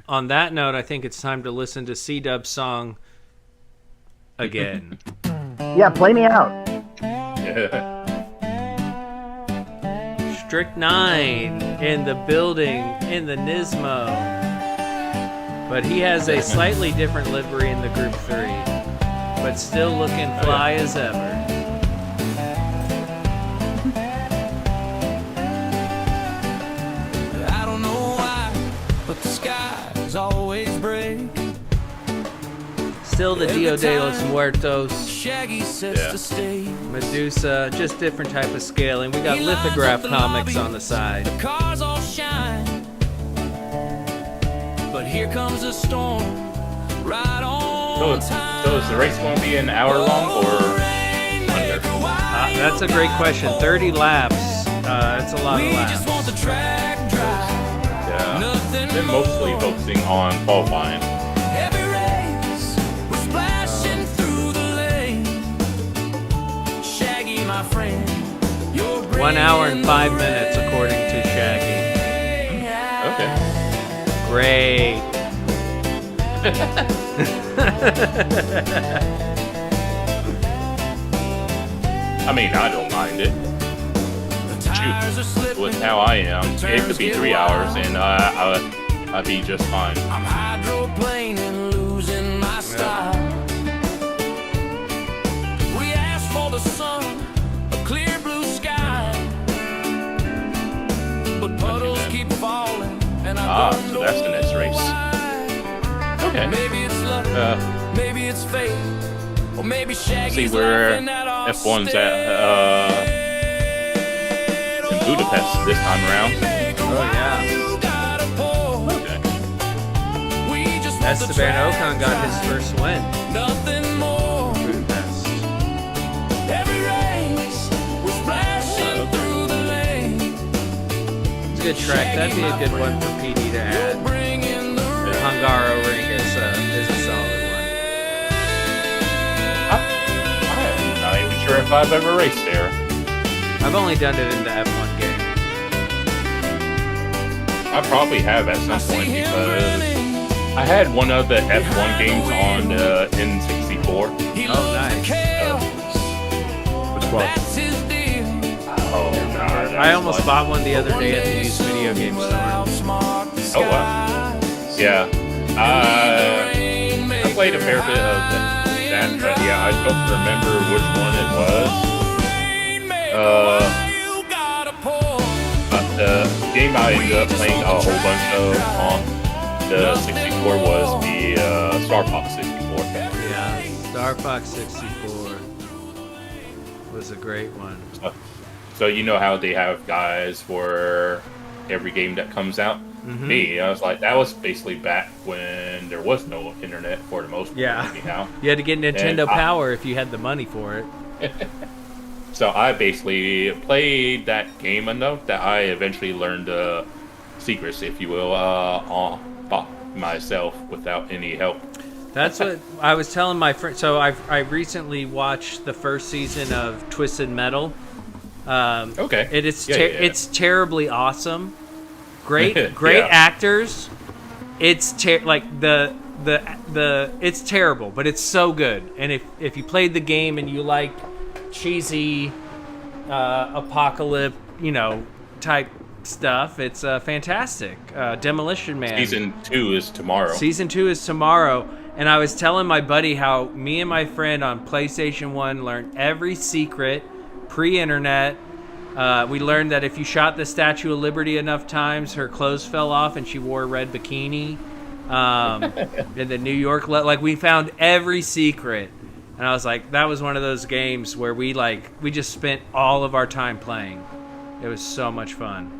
on that note, I think it's time to listen to C-Dub's song again. Yeah, play me out. Strict 9 in the building in the Nismo. But he has a slightly different livery in the Group 3. But still looking fly as ever. I don't know why, but the skies always break. Still the Dia de los Muertos. Shaggy sets the stage. Medusa, just different type of scaling. We got lithograph comics on the side. The cars all shine. But here comes a storm, right on time. So is the race going to be an hour long or under? That's a great question. 30 laps. That's a lot of laps. Just want the track dry. Yeah. They're mostly focusing on qualifying. Every race, we're splashing through the lane. Shaggy, my friend, you're 1 hour and 5 minutes according to Shaggy. Okay. Great. I mean, I don't mind it. Shoot, with how I am, it could be 3 hours and I'd be just fine. I'm hydroplaning, losing my style. We asked for the sun, a clear blue sky, but puddles keep falling, and I don't so that's the next race. Why. Okay. Maybe it's luck, maybe it's fate, or maybe Shaggy's see where laughing at our F1's at in Budapest this time around. Oh yeah. Okay. Esteban Ocon got his first win. Nothing more. Budapest. Every race, we're splashing through the lane. It's a good track. That'd be a good one for PD to add. The Hungaro ring is a solid one. I'm not even sure if I've ever raced there. I've only done it in the F1 game. I probably have at some point because I had one of the F1 games on N64. Oh, nice. one. that's his deal. Oh god. I almost bought one the other day at the used video game store. Oh wow. Yeah. I played a fair bit of that, but yeah, I don't remember which one it was. But the game I ended up playing a whole bunch of on the 64 was the Star Fox 64. Yeah, Star Fox 64 was a great one. So you know how they have guys for every game that comes out? Mm-hmm. Me, I was like, that was basically back when there was no internet for the most part. Yeah. Anyhow. You had to get Nintendo And Power if you had the money for it. So I basically played that game enough that I eventually learned the secrets, if you will, on myself without any help. That's what I was telling my friend. So I recently watched the first season of Twisted Metal. Okay. It's terribly awesome. Great Yeah. actors. It's it's terrible, but it's so good. And if you played the game and you like cheesy apocalypse, type stuff, it's fantastic. Demolition Man. Season 2 is tomorrow. Season 2 is tomorrow. And I was telling my buddy how me and my friend on PlayStation 1 learned every secret pre-internet. We learned that if you shot the Statue of Liberty enough times, her clothes fell off and she wore a red bikini. In the New York, we found every secret. And I was like, that was one of those games where we just spent all of our time playing. It was so much fun.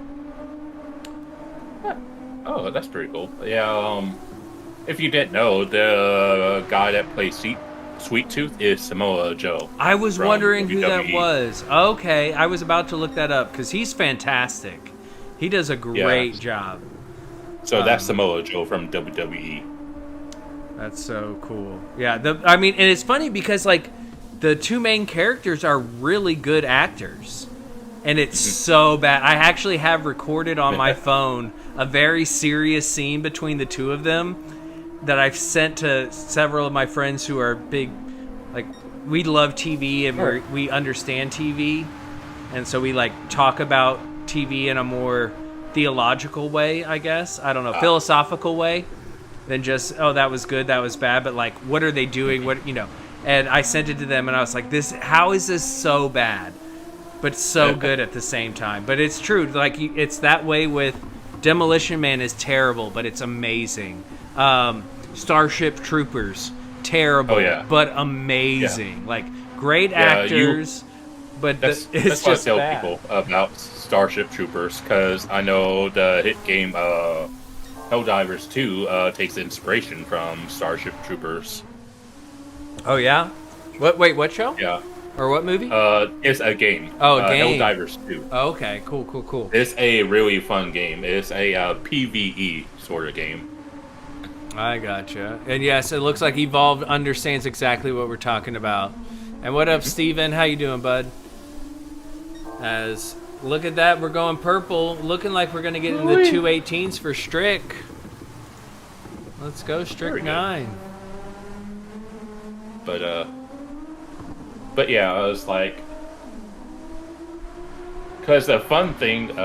Oh, that's pretty cool. Yeah, if you didn't know, the guy that plays Sweet Tooth is Samoa Joe. I was wondering who that WWE. was. Okay, I was about to look that up because he's fantastic. He does a great job. So that's Samoa Joe from WWE. That's so cool. Yeah, and it's funny because the two main characters are really good actors, and it's so bad. I actually have recorded on my phone a very serious scene between the two of them that I've sent to several of my friends who are big, we love TV and we understand TV, and so we talk about TV in a more theological way, I guess. I don't know, philosophical way than just, oh, that was good, that was bad, but what are they doing? And I sent it to them and I was like, how is this so bad but so good at the same time? But it's true, it's that way with Demolition Man. Is terrible, but it's amazing. Starship Troopers, terrible, but amazing. Great actors, but that's it's why I just tell bad. people about Starship Troopers, because I know the hit game Helldivers 2 takes inspiration from Starship Troopers. Oh yeah? Wait, what show? Yeah. Or what movie? It's a game. Oh, a game. Helldivers 2. Oh, okay, cool. It's a really fun game. It's a PvE sort of game. I gotcha. And yes, it looks like Evolved understands exactly what we're talking about. And what up, Steven? How you doing, bud? Look at that, we're going purple. Looking like we're gonna get in the 218s for Strick. Let's go, Strick 9. But yeah, I was like, because the fun thing,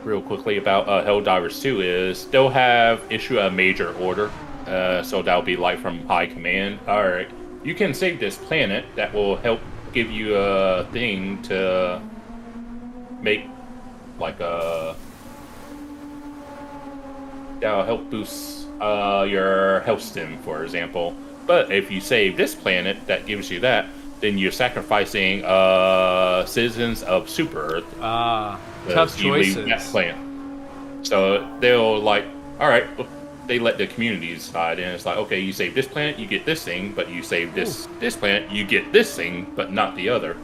real quickly about Helldivers 2 is they'll issue a major order, so that'll be from high command. All right, you can save this planet. That will help give you a thing to make that'll help boost your health stim, for example. But if you save this planet that gives you that, then you're sacrificing citizens of Super Earth. Tough you leave choices. that planet. So they'll all right, they let the community decide, and it's okay, you save this planet, you get this thing, but you save this planet, you get this thing, but not the other.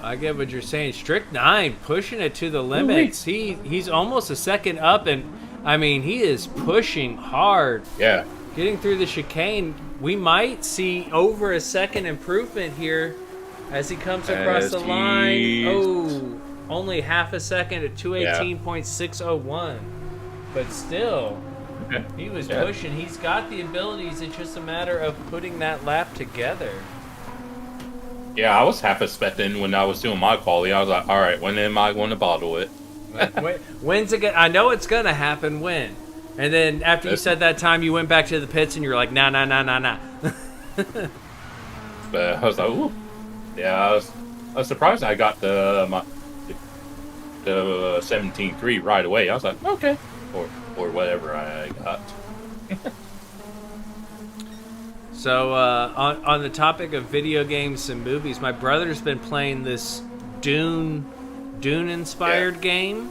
I get what you're saying. Strict 9 pushing it to the limits. He's almost a second up, and he is pushing hard. Yeah. Getting through the chicane, we might see over a second improvement here as he comes across the line. Oh, only half a second at 218.601. But still, he was pushing. He's got the abilities. It's just a matter of putting that lap together. Yeah, I was half expecting when I was doing my quality. I was like, all right, when am I going to bottle it? When's it gonna? I know it's gonna happen. When? And then after you said that time, you went back to the pits and you were like, nah. But I was like, ooh. Yeah, I was surprised I got the 17.3 right away. I was like, okay. Or whatever I got. So on the topic of video games and movies, my brother's been playing this Dune inspired game.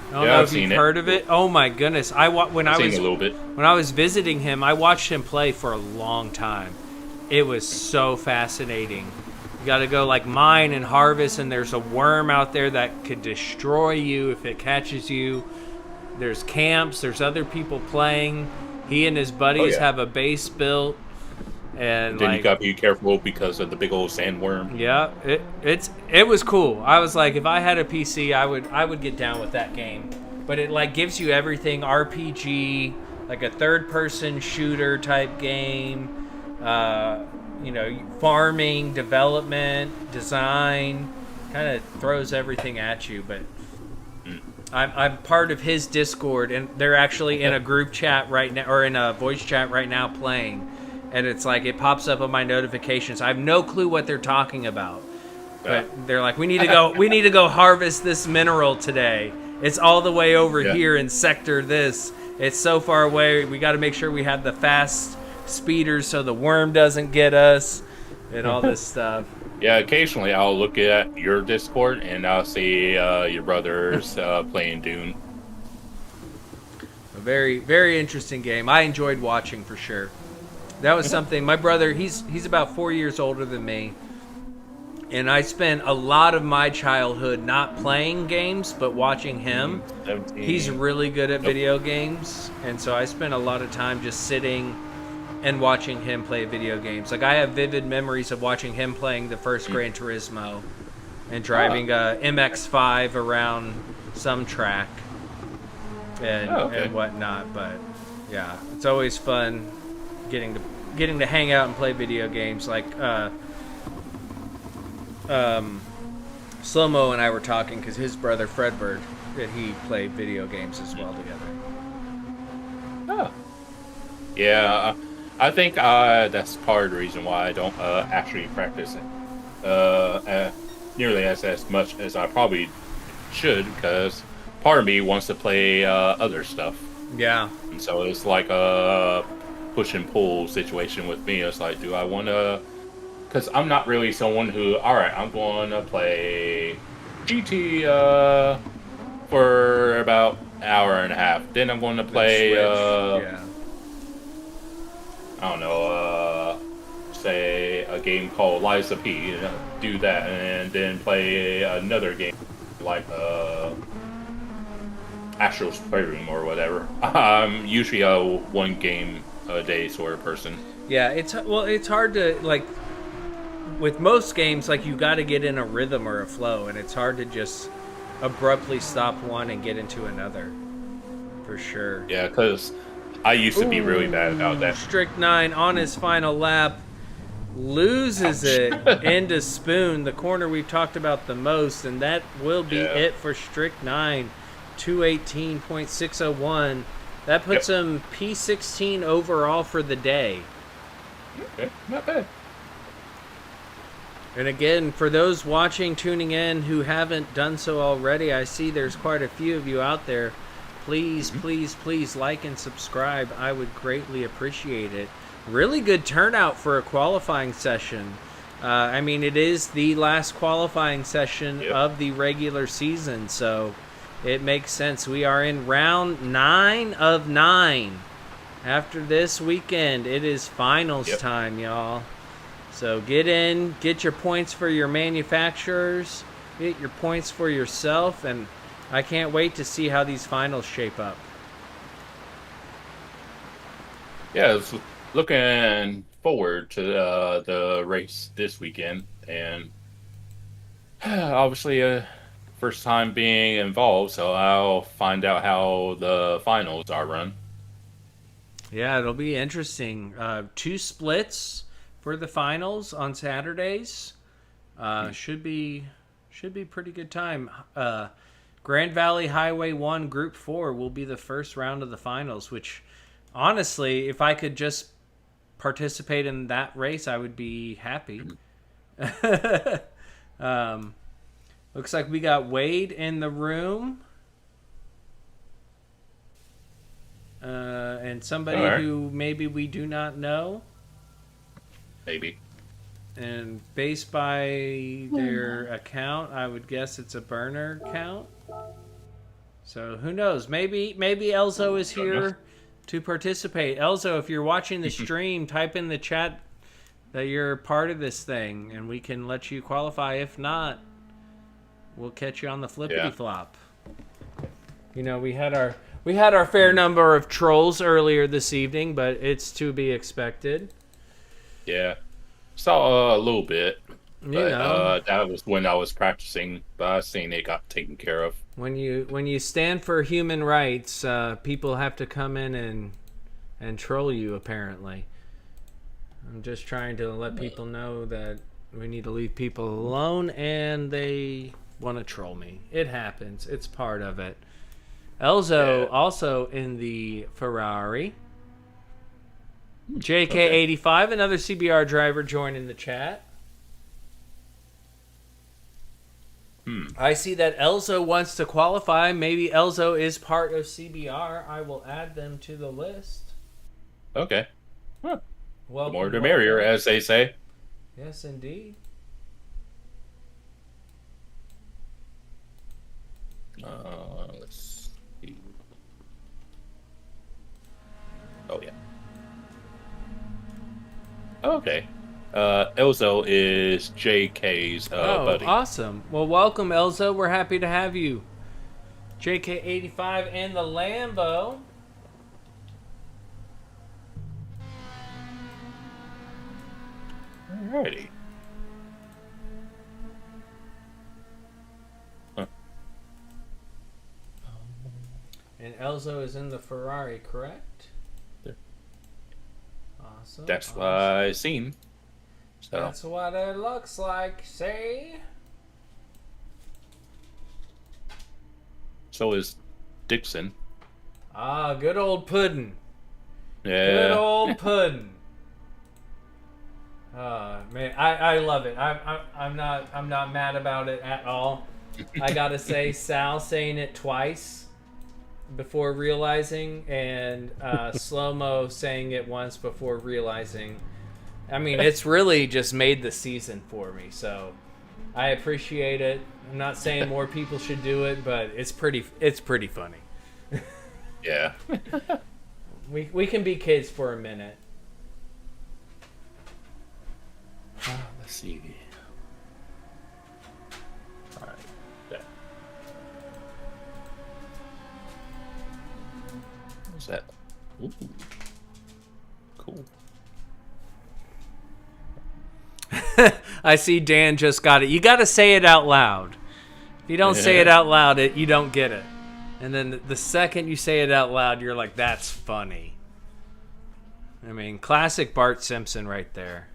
I don't know if you've heard of it. Oh my goodness! When I was visiting him, I watched him play for a long time. It was so fascinating. You got to go like mine and harvest, and there's a worm out there that could destroy you if it catches you. There's camps. There's other people playing. He and his buddies have a base built. And then you gotta be careful because of the big old sandworm. Yeah, it was cool. I was like, if I had a PC, I would get down with that game. But it like gives you everything RPG, like a third person shooter type game. Farming, development, design, kind of throws everything at you. But I'm part of his Discord, and they're actually in a group chat right now, or in a voice chat right now playing. And it's like it pops up on my notifications. I have no clue what they're talking about, but they're like, "We need to go harvest this mineral today. It's all the way over here in sector this. It's so far away. We got to make sure we have the fast speeders so the worm doesn't get us, and all this stuff." Yeah, occasionally I'll look at your Discord and I'll see your brothers playing Dune. A very, very interesting game. I enjoyed watching for sure. That was something. My brother, he's about 4 years older than me, and I spent a lot of my childhood not playing games but watching him. 17. He's really good at video games, and so I spent a lot of time just sitting and watching him play video games. Like I have vivid memories of watching him playing the first Gran Turismo and driving a MX-5 around some track and whatnot. But yeah, it's always fun getting to hang out and play video games. Like Slow-Mo and I were talking because his brother Fredbird, that he played video games as well together. Oh. Yeah, I think that's part of the reason why I don't actually practice it nearly as much as I probably should, because part of me wants to play other stuff. Yeah. And so it's like a push and pull situation with me. It's like, do I want to... Because I'm not really someone who, all right, I'm going to play GT for about an hour and a half. Then I'm going to play... I don't know, say a game called Lies of P, do that, and then play another game like Astral Playroom or whatever. I'm usually a one game a day sort of person. Yeah, it's hard to, like, with most games, like, you got to get in a rhythm or a flow, and it's hard to just abruptly stop one and get into another, for sure. Yeah, because I used to be really bad about that. Strict 9 on his final lap loses it into Spoon, the corner we've talked about the most, and that will be it for Strict 9. 218.601. That puts him P16 overall for the day. Okay, not bad. And again, for those watching, tuning in, who haven't done so already, I see there's quite a few of you out there. Please, please like and subscribe. I would greatly appreciate it. Really good turnout for a qualifying session. I mean, it is the last qualifying session of the regular season, so it makes sense. We are in round 9 of 9. After this weekend, it is finals time, y'all. So get in, get your points for your manufacturers, get your points for yourself, and I can't wait to see how these finals shape up. Yeah, it's looking forward to the race this weekend, and obviously first time being involved, so I'll find out how the finals are run. Yeah, it'll be interesting. 2 splits for the finals on Saturdays. Should be pretty good time. Grand Valley Highway 1 Group 4 will be the first round of the finals, which honestly, if I could just participate in that race, I would be happy. Looks like we got Wade in the room. And somebody who maybe we do not know. Maybe. And based by their account, I would guess it's a burner account. So who knows? Maybe Elzo is here to participate. Elzo, if you're watching the stream, type in the chat that you're part of this thing, and we can let you qualify. If not, we'll catch you on the flippity flop. You know, we had our fair number of trolls earlier this evening, but it's to be expected. Yeah. Saw a little bit. But, that was when I was practicing, but I seen it got taken care of. When you stand for human rights, people have to come in and troll you, apparently. I'm just trying to let people know that we need to leave people alone, and they want to troll me. It happens. It's part of it. Elzo also in the Ferrari. JK85, another CBR driver, joining the chat. I see that Elzo wants to qualify. Maybe Elzo is part of CBR. I will add them to the list. Okay. Huh. Well, More the merrier, as they say. Yes, indeed. Let's see. Oh, yeah. Okay. Elzo is JK's buddy. Awesome. Well, welcome, Elzo. We're happy to have you. JK85 and the Lambo. Alrighty. Huh. And Elzo is in the Ferrari, correct? There. Awesome. That's what I seen. So. That's what it looks like, see? So is Dixon. Ah, good old Puddin'. Yeah. Good old Puddin'. Man, I love it. I'm not mad about it at all. I gotta say, Sal saying it twice before realizing, and Slow-Mo saying it once before realizing. I mean, it's really just made the season for me, so I appreciate it. I'm not saying more people should do it, but it's pretty funny. Yeah. We can be kids for a minute. Let's see. All right. Yeah. What's that? Ooh. Cool. I see Dan just got it. You got to say it out loud. If you don't say it out loud, you don't get it. And then the second you say it out loud, you're like, that's funny. I mean, classic Bart Simpson right there.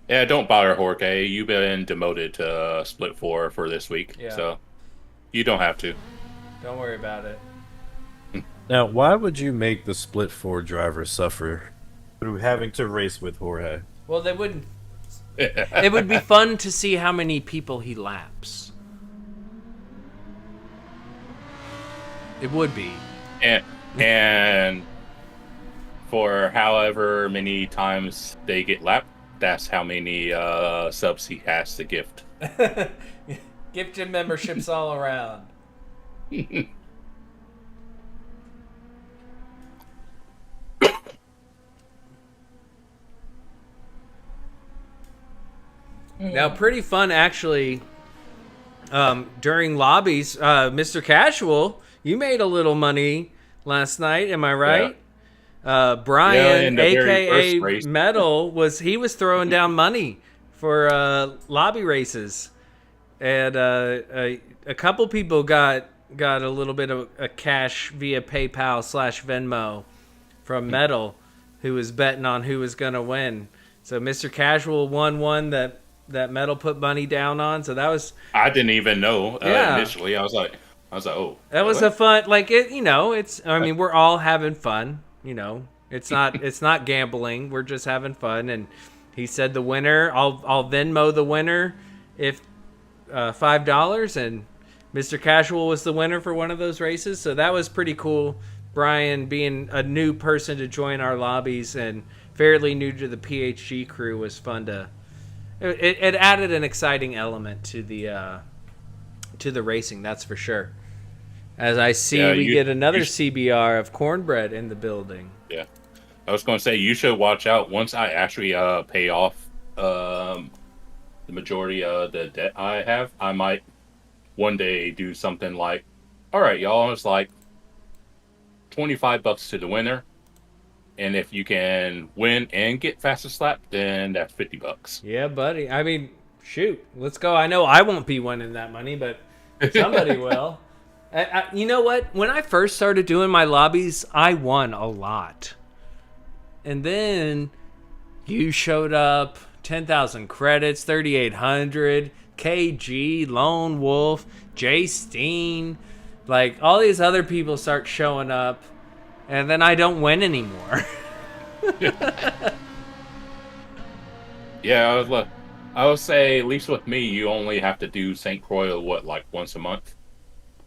Yeah, don't bother, Jorge. You've been demoted to Split 4 for this week, so you don't have to. Don't worry about it. Now, why would you make the Split 4 driver suffer through having to race with Jorge? Well, they wouldn't. It would be fun to see how many people he laps. It would be. And for however many times they get lapped, that's how many subs he has to gift. Gift and memberships all around. Now, pretty fun, actually, during lobbies. Mr. Casual, you made a little money last night, am I right? Yeah. Brian, a.k.a. Metal, was throwing down money for lobby races. And a couple people got a little bit of a cash via PayPal /Venmo from Metal, who was betting on who was going to win. So Mr. Casual won one that Metal put money down on. So that was... I didn't even know Yeah. initially. I was like, oh. That was what? a fun, like, it, you know, it's, I mean, we're all having fun, you know. It's not gambling. We're just having fun. And he said the winner, I'll Venmo the winner if $5, and Mr. Casual was the winner for one of those races. So that was pretty cool. Brian being a new person to join our lobbies and fairly new to the PHG crew was fun to. It added an exciting element to the racing, that's for sure. As I see, we get another CBR of Cornbread in the building. Yeah, I was going to say you should watch out once I actually pay off the majority of the debt I have. I might one day do something like, all right, y'all, it's like $25 to the winner, and if you can win and get fastest lap, then that's $50. Yeah, buddy. I mean, shoot, let's go. I know I won't be winning that money, but somebody will. You know what? When I first started doing my lobbies, I won a lot. And then you showed up, 10,000 credits, 3,800, KG, Lone Wolf, Jay Steen. Like, all these other people start showing up, and then I don't win anymore. Yeah, I would say, at least with me, you only have to do St. Croix, like once a month?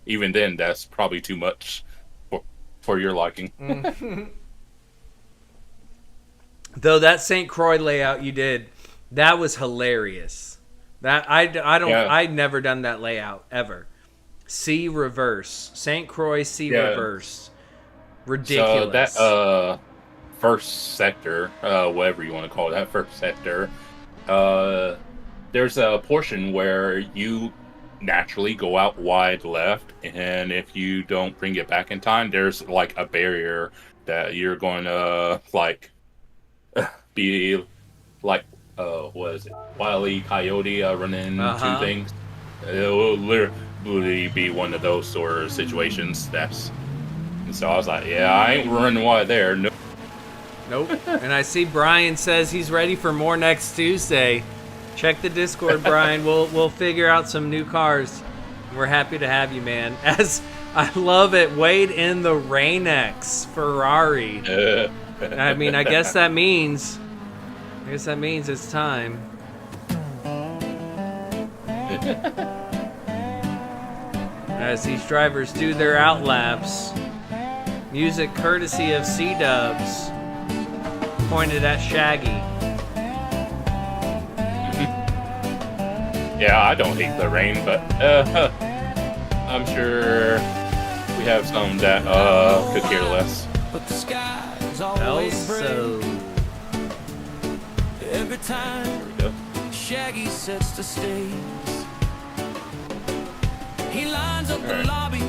Even then, that's probably too much for your liking. Though that St. Croix layout you did, that was hilarious. That I'd never done that layout ever. C reverse, St. Croix C reverse, ridiculous. So that first sector, whatever you want to call it, that first sector, there's a portion where you naturally go out wide left, and if you don't bring it back in time, there's like a barrier that you're going to be like what is it, Wile E. Coyote running into things. It will literally be one of those sort of situations. And so I was like, yeah, I ain't running wide there. Nope. And I see Brian says he's ready for more next Tuesday. Check the Discord, Brian. We'll figure out some new cars. We're happy to have you, man. As I love it, Wade in the Rain-X Ferrari. I mean, I guess that means it's time. As these drivers do their outlaps, music courtesy of C-Dubs, pointed at Shaggy. Yeah, I don't hate the rain, but I'm sure we have some that could care less. But the sky's always Also, every time Shaggy sets the stage. He lines up the lobbies.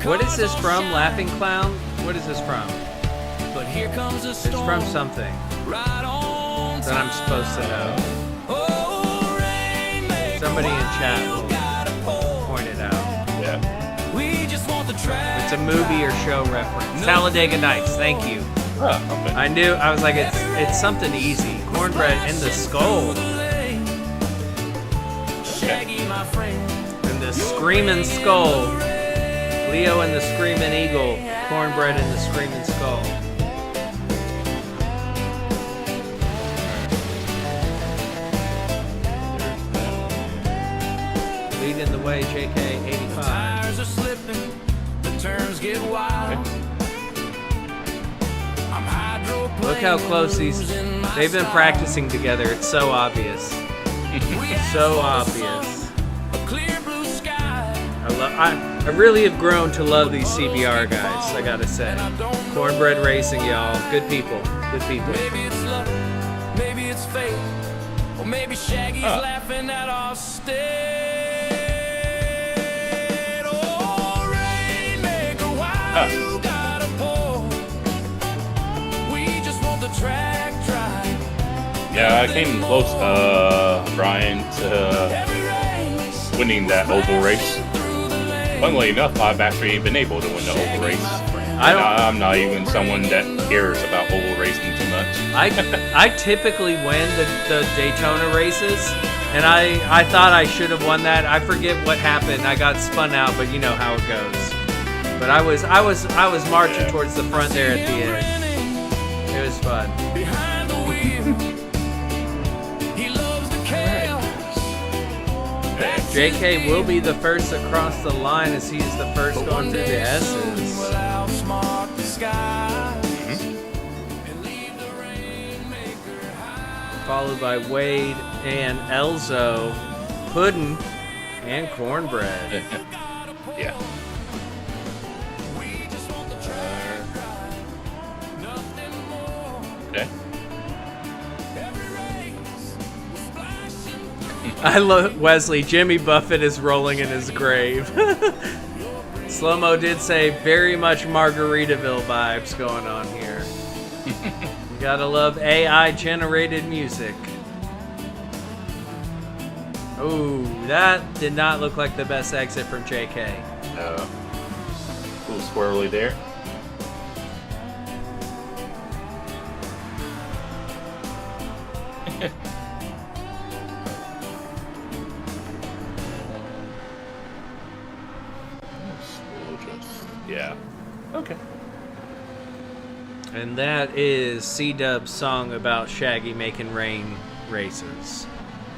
what is this from? Laughing Clown? What is this from? But here comes a It's storm. from something Right on that I'm supposed to know. Oh, rainmaker, Somebody in chat why you will gotta pour? point it out. Yeah. We just want the track. It's a movie or show reference. Talladega Nights, thank you. Oh, okay. I was like, it's something easy. Cornbread in the skull. Shaggy, my friend. And the Screaming Skull. Leo and the Screaming Eagle. Cornbread and the Screaming Skull. Leading the way, JK 85. Tires are slipping. The turns get wild. I'm hydroplaning, Look how close losing my they've been style. practicing together. It's so obvious. So obvious. A clear blue sky. I really have grown to love these CBR guys, I gotta say. Cornbread Racing, y'all. Good people. Good people. Maybe it's luck, maybe it's fate, or maybe Shaggy's laughing at our state. Oh, rainmaker, why you gotta pour? We just want the track dry. Yeah, I came close, Brian, to Every race winning that oval race. through the lane. Funnily enough, I've actually been able to win the oval race. I'm not even someone that cares about oval racing too much. I typically win the Daytona races, and I thought I should have won that. I forget what happened. I got spun out, but you know how it goes. But I was marching towards the front there at the end. It was fun. Behind the wheel, he loves the chaos. JK will be the first across the line as he is the first going through the S's. Will outsmart the skies and leave the rainmaker high. Followed by Wade and Elzo, Puddin', and Cornbread. Yeah. Okay. I love Wesley. Jimmy Buffett is rolling in his grave. Slow-mo did say very much Margaritaville vibes going on here. You gotta love AI-generated music. Ooh, that did not look like the best exit from JK. A little squirrely there. Yeah. Okay. And that is C-Dub's song about Shaggy making rain races.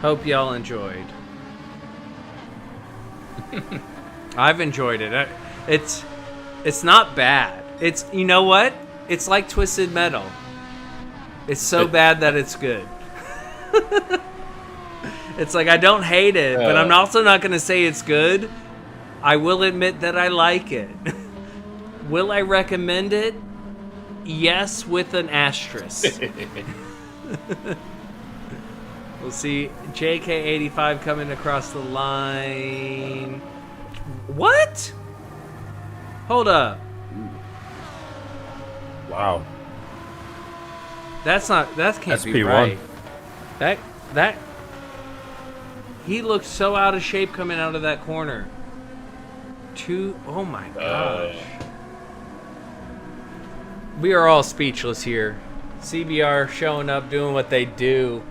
Hope y'all enjoyed. I've enjoyed it. It's not bad. It's, you know what? It's like Twisted Metal. It's so bad that it's good. It's like I don't hate it, but I'm also not going to say it's good. I will admit that I like it. Will I recommend it? Yes, with an asterisk. We'll see JK85 coming across the line. What? Hold up. Wow. That can't be P1. right. That he looked so out of shape coming out of that corner. Oh my gosh. We are all speechless here. CBR showing up, doing what they do,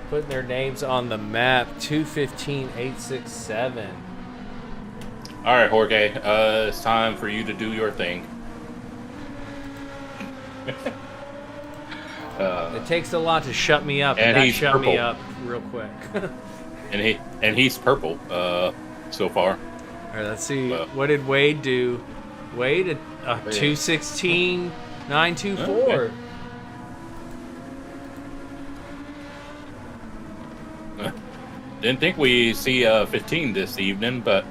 putting their names on the map. 2:15.867. All right, Jorge. It's time for you to do your thing. It takes a lot to shut me up, and that he's shut me purple. up real quick. and he's purple. So far. All right, let's see. What did Wade do? Wade at 2:16.924. Okay. Didn't think we see 15 this evening, but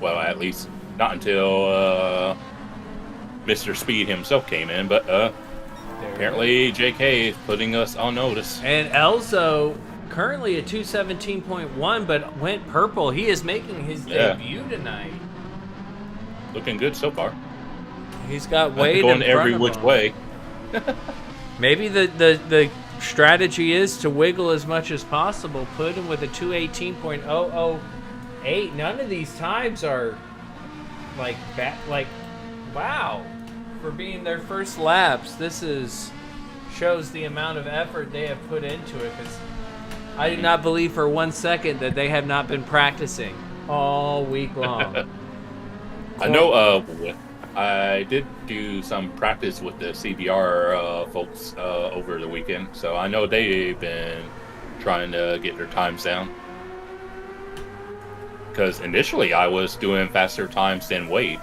well, at least not until Mr. Speed himself came in. But apparently, JK is putting us on notice. And Elzo currently at 217.1, but went purple. He is making his debut tonight. Looking good so far. He's got Wade going in front every of which him. way. Maybe the strategy is to wiggle as much as possible. Put him with a 218.008. None of these times are like wow, for being their first laps. This shows the amount of effort they have put into it. Because I do not believe for 1 second that they have not been practicing all week long. I know. I did do some practice with the CBR folks over the weekend, so I know they've been trying to get their times down. Because initially I was doing faster times than Wade.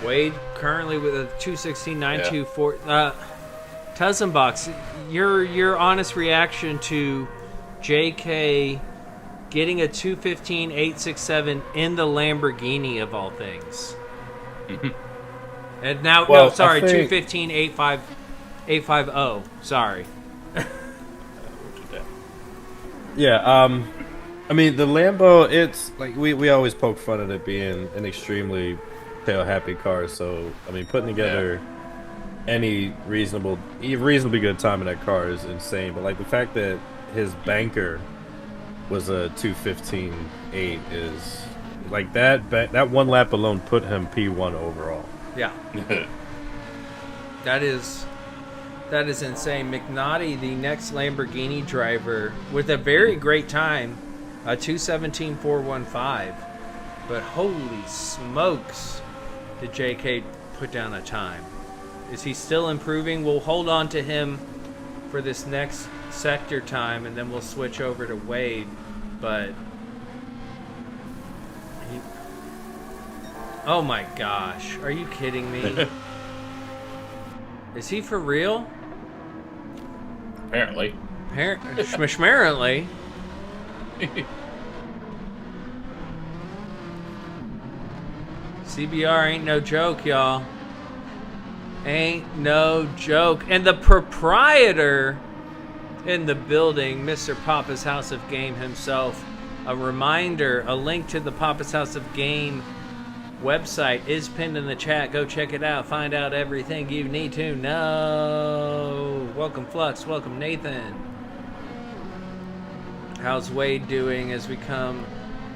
Wade currently with a 216.924. Tuzenbox, your honest reaction to JK getting a 215.867 in the Lamborghini of all things. And now, Well, no, sorry, I think- 215.850. Sorry. Yeah, I mean, the Lambo, it's like we always poke fun at it being an extremely tail-happy car. So, I mean, putting together any reasonably good time in that car is insane. But, like, the fact that his banker was a 215.8 is Like that one lap alone put him P1 overall. Yeah. That is insane. McNaughty, the next Lamborghini driver, with a very great time, a 2:17.415. But holy smokes, did JK put down a time? Is he still improving? We'll hold on to him for this next sector time, and then we'll switch over to Wade. But oh my gosh, are you kidding me? Is he for real? Apparently. Apparently. CBR ain't no joke, y'all. Ain't no joke. And the proprietor in the building, Mr. Papa's House of Game himself. A reminder, a link to the Papa's House of Game website is pinned in the chat. Go check it out. Find out everything you need to know. Welcome, Flux. Welcome, Nathan. How's Wade doing as we come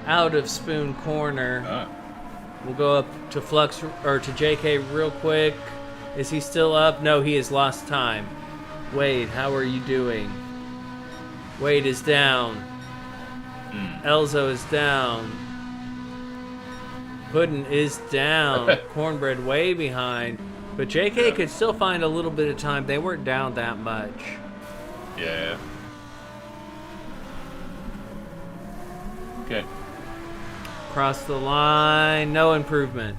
out of Spoon Corner? We'll go up to Flux or to JK real quick. Is he still up? No, he has lost time. Wade, how are you doing? Wade is down. Elzo is down. Puddin is down. Cornbread way behind. But JK could still find a little bit of time. They weren't down that much. Yeah. Okay. Cross the line. No improvement.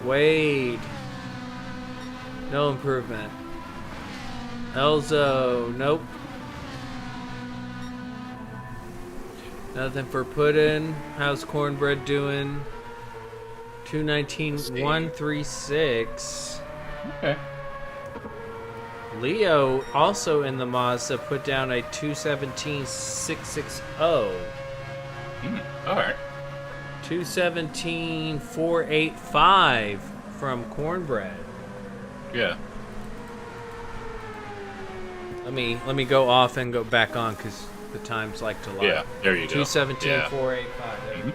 Wade. No improvement. Elzo. Nope. Nothing for Puddin. How's Cornbread doing? 2:19.136. Okay. Leo, also in the Mazda, put down a 2:17.660. All right. 2:17.485 from Cornbread. Yeah. Let me go off and go back on because the times like to lie. Yeah, there you go. 2:17.485. There you go.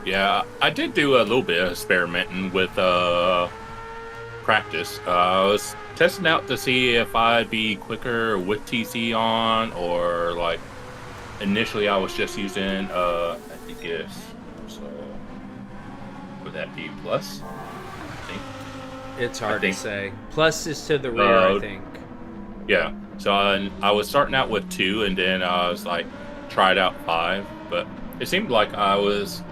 Yeah, I did do a little bit of experimenting with practice. I was testing out to see if I'd be quicker with TC on, or like initially I was just using I think it's so would that be plus? I think. It's hard to say. Plus is to the rear, I think. Yeah. So I was starting out with 2, and then I was like tried out 5, but it seemed like I was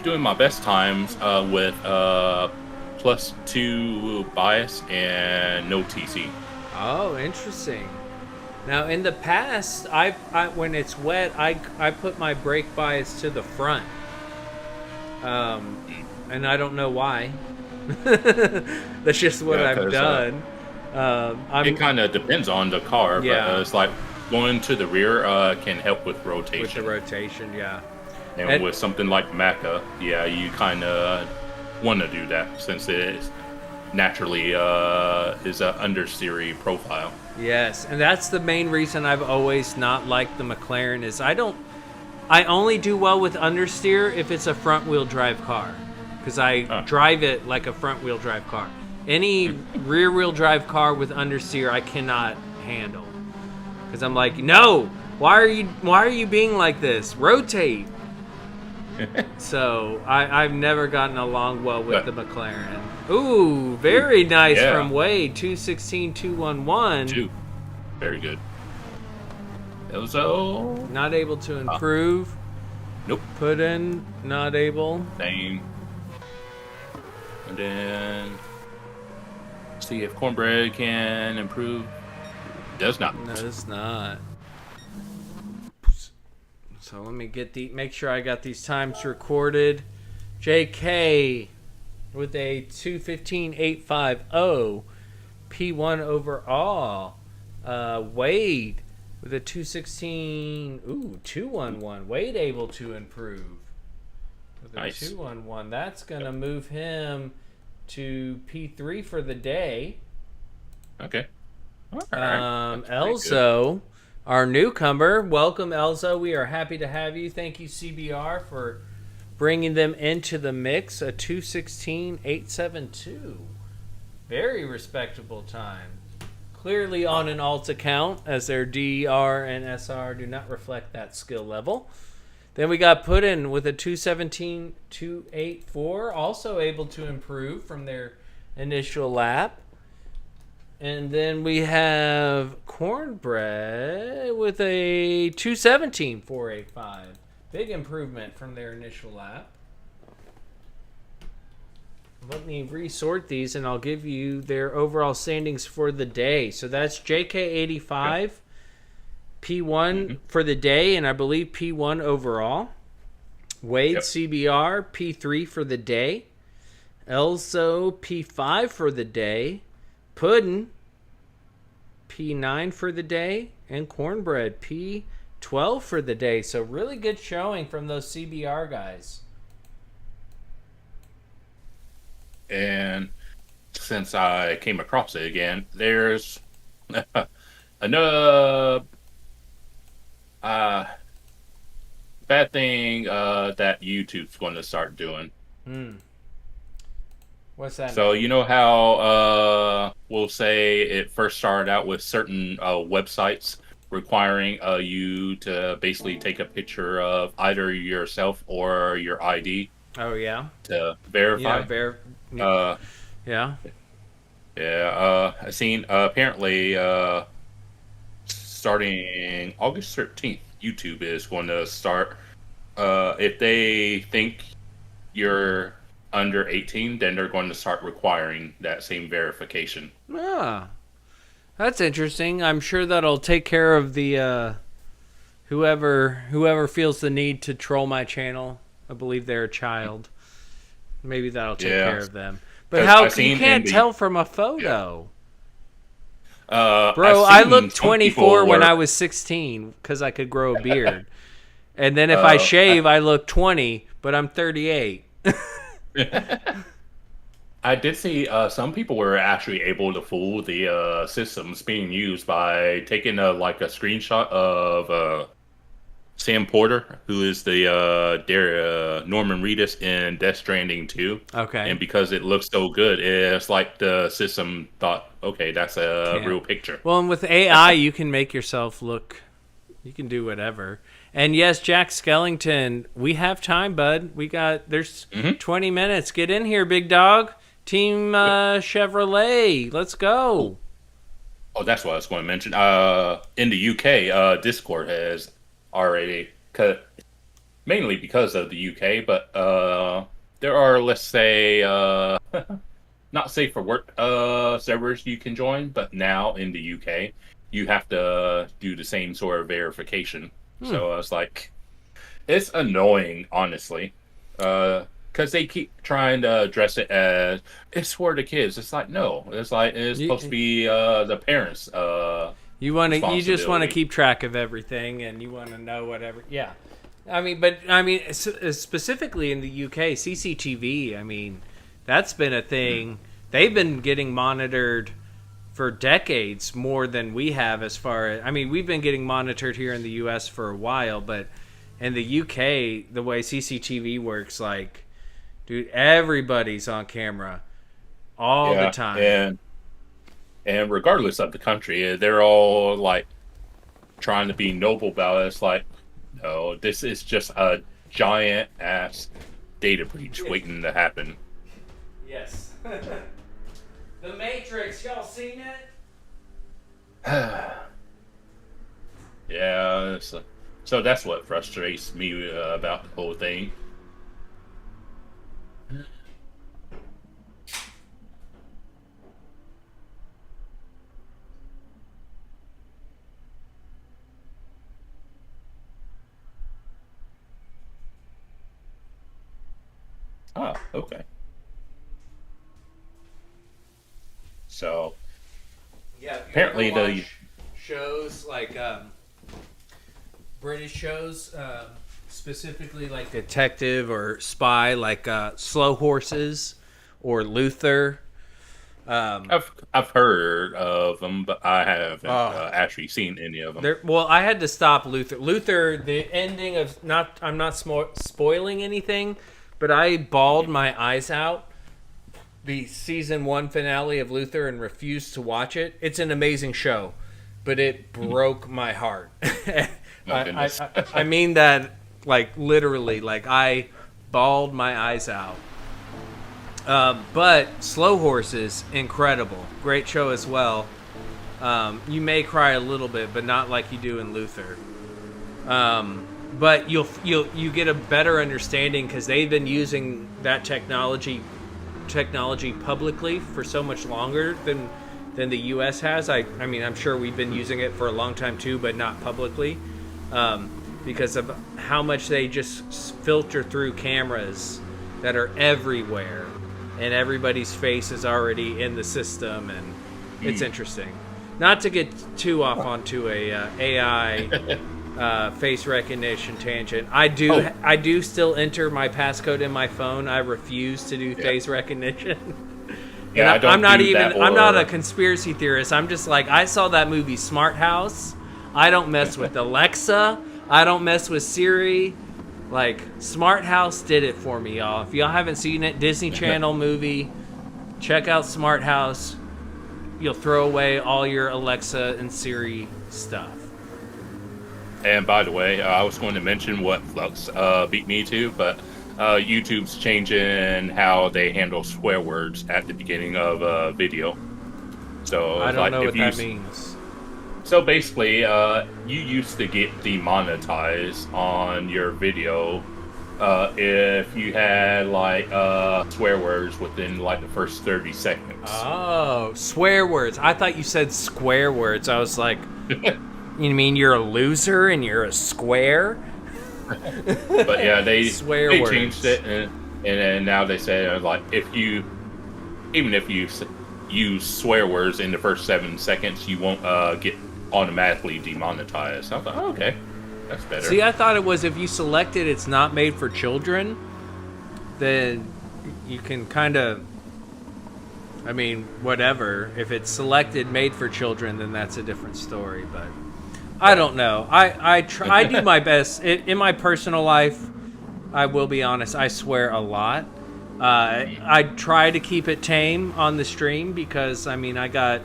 doing my best times with +2 bias and no TC. Oh, interesting. Now, in the past, I when it's wet, I put my brake bias to the front, and I don't know why. That's just what I've done. It kind of depends on the car, but it's like going to the rear can help with rotation. With the rotation, yeah. And with something like Macca, yeah, you kind of want to do that since it naturally is an understeery profile. Yes, and that's the main reason I've always not liked the McLaren is I only do well with understeer if it's a front-wheel drive car because I drive it like a front-wheel drive car. Any rear-wheel drive car with understeer I cannot handle because I'm like, no, why are you being like this? Rotate. So I've never gotten along well with the McLaren. Ooh, very nice from Wade. 2:16.211. 2. Very good. Elzo. Not able to improve. Nope. Put in. Not able. Same. And then see if Cornbread can improve. Does not. No, it's not. So let me make sure I got these times recorded. JK with a 2:15.850 P1 overall. Wade with a 2:11. Wade able to improve with a 2:11. That's gonna move him to P3 for the day. Okay. All right. Elzo. our newcomer. Welcome, Elza. We are happy to have you. Thank you, CBR, for bringing them into the mix. A 2:16.872. Very respectable time. Clearly on an alt account, as their DR and SR do not reflect that skill level. Then we got Puddin with a 2:17.284, also able to improve from their initial lap. And then we have Cornbread with a 2:17.485. Big improvement from their initial lap. Let me resort these and I'll give you their overall standings for the day. So that's JK85, P1 for the day, and I believe P1 overall. Wade CBR, P3 for the day. Elzo, P5 for the day. Puddin, P9 for the day. And Cornbread, P12 for the day. So really good showing from those CBR guys. And since I came across it again, there's another bad thing that YouTube's going to start doing. What's that? So you know how we'll say it first started out with certain websites requiring you to basically take a picture of either yourself or your ID. Oh yeah. To verify. Yeah. I seen apparently starting August 13th, YouTube is going to start. If they think you're under 18, then they're going to start requiring that same verification. Ah, that's interesting. I'm sure that'll take care of the whoever feels the need to troll my channel. I believe they're a child. Maybe that'll take care of them. But how you can't tell from a photo? Bro, I looked 24 when I was 16 because I could grow a beard. And then if I shave, I look 20, but I'm 38. I did see some people were actually able to fool the systems being used by taking a screenshot of Sam Porter, who is the Norman Reedus in Death Stranding 2. Okay. And because it looks so good, it's like the system thought, okay, that's a real picture. Well, and with AI, you can make yourself look, you can do whatever. And yes, Jack Skellington, we have time, bud. There's 20 minutes. Get in here, big dog. Team Chevrolet, let's go. Oh, that's what I was going to mention. In the UK, Discord has already cut, mainly because of the UK, but there are, let's say, not safe for work servers you can join, but now in the UK, you have to do the same sort of verification. So it's it's annoying, honestly, because they keep trying to address it as it's for the kids. It's no, it's supposed to be the parents. You just want to keep track of everything, and you want to know whatever. Yeah, specifically in the UK, CCTV. That's been a thing. They've been getting monitored for decades more than we have. As far as we've been getting monitored here in the US for a while, but in the UK, the way CCTV works, dude, everybody's on camera all the time. And regardless of the country, they're all trying to be noble about it. It's no, this is just a giant ass data breach waiting to happen. Yes. The Matrix, y'all seen it? Yeah, so that's what frustrates me about the whole thing. Ah, okay. So, apparently the shows British shows, specifically detective or spy, Slow Horses or Luther. I've heard of them, but I haven't Oh. actually seen any of them. Well, I had to stop Luther. Luther, the ending of I'm not spoiling anything, but I bawled my eyes out the season 1 finale of Luther and refused to watch it. It's an amazing show, but it broke my heart. My goodness. I mean that like literally, like I bawled my eyes out. But Slow Horses, incredible, great show as well. You may cry a little bit, but not like you do in Luther. But you get a better understanding because they've been using that technology publicly for so much longer than the U.S. has. I mean, I'm sure we've been using it for a long time too, but not publicly, because of how much they just filter through cameras that are everywhere, and everybody's face is already in the system, and it's interesting. Not to get too off onto a AI face recognition tangent. I do still enter my passcode in my phone. I refuse to do face recognition. Yeah, I'm not a conspiracy theorist. I'm just like, I saw that movie Smart House. I don't mess with Alexa. I don't mess with Siri. Like, Smart House did it for me, y'all. If y'all haven't seen it, Disney Channel movie, check out Smart House. You'll throw away all your Alexa and Siri stuff. And by the way, I was going to mention what Flux beat me to, but YouTube's changing how they handle swear words at the beginning of a video. So I don't know what that means. So basically, you used to get demonetized on your video if you had like swear words within like the first 30 seconds. Oh, swear words. I thought you said square words. I was like, you mean you're a loser and you're a square? But yeah, they words. changed it, and then now they say like even if you use swear words in the first 7 seconds, you won't get automatically demonetized. I thought, oh, okay, that's better. See, I thought it was if you selected it's not made for children, then you can kind of, I mean, whatever. If it's selected made for children, then that's a different story. But I don't know. I do my best. In my personal life, I will be honest, I swear a lot. I try to keep it tame on the stream because, I mean, I got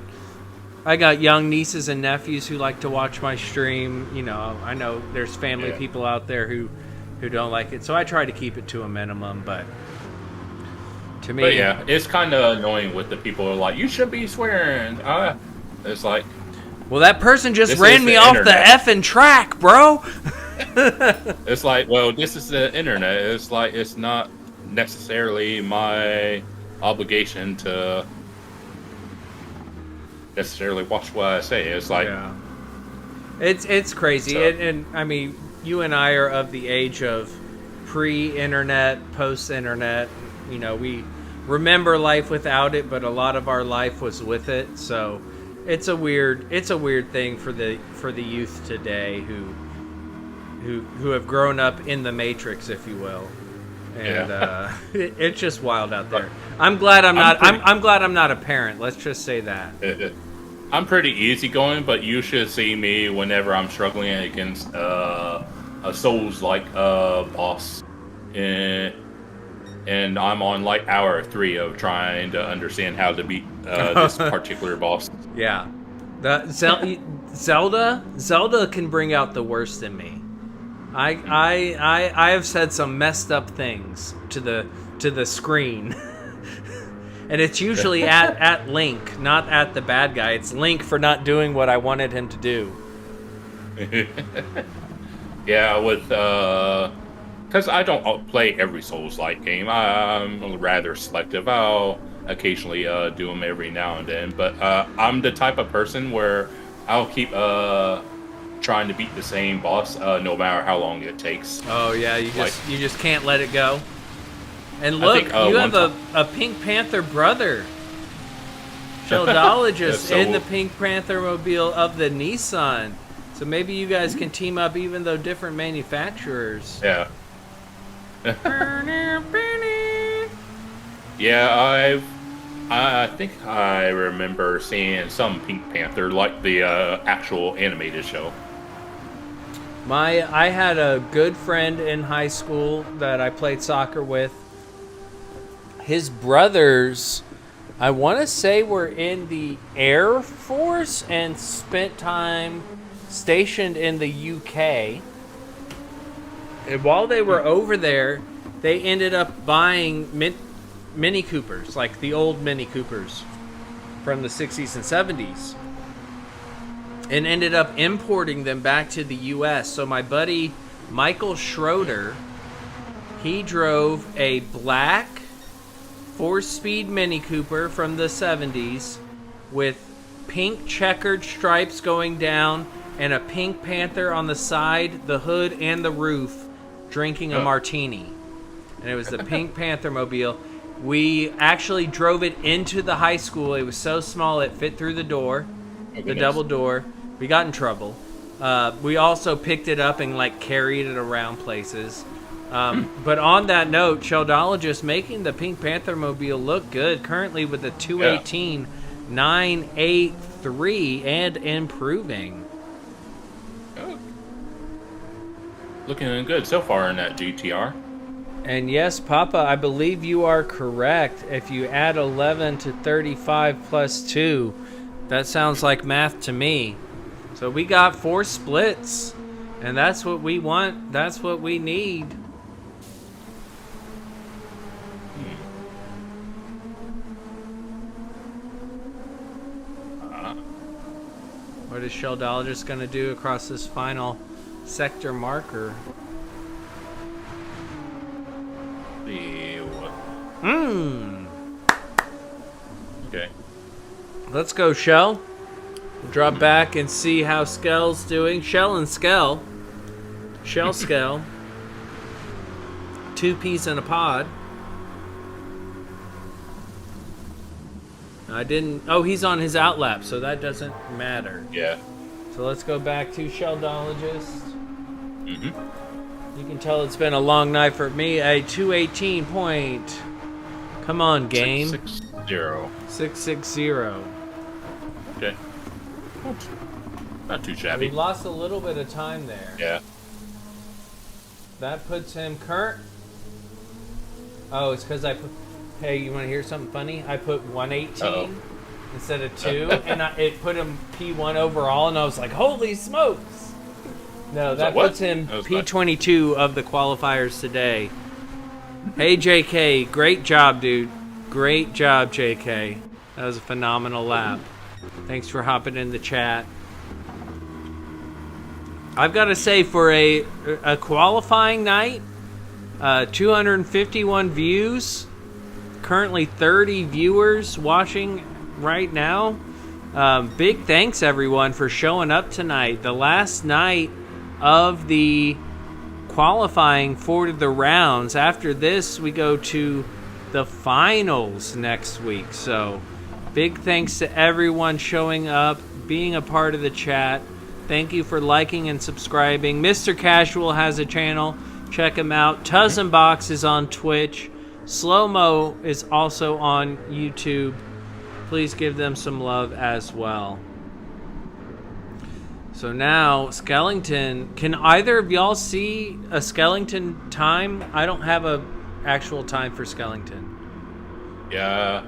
young nieces and nephews who like to watch my stream. You know, I know there's family people out there who don't like it, so I try to keep it to a minimum. But to me, but yeah, it's kind of annoying with the people who are like, you should be swearing. It's like, well, that person just ran me off the effing track, bro. It's like, well, this is the internet. It's like, it's not necessarily my obligation to necessarily watch what I say. It's like, yeah. It's crazy. So, and I mean, you and I are of the age of pre-internet, post-internet. You know, we remember life without it, but a lot of our life was with it. So it's a weird thing for the youth today who have grown up in the Matrix, if you will. And it's just wild out there. I'm glad I'm not a parent. Let's just say that. I'm pretty easygoing, but you should see me whenever I'm struggling against a Souls-like boss, and I'm on like hour 3 of trying to understand how to beat this particular boss. Yeah, Zelda can bring out the worst in me. I have said some messed up things to the screen. And it's usually at Link, not at the bad guy. It's Link for not doing what I wanted him to do. Yeah, with because I don't play every Souls-like game. I'm rather selective. I'll occasionally do them every now and then, but I'm the type of person where I'll keep trying to beat the same boss no matter how long it takes. Oh yeah, you just can't let it go. And look, you have a Pink Panther brother, Sheldologist, in the Pink Panther mobile of the Nissan. So maybe you guys can team up, even though different manufacturers. Yeah. Yeah, I think I remember seeing some Pink Panther, like the actual animated show. I had a good friend in high school that I played soccer with. His brothers, I want to say, were in the Air Force and spent time stationed in the UK. And while they were over there, they ended up buying Mini Coopers, like the old Mini Coopers from the 60s and 70s, and ended up importing them back to the US. So my buddy Michael Schroeder, he drove a black 4-speed Mini Cooper from the 70s with pink checkered stripes going down and a Pink Panther on the side, the hood, and the roof, drinking a martini. And it was the Pink Panther mobile. We actually drove it into the high school. It was so small it fit through the door, the double door. We got in trouble. We also picked it up and like carried it around places. But on that note, Sheldologist making the Pink Panther mobile look good currently with a 218 983 and improving. Looking good so far in that GTR. And yes, Papa, I believe you are correct. If you add 11 to 35 plus 2, that sounds like math to me. So we got 4 splits, and that's what we want. That's what we need. What is Sheldologist going to do across this final sector marker? Okay. Let's go, Shell. We'll drop back and see how Skell's doing. Shell and Skell. Shell Skell. 2 peas in a pod. I didn't... Oh, he's on his outlap, so that doesn't matter. Yeah. So let's go back to Sheldologist. Mm-hmm. You can tell it's been a long night for me. A 218 point. Come on, game. 660. 660. Okay. Not too We shabby. lost a little bit of time there. Yeah. That puts him current. Oh, it's because I put... Hey, you want to hear something funny? I put 118 instead of 2, and it put him P1 overall, and I was like, holy smokes! No, that puts him P22 of the qualifiers today. Hey, JK, great job, dude. Great job, JK. That was a phenomenal lap. Thanks for hopping in the chat. I've got to say, for a qualifying night, 251 views, currently 30 viewers watching right now. Big thanks, everyone, for showing up tonight. The last night of the qualifying for the rounds. After this, we go to the finals next week. So, big thanks to everyone showing up, being a part of the chat. Thank you for liking and subscribing. Mr. Casual has a channel. Check him out. Tuzzenbox is on Twitch. Slow-Mo is also on YouTube. Please give them some love as well. So now, Skellington. Can either of y'all see a Skellington time? I don't have a actual time for Skellington. Yeah.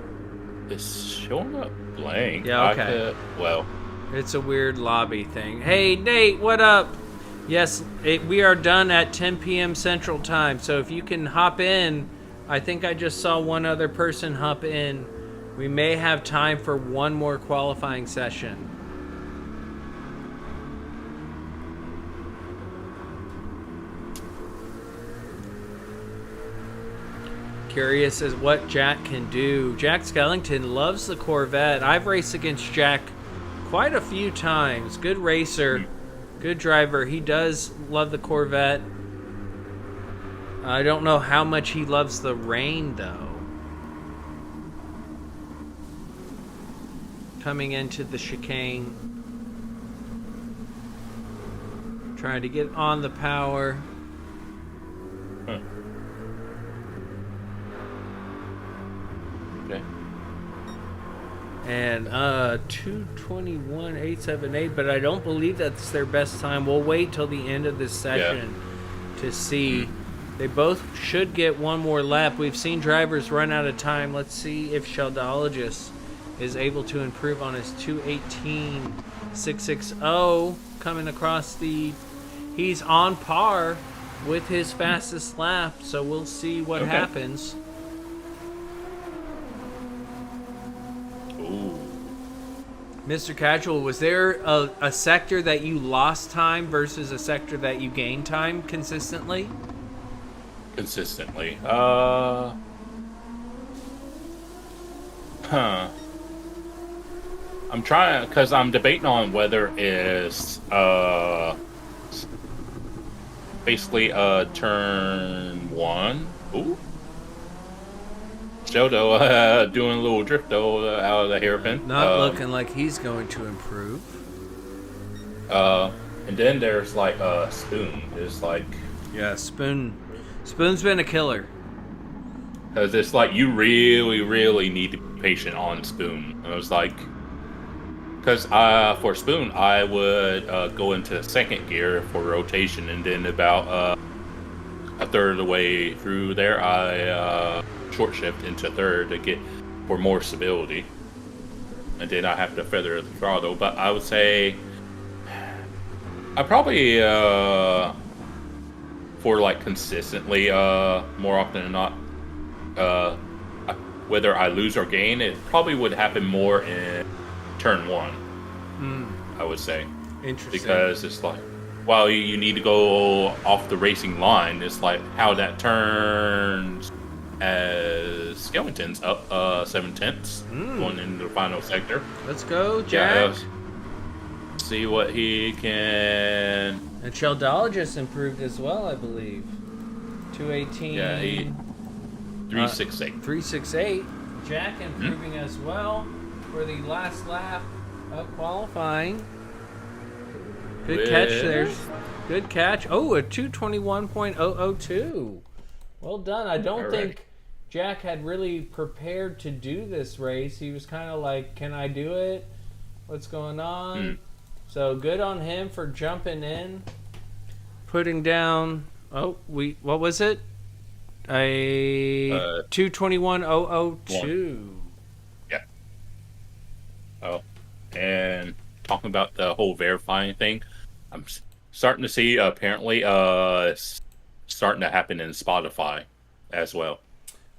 It's showing up blank. Yeah, okay. Well. It's a weird lobby thing. Hey, Nate, what up? Yes, we are done at 10 p.m. Central Time. So if you can hop in... I think I just saw one other person hop in. We may have time for one more qualifying session. Curious as what Jack can do. Jack Skellington loves the Corvette. I've raced against Jack quite a few times. Good racer, good driver. He does love the Corvette. I don't know how much he loves the rain, though. Coming into the chicane. Trying to get on the power. Okay. And 2:21.878, but I don't believe that's their best time. We'll wait till the end of this session to see. They both should get one more lap. We've seen drivers run out of time. Let's see if Sheldologist is able to improve on his 2:18.660 coming across the. He's on par with his fastest lap, so we'll see what happens. Ooh. Mr. Casual, was there a sector that you lost time versus a sector that you gained time consistently? Consistently. I'm trying, because I'm debating on whether it's basically turn 1. Ooh. Shoto doing a little drift out of the hairpin. Not looking like he's going to improve. And then there's like Spoon. It's like, Yeah, Spoon's been a killer. because it's like you really need to be patient on Spoon. And I was like, because for Spoon, I would go into second gear for rotation, and then about a third of the way through there, I short shift into third to get for more stability, and then I have to feather the throttle. But I would say I probably for like consistently more often than not, whether I lose or gain, it probably would happen more in turn 1. I would say. Interesting. Because it's like, while you need to go off the racing line, it's like how that turns as Skeleton's up 7/10 going into the final sector. Let's go, Jack. See what he can. And Sheldologist improved as well, I believe. 2:18. Yeah, 368. 368. Jack improving as well for the last lap of qualifying. Good catch there. Good catch. Oh, a 2:21.002. Well done. I don't think Jack had really prepared to do this race. He was kind of like, can I do it? What's going on? So good on him for jumping in. Putting down, what was it? A 2:21.002. Yeah. Oh, and talking about the whole verifying thing, I'm starting to see apparently it's starting to happen in Spotify as well.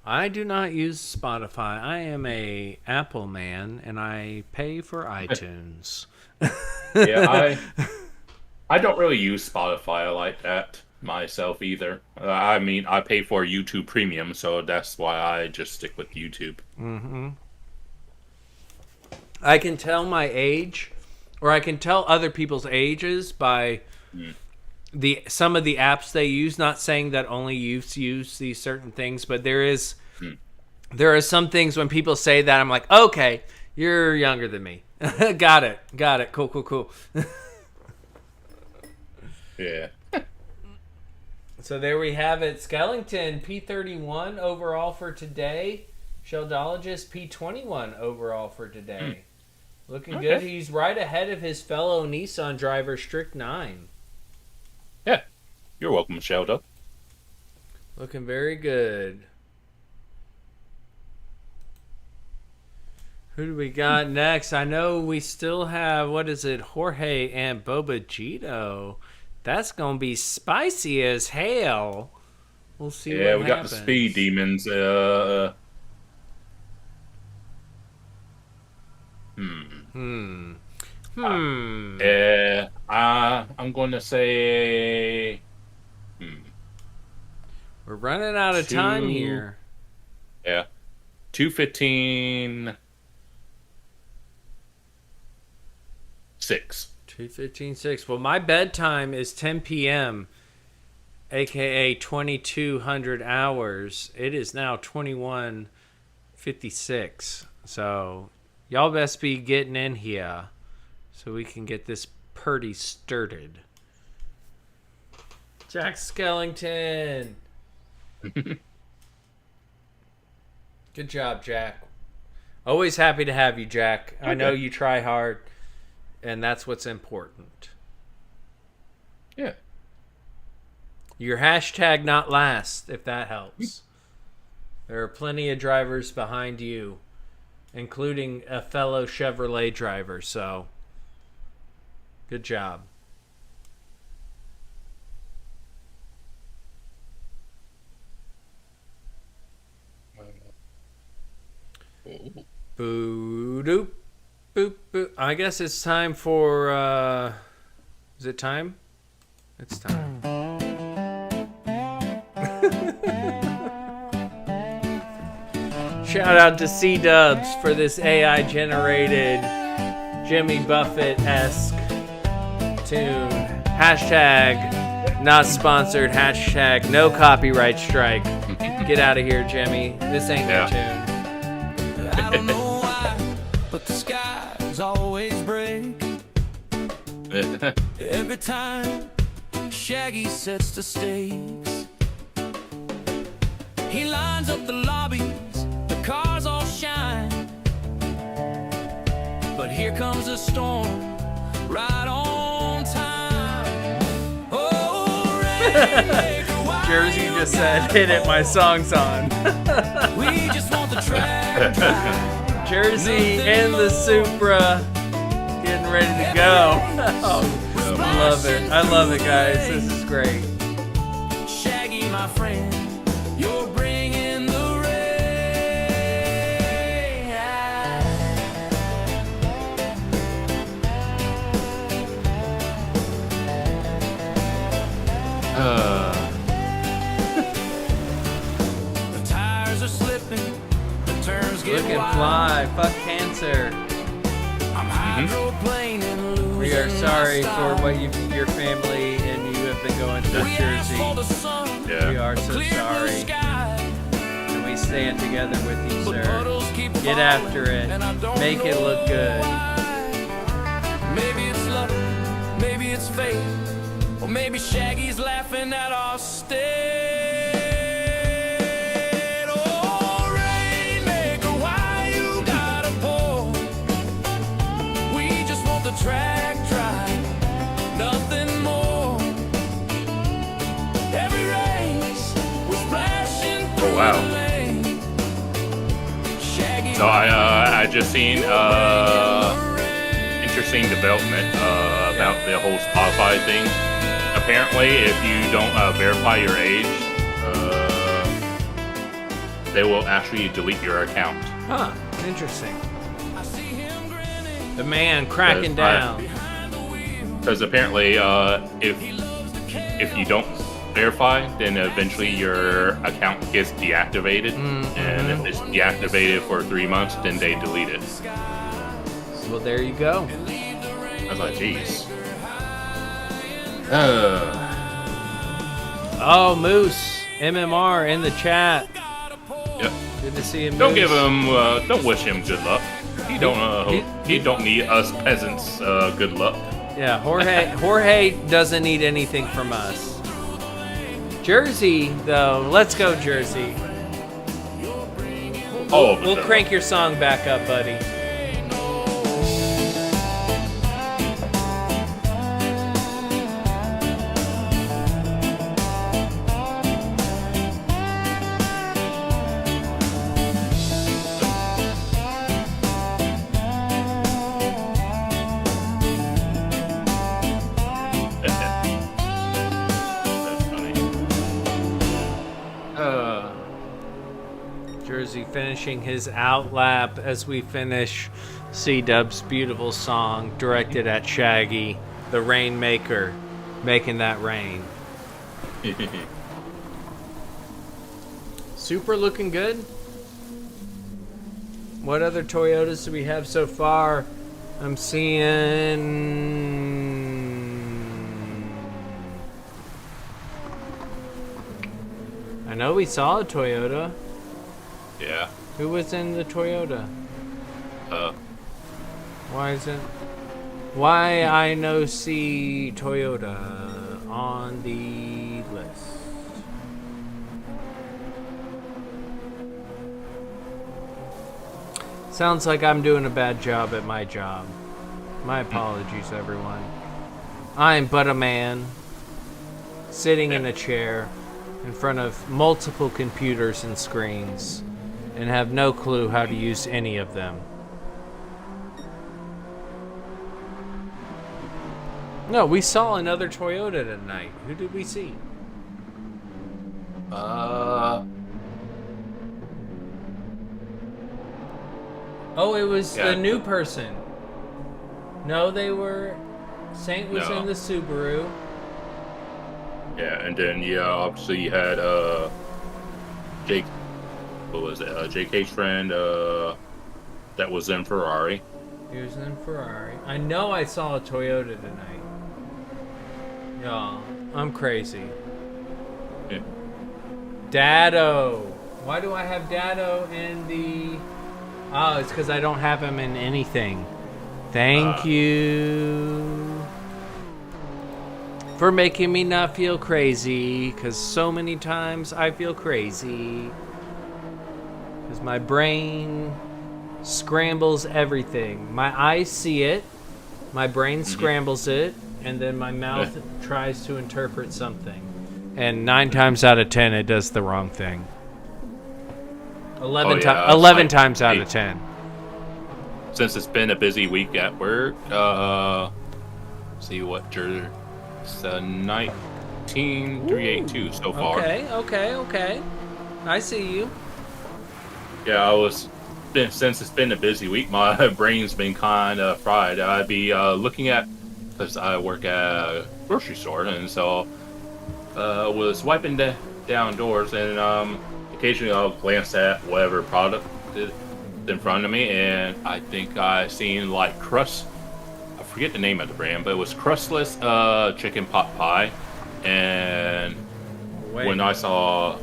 I do not use Spotify. I am a Apple man, and I pay for iTunes. Yeah, I don't really use Spotify like that myself either. I mean, I pay for YouTube Premium, so that's why I just stick with YouTube. Mm-hmm. I can tell my age, or I can tell other people's ages by some of the apps they use. Not saying that only youths use these certain things, but there are some things when people say that I'm like, okay, you're younger than me. Got it. Cool. Yeah. So there we have it. Skellington, P31 overall for today. Sheldologist, P21 overall for today. Looking good. He's right ahead of his fellow Nissan driver, Strict 9. Yeah. You're welcome, Sheldo. Looking very good. Who do we got next? I know we still have, Jorge and Bobagito. That's going to be spicy as hell. We'll see what happens. Yeah, we got the Speed Demons. I'm going to say... We're running out of time here. Yeah. 2:15.6. 2:15.6. Well, my bedtime is 10 p.m., a.k.a. 2200 hours. It is now 21:56. So, y'all best be getting in here so we can get this purdy started. Jack Skellington. Good job, Jack. Always happy to have you, Jack. I know Okay. you try hard, and that's what's important. Yeah. Your hashtag not last, if that helps. There are plenty of drivers behind you, including a fellow Chevrolet driver, so good job. Boo doop boop boop. I guess it's time for is it time? It's time. Shout out to C Dubs for this AI generated Jimmy Buffett-esque tune. Hashtag not sponsored. Hashtag no copyright strike. Get out of here, Jimmy. This ain't your tune. I don't know why, but the skies always break every time Shaggy sets the stakes. He lines up the lobbies, the cars all shine, but here comes a storm right on time. Oh, Rainmaker, why Jersey you just said, gotta hit it, my song's on. We just want the track drive. Jersey and the Supra getting ready to go. Oh, love it. I love it, guys. This is great. Shaggy, my friend, you're bringing the rain. The tires are slipping, the turns get Look and wild. fly. Fuck cancer. I'm hydroplaning, We are losing sorry my for style. what your family and you have been going through, We ask for the Jersey. sun, Yeah. We are so clear blue sorry. sky. And we stand together with you, But sir. puddles keep Get falling, after it. and I don't Make it know look good. why. Maybe it's luck, maybe it's fate, or maybe Shaggy's laughing at our state. Oh, Rainmaker, why you gotta pour? We just want the track drive, nothing more. Every race we're splashing through wow. the lane. Shaggy, So I just seen interesting development about the whole Spotify thing. Apparently, if you don't verify your age, they will actually delete your account. Huh. Interesting. I see him grinning The man cracking down. behind the wheel. Because apparently, if you don't verify, then eventually your account gets deactivated, and if it's deactivated for 3 months, then they delete it. Well, there you go. I was like, jeez. Oh, Moose. MMR in the chat. Yep. Good to see him. Don't Moose. give him. Don't wish him good luck. He don't. He don't need us peasants good luck. Yeah, Jorge doesn't need anything from us. Jersey, though, let's go, Jersey. All of We'll them. crank your song back up, buddy. That's funny. Jersey finishing his outlap as we finish C-Dub's beautiful song directed at Shaggy, the Rainmaker, making that rain. Super looking good. What other Toyotas do we have so far? I'm seeing... I know we saw a Toyota. Yeah. Who was in the Toyota? Why isn't... Why I no see Toyota on the list? Sounds like I'm doing a bad job at my job. My apologies, everyone. I am but a man sitting in a chair in front of multiple computers and screens and have no clue how to use any of them. No, we saw another Toyota tonight. Who did we see? Oh, it was the new person. No, they were... Saint was in the Subaru. Yeah, and then, obviously you had, Jake... What was it? JK's friend, that was in Ferrari. He was in Ferrari. I know I saw a Toyota tonight. Yeah, I'm crazy. Yeah. Dado. Why do I have Dado in the... Oh, it's because I don't have him in anything. Thank you for making me not feel crazy, because so many times I feel crazy. Because my brain scrambles everything. My eyes see it, my brain scrambles it, and then my mouth tries to interpret something. And 9 times out of 10, it does the wrong thing. 11 times out of 10. Since it's been a busy week at work, see what jersey? It's 19382 so far. Okay. I see you. Yeah, since it's been a busy week, my brain's been kind of fried. I'd be looking at, because I work at a grocery store, and so was wiping down doors, and occasionally I'll glance at whatever product is in front of me, and I think I seen like crust. I forget the name of the brand, but it was crustless chicken pot pie, and when I saw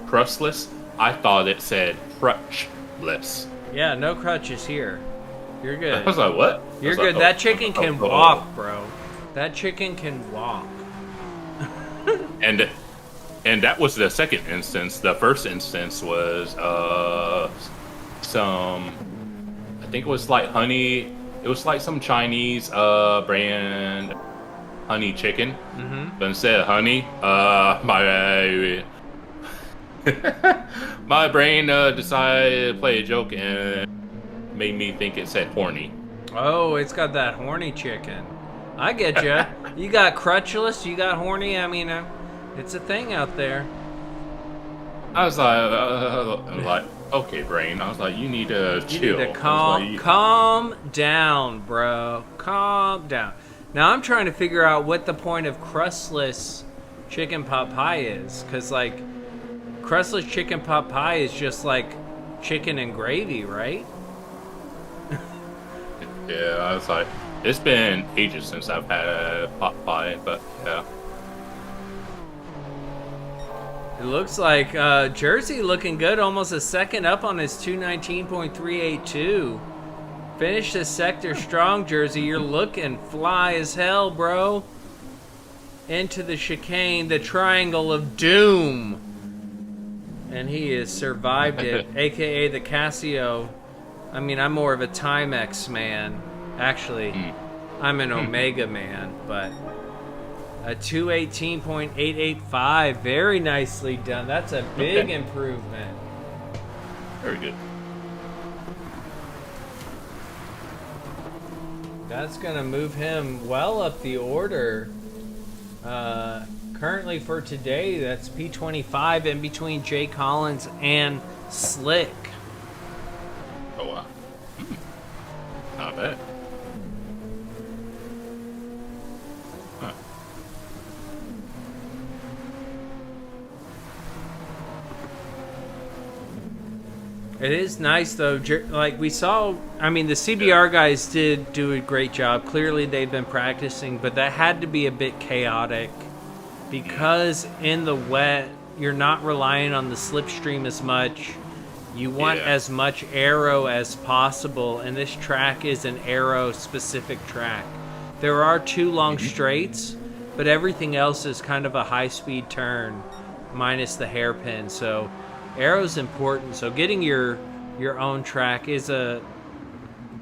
crustless, I thought it said crutchless. Yeah, no crutches here. You're good. I was like, what? You're good. That chicken can walk, bro. That chicken can walk. And that was the second instance. The first instance was I think it was like honey. It was like some Chinese brand honey chicken. But instead of honey, my brain decided to play a joke and made me think it said horny. Oh, it's got that horny chicken. I get you. You got crutchless, you got horny. I mean, it's a thing out there. I was like, okay, brain. I was like, you need to chill. You need to calm down, bro. Calm down. Now I'm trying to figure out what the point of crustless chicken pot pie is, because like crustless chicken pot pie is just like chicken and gravy, right? Yeah, I was like, it's been ages since I've had a pot pie, but yeah. It looks like Jersey looking good, almost a second up on his 219.382. Finish this sector strong, Jersey. You're looking fly as hell, bro. Into the chicane, the triangle of doom. And he has survived it, aka the Casio. I mean, I'm more of a Timex man. Actually, I'm an Omega man, but a 218.885, very nicely done. That's a big improvement. Very good. That's gonna move him well up the order. Currently for today, that's P25 in between Jay Collins and Slick. Oh wow. Not bad. Huh. It is nice though, like we saw, I mean the CBR guys did do a great job. Clearly they've been practicing, but that had to be a bit chaotic because in the wet you're not relying on the slipstream as much. You want as much aero as possible, and this track is an aero specific track. There are 2 long straights, but everything else is kind of a high speed turn minus the hairpin, so aero's important. So getting your your own track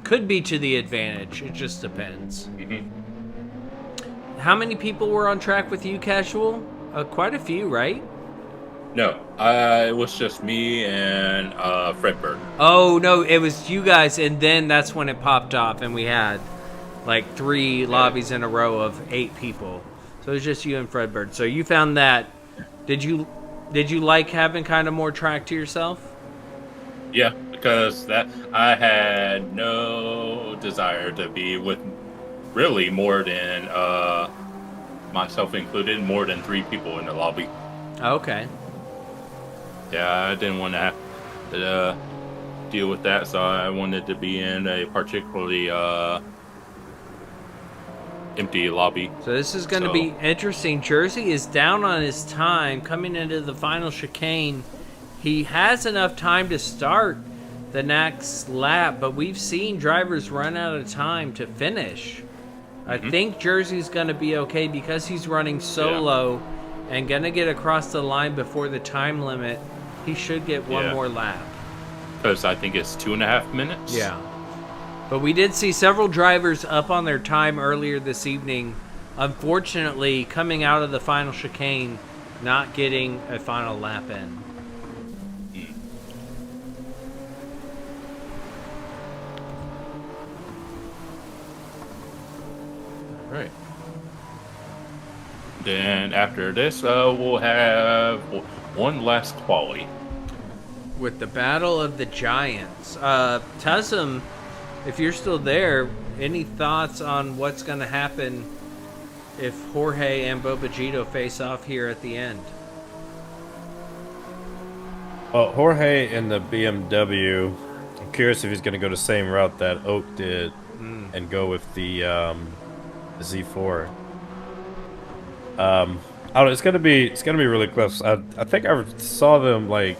could be to the advantage. It just depends. Mhm. How many people were on track with you, Casual? Quite a few, right? No, it was just me and Fredbird. Oh no, it was you guys, and then that's when it popped off, and we had like 3 lobbies in a row of 8 people. So it was just you and Fredbird. So you found that. Did you like having kind of more track to yourself? Yeah, because that I had no desire to be with really more than myself included, more than 3 people in the lobby. Okay. Yeah, I didn't want to have to deal with that, so I wanted to be in a particularly empty lobby. So this is going to be interesting. Jersey is down on his time coming into the final chicane. He has enough time to start the next lap, but we've seen drivers run out of time to finish. I think Jersey's going to be okay because he's running solo and going to get across the line before the time limit. He should get one more lap. Because I think it's 2.5 minutes. Yeah. But we did see several drivers up on their time earlier this evening. Unfortunately, coming out of the final chicane, not getting a final lap in. Right. Then after this, we'll have one last quali. With the Battle of the Giants. Tussum, if you're still there, any thoughts on what's going to happen if Jorge and Bobagito face off here at the end? Well, Jorge in the BMW, I'm curious if he's going to go the same route that Oak did and go with the Z4. I don't know. It's gonna be really close. I think I saw them like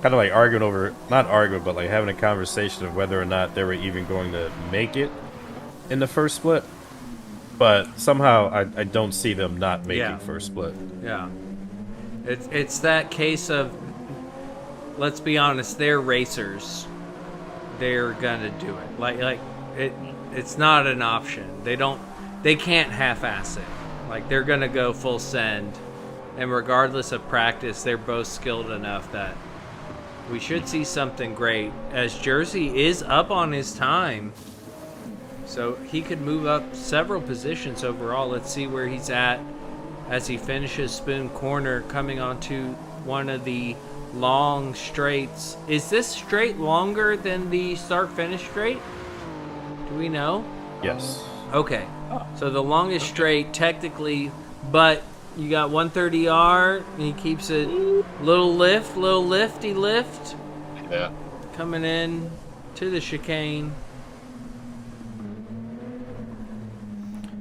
kind of like arguing over, not arguing, but like having a conversation of whether or not they were even going to make it in the first split. But somehow I don't see them not making first split. Yeah. It's that case of, let's be honest, they're racers. They're gonna do it. It's not an option. They can't half-ass it. Like, they're gonna go full send. And regardless of practice, they're both skilled enough that we should see something great, as Jersey is up on his time. So he could move up several positions overall. Let's see where he's at as he finishes Spoon Corner, coming onto one of the long straights. Is this straight longer than the start-finish straight? Do we know? Yes. Okay. So the longest straight, technically, but you got 130R, and he keeps it little lifty lift. Yeah. Coming in to the chicane.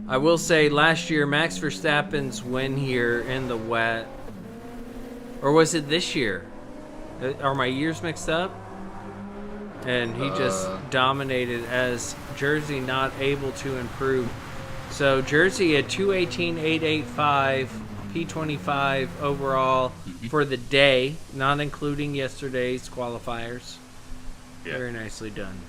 I will say, last year, Max Verstappen's win here in the wet, or was it this year? Are my years mixed up? And he just dominated, as Jersey not able to improve. So Jersey at 218.885, P25 overall for the day, not including yesterday's qualifiers. Yeah. Very nicely done.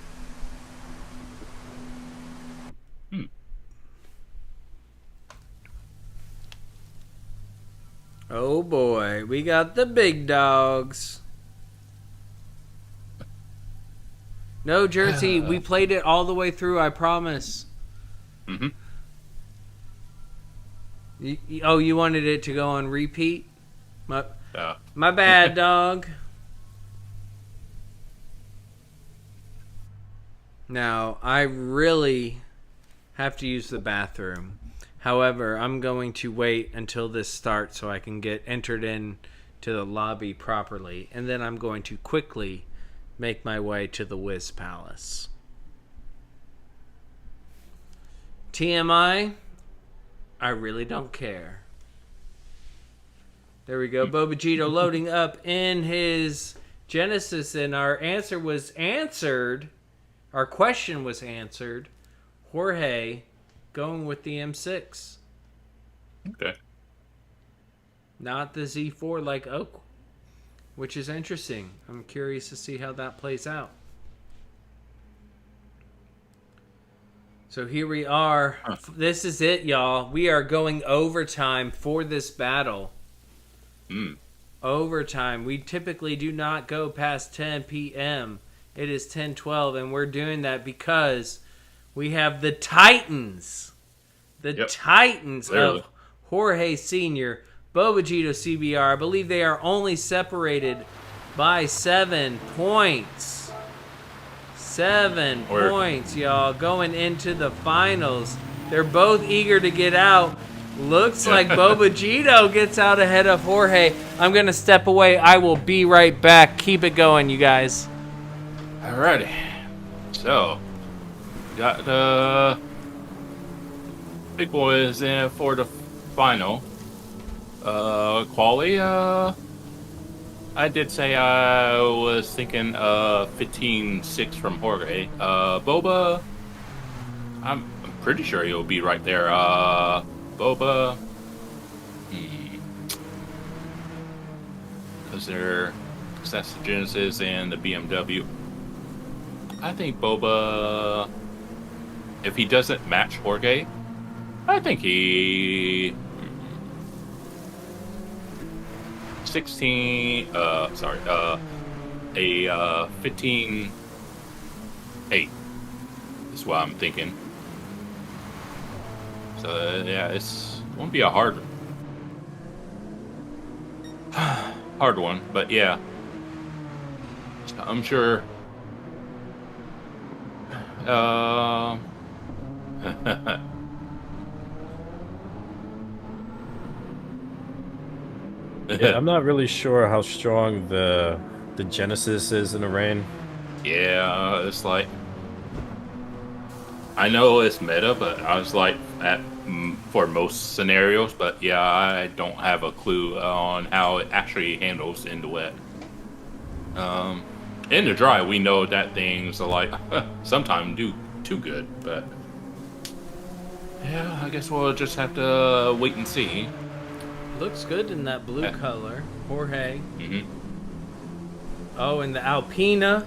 Oh boy, we got the big dogs. No, Jersey, we played it all the way through, I promise. Mm-hmm. You wanted it to go on repeat? My Yeah. my bad, dog. Now, I really have to use the bathroom. However, I'm going to wait until this starts so I can get entered in to the lobby properly. And then I'm going to quickly make my way to the Wiz Palace. TMI, I really don't care. There we go. Bobagito loading up in his Genesis, and our answer was answered. Our question was answered. Jorge going with the M6. Okay. Not the Z4 like Oak. which is interesting. I'm curious to see how that plays out. So here we are. This is it, y'all. We are going overtime for this battle. Overtime. We typically do not go past 10 p.m. It is 10:12, and we're doing that because we have the Titans. Titans Literally. of Jorge Sr., Bobagito CBR. I believe they are only separated by 7 points. 7 points, y'all, going into the finals. They're both eager to get out. Looks like Bobagito gets out ahead of Jorge. I'm going to step away. I will be right back. Keep it going, you guys. Alrighty. So, got the big boys in for the final. Quali, I did say I was thinking 15-6 from Jorge. Boba, I'm pretty sure he'll be right there. Boba, because that's the Genesis and the BMW. I think Boba, if he doesn't match Jorge, I think he 15-8 is what I'm thinking. So yeah, it's won't be a hard one, but yeah, I'm sure. Yeah, I'm not really sure how strong the Genesis is in the rain. Yeah, it's like, I know it's meta, but I was like for most scenarios. But yeah, I don't have a clue on how it actually handles in the wet. In the dry, we know that things are like sometimes do too good, but yeah, I guess we'll just have to wait and see. Looks good in that blue color. Jorge. Mm-hmm. Oh, and the Alpina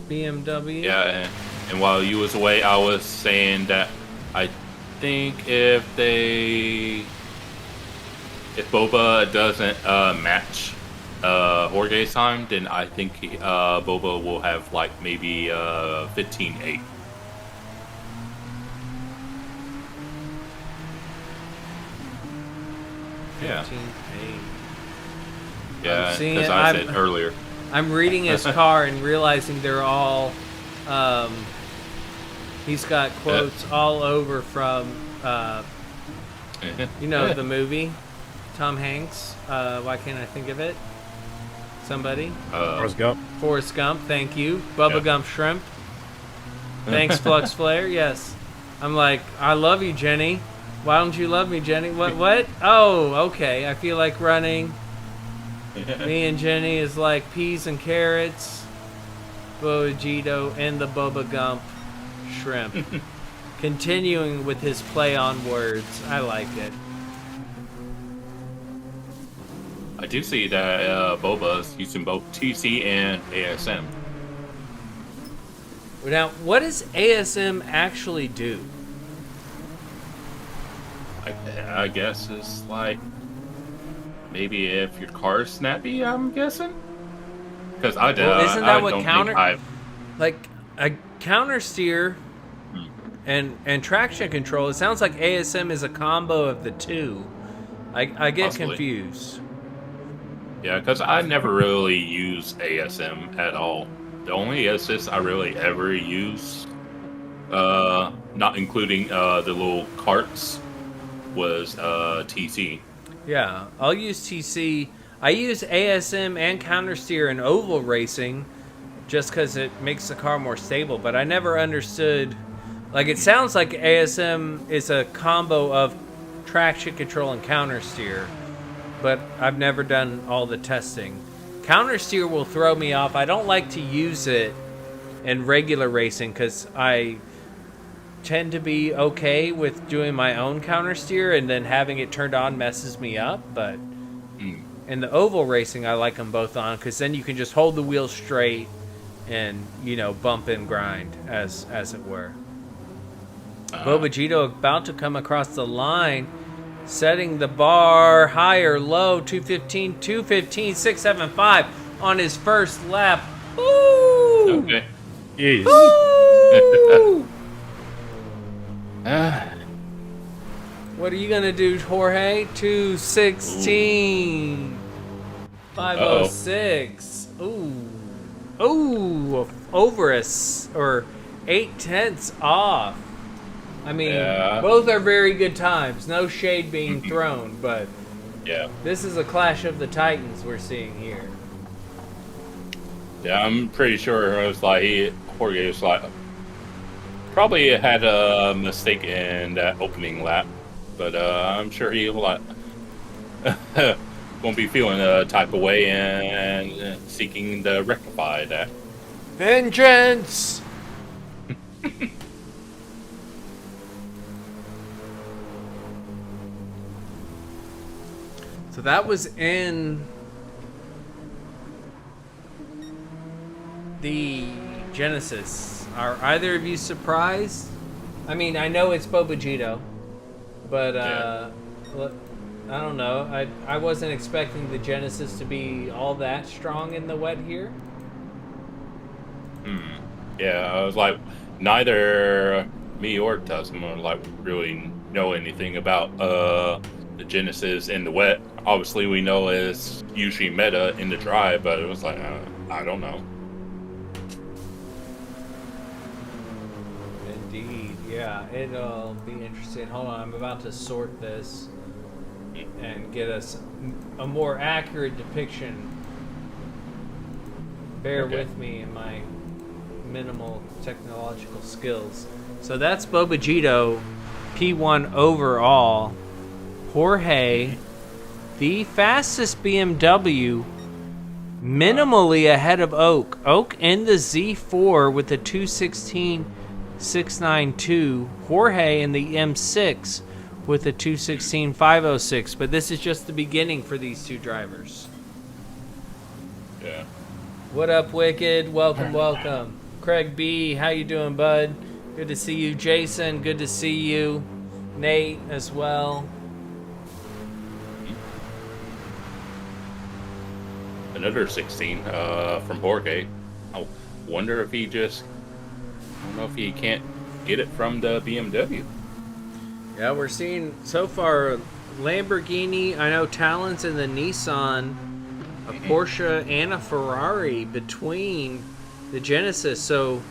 BMW. Yeah, and while you was away, I was saying that I think if Boba doesn't match Jorge's time, then I think Boba will have like maybe 15-8. Yeah. 15-8. Yeah, seeing as it. I said earlier. I'm reading his car and realizing they're all. He's got quotes all over from, you know, the movie, Tom Hanks. Why can't I think of it? Somebody. Forrest Gump. Forrest Gump. Thank you. Bubba Gump Shrimp. Thanks, Flux Flare. Yes. I'm like, I love you, Jenny. Why don't you love me, Jenny? What? Oh, okay. I feel like running. Me and Jenny is like peas and carrots. Bobagito and the Bubba Gump Shrimp. Continuing with his play on words. I like it. I do see that Boba's using both TC and ASM. Now, what does ASM actually do? I guess it's like maybe if your car's snappy, I'm guessing. Because I did. Well, isn't that I what don't counter? think Like a counter steer and traction control. It sounds like ASM is a combo of the two. I get Possibly. confused. Yeah, because I never really use ASM at all. The only assist I really ever use, not including the little carts, was TC. Yeah, I'll use TC. I use ASM and counter steer in oval racing just because it makes the car more stable, but I never understood. Like, it sounds like ASM is a combo of traction control and counter steer, but I've never done all the testing. Counter steer will throw me off. I don't like to use it in regular racing because I tend to be okay with doing my own counter steer, and then having it turned on messes me up. But in In the oval racing, I like them both on because then you can just hold the wheel straight and, you know, bump and grind, as it were. Bobagito about to come across the line, setting the bar higher, low, 215, 675 on his first lap. Woo! Okay. Jeez. Woo! What are you going to do, Jorge? 216. 506. Ooh. Ooh. Over us. Or 8/10 off. I mean, both are very good times. No shade being thrown, but Yeah. this is a clash of the titans we're seeing here. Yeah, I'm pretty sure it was like Jorge was like probably had a mistake in that opening lap, but I'm sure he'll like won't be feeling a type of way and seeking to rectify that. Vengeance! So that was in the Genesis. Are either of you surprised? I mean, I know it's Bobagito, but I don't know. I wasn't expecting the Genesis to be all that strong in the wet here. Yeah, I was like, neither me or Tasman like really know anything about the Genesis in the wet. Obviously, we know it's usually meta in the dry, but it was like, I don't know. Indeed, yeah, it'll be interesting. Hold on, I'm about to sort this and get us a more accurate depiction. Bear with me in my minimal technological skills. So that's Bobagito, P1 overall. Jorge, the fastest BMW, minimally ahead of Oak. Oak in the Z4 with a 216.692. Jorge in the M6 with a 216.506. But this is just the beginning for these two drivers. Yeah. What up, Wicked? Welcome, welcome. Craig B, how you doing, bud? Good to see you. Jason, good to see you. Nate as well. Another 16 from Jorge. I wonder if he just, I don't know if he can't get it from the BMW. Yeah, we're seeing so far Lamborghini, I know Talon's in the Nissan, a Porsche, and a Ferrari between the Genesis. So,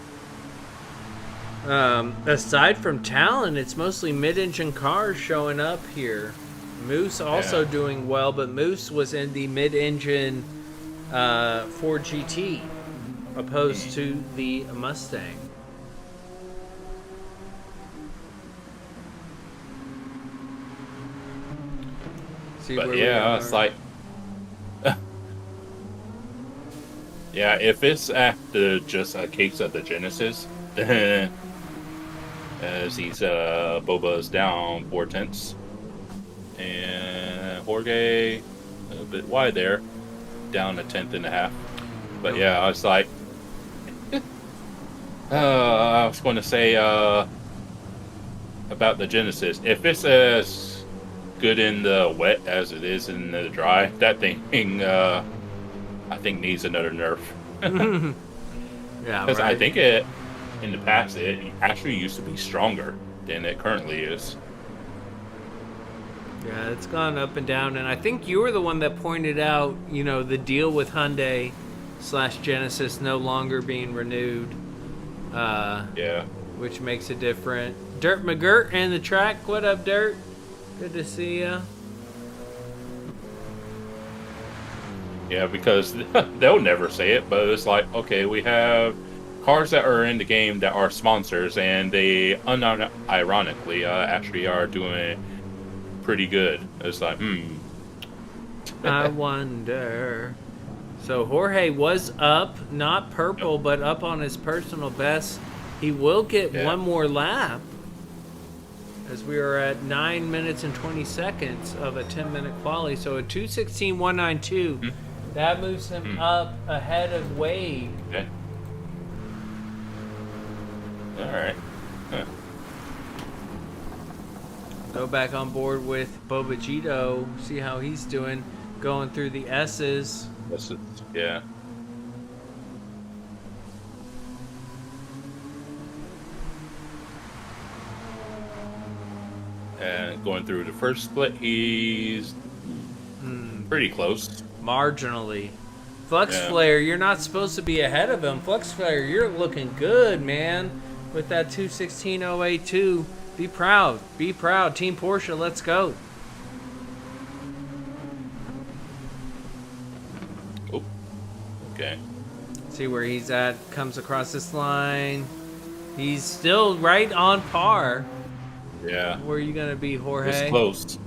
aside from Talon, it's mostly mid-engine cars showing up here. Moose also doing well, but Moose was in the mid-engine Ford GT opposed to the Mustang. See But where we yeah, are. it's like, yeah, if it's after just a case of the Genesis, then as he's Boba's down 4/10, and Jorge a bit wide there, down a 1/10.5. But yeah, I was like, I was going to say about the Genesis, if it's as good in the wet as it is in the dry, that thing I think needs another nerf. Yeah, Because I right. think it in the past it actually used to be stronger than it currently is. Yeah, it's gone up and down, and I think you were the one that pointed out, you know, the deal with Hyundai / Genesis no longer being renewed, Yeah. which makes it different. Dirt McGirt and the track. What up, Dirt? Good to see ya. Yeah, because they'll never say it, but it's like, okay, we have cars that are in the game that are sponsors, and they unironically actually are doing pretty good. It's like, I wonder. So Jorge was up, not purple, but up on his personal best. He will get one more lap. as we are at 9 minutes and 20 seconds of a 10-minute quali. So a 2:16.192, that moves him up ahead of Wade. Okay. All right. Huh. Go back on board with Bobagito, see how he's doing, going through the S's. Yeah. And going through the first split, he's pretty close. Marginally. Flux Yeah. Flare, you're not supposed to be ahead of him. Flux Flare, you're looking good, man, with that 2:16.082. Be proud. Be proud. Team Porsche, let's go. Oh, okay. See where he's at. Comes across this line. He's still right on par. Yeah. Where are you going to be, Jorge? It's close.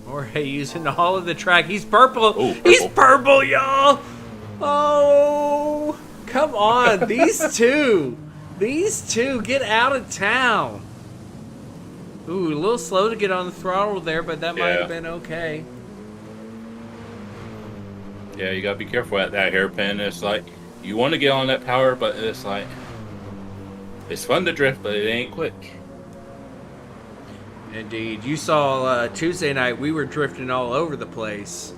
Jorge using all of the track. He's purple. Oh, He's purple. purple, y'all. Oh, come on. These two. These two, get out of town. Ooh, a little slow to get on the throttle there, but that might have been okay. Yeah, you gotta be careful at that hairpin. It's like you want to get on that power, but it's like it's fun to drift, but it ain't quick. Indeed. You saw Tuesday night, we were drifting all over the place.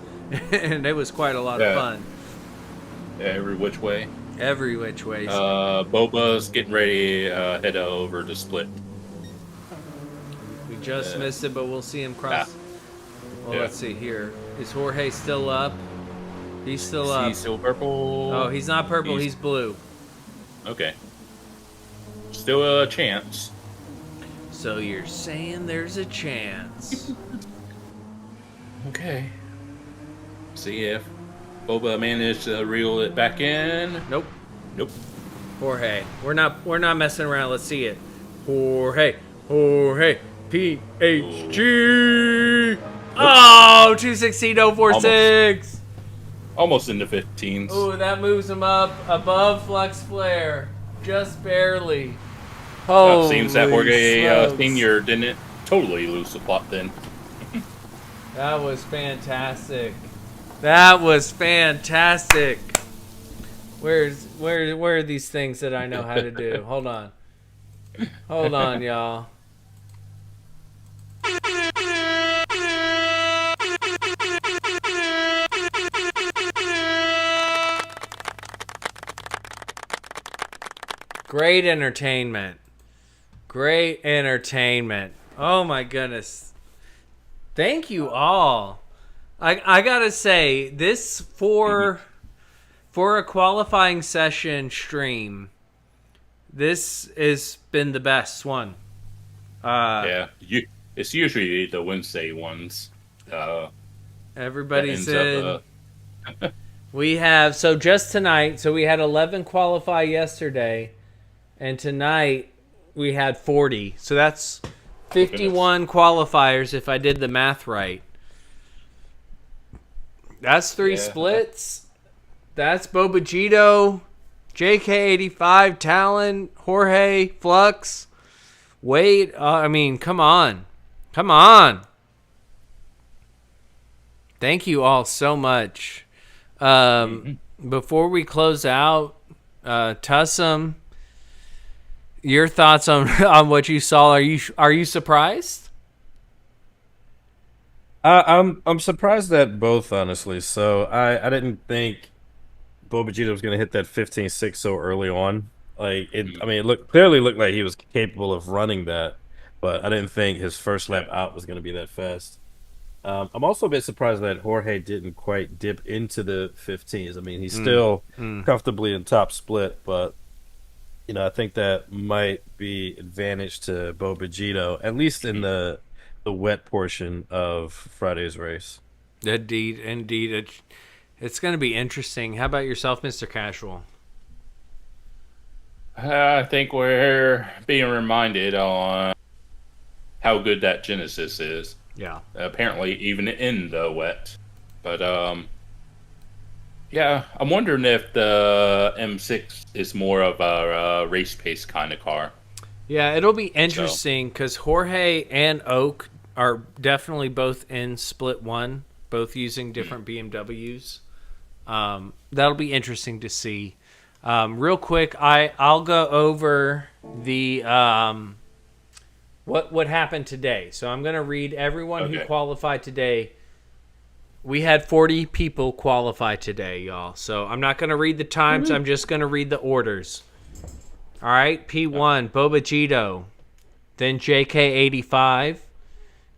And it was quite a lot of fun. Yeah, every which way. Every which way. Boba's getting ready head over to split. We just missed it, but we'll see him cross. Well, Yeah. let's see here. Is Jorge still up? He's still up. He's still purple. Oh, he's not purple. He's blue. Okay. Still a chance. So you're saying there's a chance. Okay. See if Boba managed to reel it back in. Nope. Nope. Jorge. We're not messing around. Let's see it. Jorge. PHG. Oh, 216.046. Almost in the 15s. Ooh, that moves him up above Flux Flare. Just barely. Oh, Seems that Jorge Senior didn't totally lose the plot then. That was fantastic. That was fantastic. Where are these things that I know how to do? Hold on. Hold on, y'all. Great entertainment. Great entertainment. Oh my goodness. Thank you all. I gotta say, this for a qualifying session stream, this has been the best one. Yeah, it's usually the Wednesday ones. Everybody's that in. ends up, We have, so just tonight, so we had 11 qualify yesterday, and tonight we had 40. So that's 51 qualifiers if I did the math right. That's 3 splits. That's Bobagito, JK85, Talon, Jorge, Flux, Wade. I mean, come on. Come on. Thank you all so much. Before we close out, Tussum, your thoughts on what you saw? Are you surprised? I'm surprised at both, honestly. So I didn't think Bobagito was going to hit that 15.6 so early on. Like it, I mean, it clearly looked like he was capable of running that, but I didn't think his first lap out was going to be that fast. I'm also a bit surprised that Jorge didn't quite dip into the 15s. I mean, he's still comfortably in top split, but I think that might be advantage to Bobagito, at least in the wet portion of Friday's race. Indeed. It's going to be interesting. How about yourself, Mr. Casual? I think we're being reminded on how good that Genesis is. Yeah. Apparently, even in the wet. But, yeah, I'm wondering if the M6 is more of a race pace kind of car. Yeah, it'll be interesting because Jorge and Oak are definitely both in Split 1, both using different BMWs. That'll be interesting to see. Real quick, I'll go over the what happened today. So I'm going to read everyone who qualified today. We had 40 people qualify today, y'all. So I'm not going to read the times. I'm just going to read the orders. All right, P1, Bobagito, then JK85,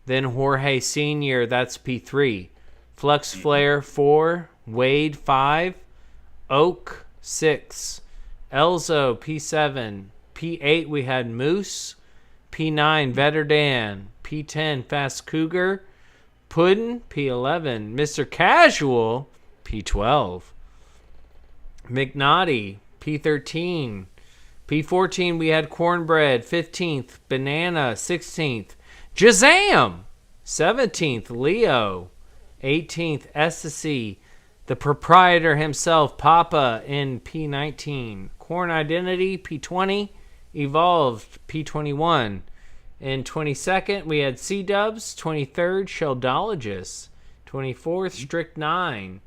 then Jorge Sr., that's P3, Flux Flare 4, Wade 5, Oak 6, Elzo P7, P8 we had Moose, P9 Vetterdan, P10 Fast Cougar, Puddin P11, Mr. Casual P12, McNaughty P13, P14 we had Cornbread 15th, Banana 16th, Jazam 17th, Leo 18th, Ecstasy, the proprietor himself, Papa in P19, Corn Identity P20, Evolved P21. In 22nd, we had C-Dubs, 23rd, Sheldologist, 24th, Strict 9,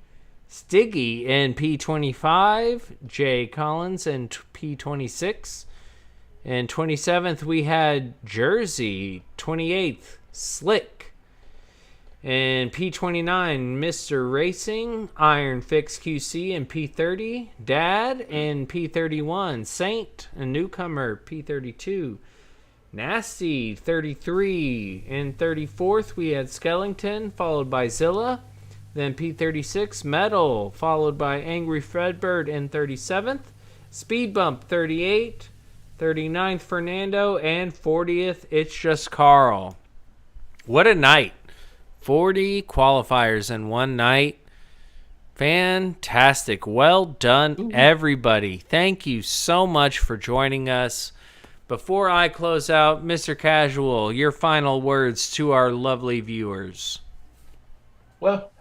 Stiggy in P25, Jay Collins in P26. In 27th, we had Jersey, 28th, Slick. In P29, Mr. Racing, Iron Fix QC in P30, Dad in P31, Saint, a newcomer, P32, Nasty, 33. In 34th, we had Skellington, followed by Zilla. Then P36, Metal, followed by Angry Fredbird in 37th. Speed Bump, 38. 39th, Fernando. And 40th, It's Just Carl. What a night. 40 qualifiers in one night. Fantastic. Well done, everybody. Thank you so much for joining us. Before I close out, Mr. Casual, your final words to our lovely viewers. Well,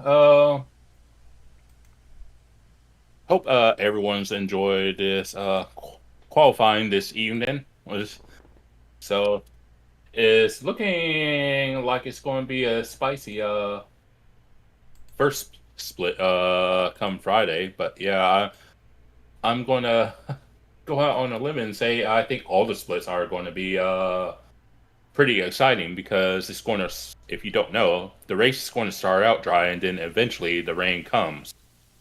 hope everyone's enjoyed this qualifying this evening. So it's looking like it's going to be a spicy first split come Friday. But yeah, I'm going to go out on a limb and say I think all the splits are going to be pretty exciting because it's going to, if you don't know, the race is going to start out dry and then eventually the rain comes.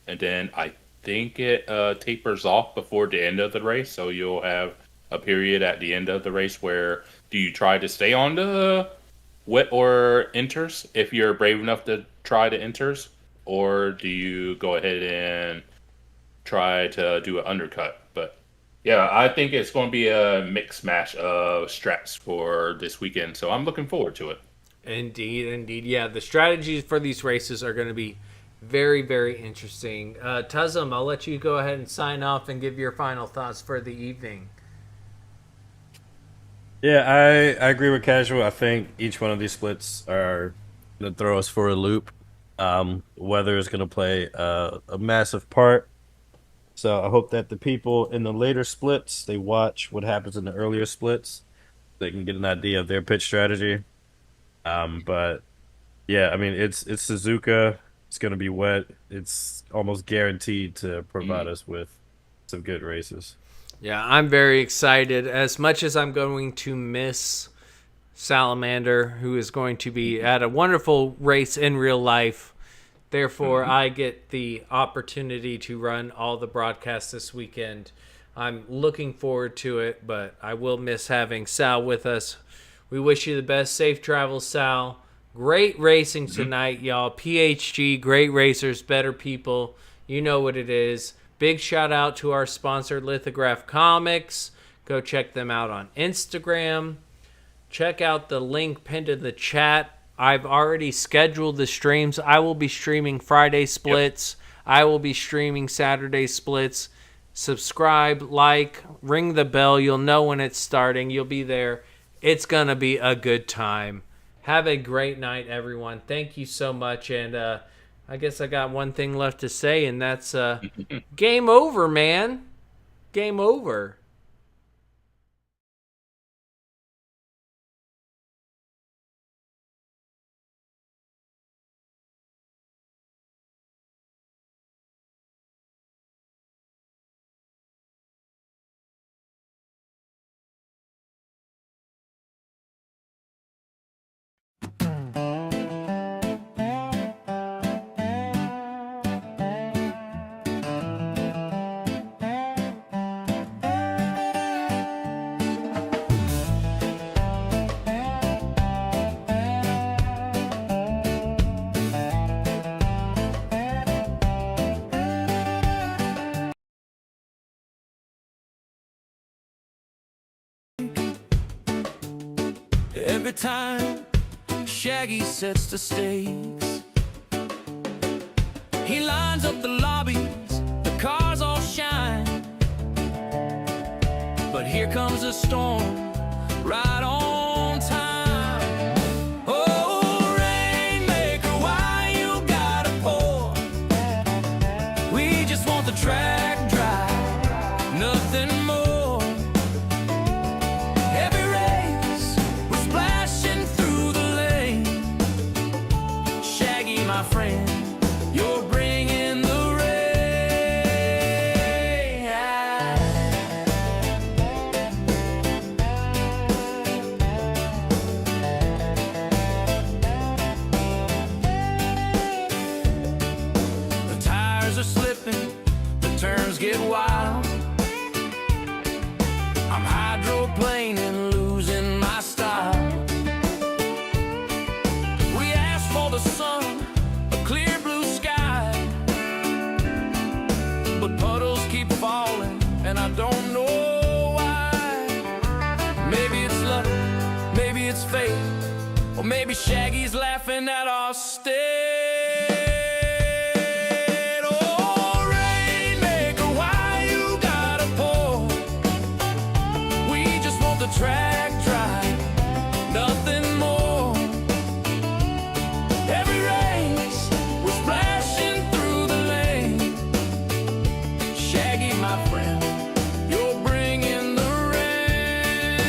And then I think it tapers off before the end of the race. So you'll have a period at the end of the race where do you try to stay on the wet or inters if you're brave enough to try the inters, or do you go ahead and try to do an undercut? But yeah, I think it's going to be a mix mash of strats for this weekend, so I'm looking forward to it. Indeed. Yeah, the strategies for these races are going to be very, very interesting. Tuzum, I'll let you go ahead and sign off and give your final thoughts for the evening. Yeah, I agree with Casual. I think each one of these splits are going to throw us for a loop. Weather is going to play a massive part. So I hope that the people in the later splits, they watch what happens in the earlier splits. They can get an idea of their pitch strategy. But yeah, I mean, it's Suzuka. It's going to be wet. It's almost guaranteed to provide us with some good races. Yeah, I'm very excited. As much as I'm going to miss Salamander, who is going to be at a wonderful race in real life. Therefore, I get the opportunity to run all the broadcasts this weekend. I'm looking forward to it, but I will miss having Sal with us. We wish you the best. Safe travels, Sal. Great racing tonight, y'all. PHG, great racers, better people. You know what it is. Big shout out to our sponsor, Lithograph Comics. Go check them out on Instagram. Check out the link pinned in the chat. I've already scheduled the streams. I will be streaming Friday splits. Yep. I will be streaming Saturday splits. Subscribe, like, ring the bell. You'll know when it's starting. You'll be there. It's going to be a good time. Have a great night, everyone. Thank you so much. And I guess I got one thing left to say, and that's game over, man. Game over. Every time Shaggy sets the stakes, he lines up the lobbies, the cars all shine. But here comes a storm, right on time. Oh, Rainmaker, why you gotta pour? We just want the track dry, nothing more. Every race, we're splashing through the lane. Shaggy, my friend, you're bringing the turns get wild. I'm hydroplaning, losing my style. We asked for the sun, a clear blue sky, but puddles keep falling, and I don't know why. Maybe it's luck, maybe it's fate, or maybe Shaggy's laughing at our state. The track dry, nothing more. Every race, we're splashing through the lane. Shaggy, my friend, you're bringing the rain.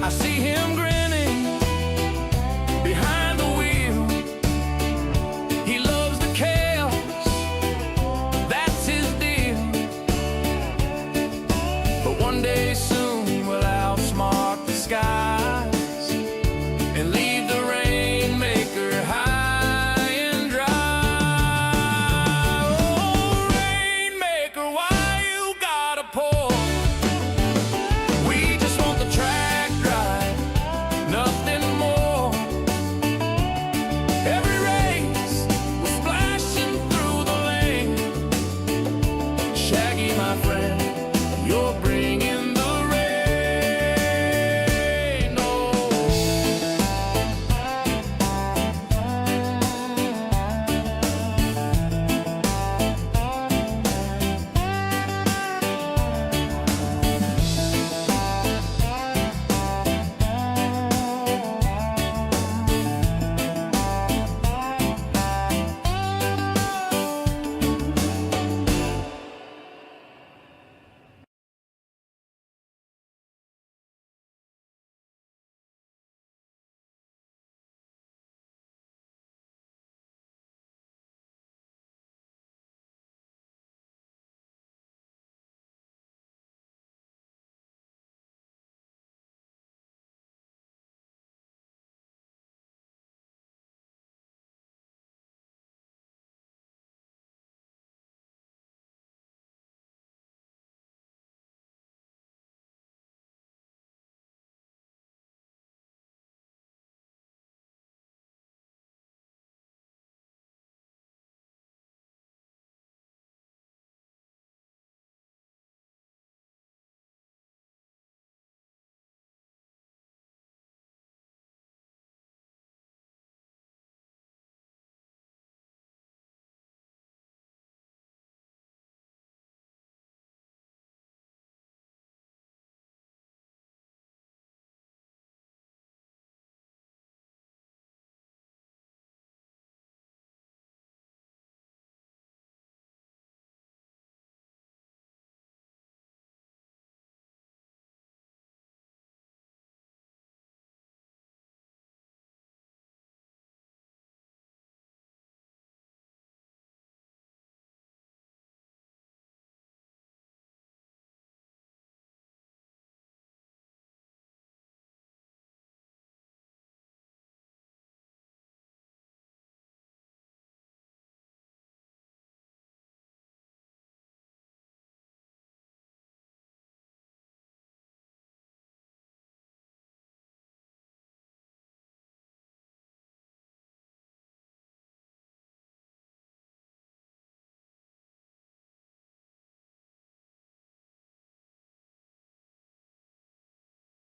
I see him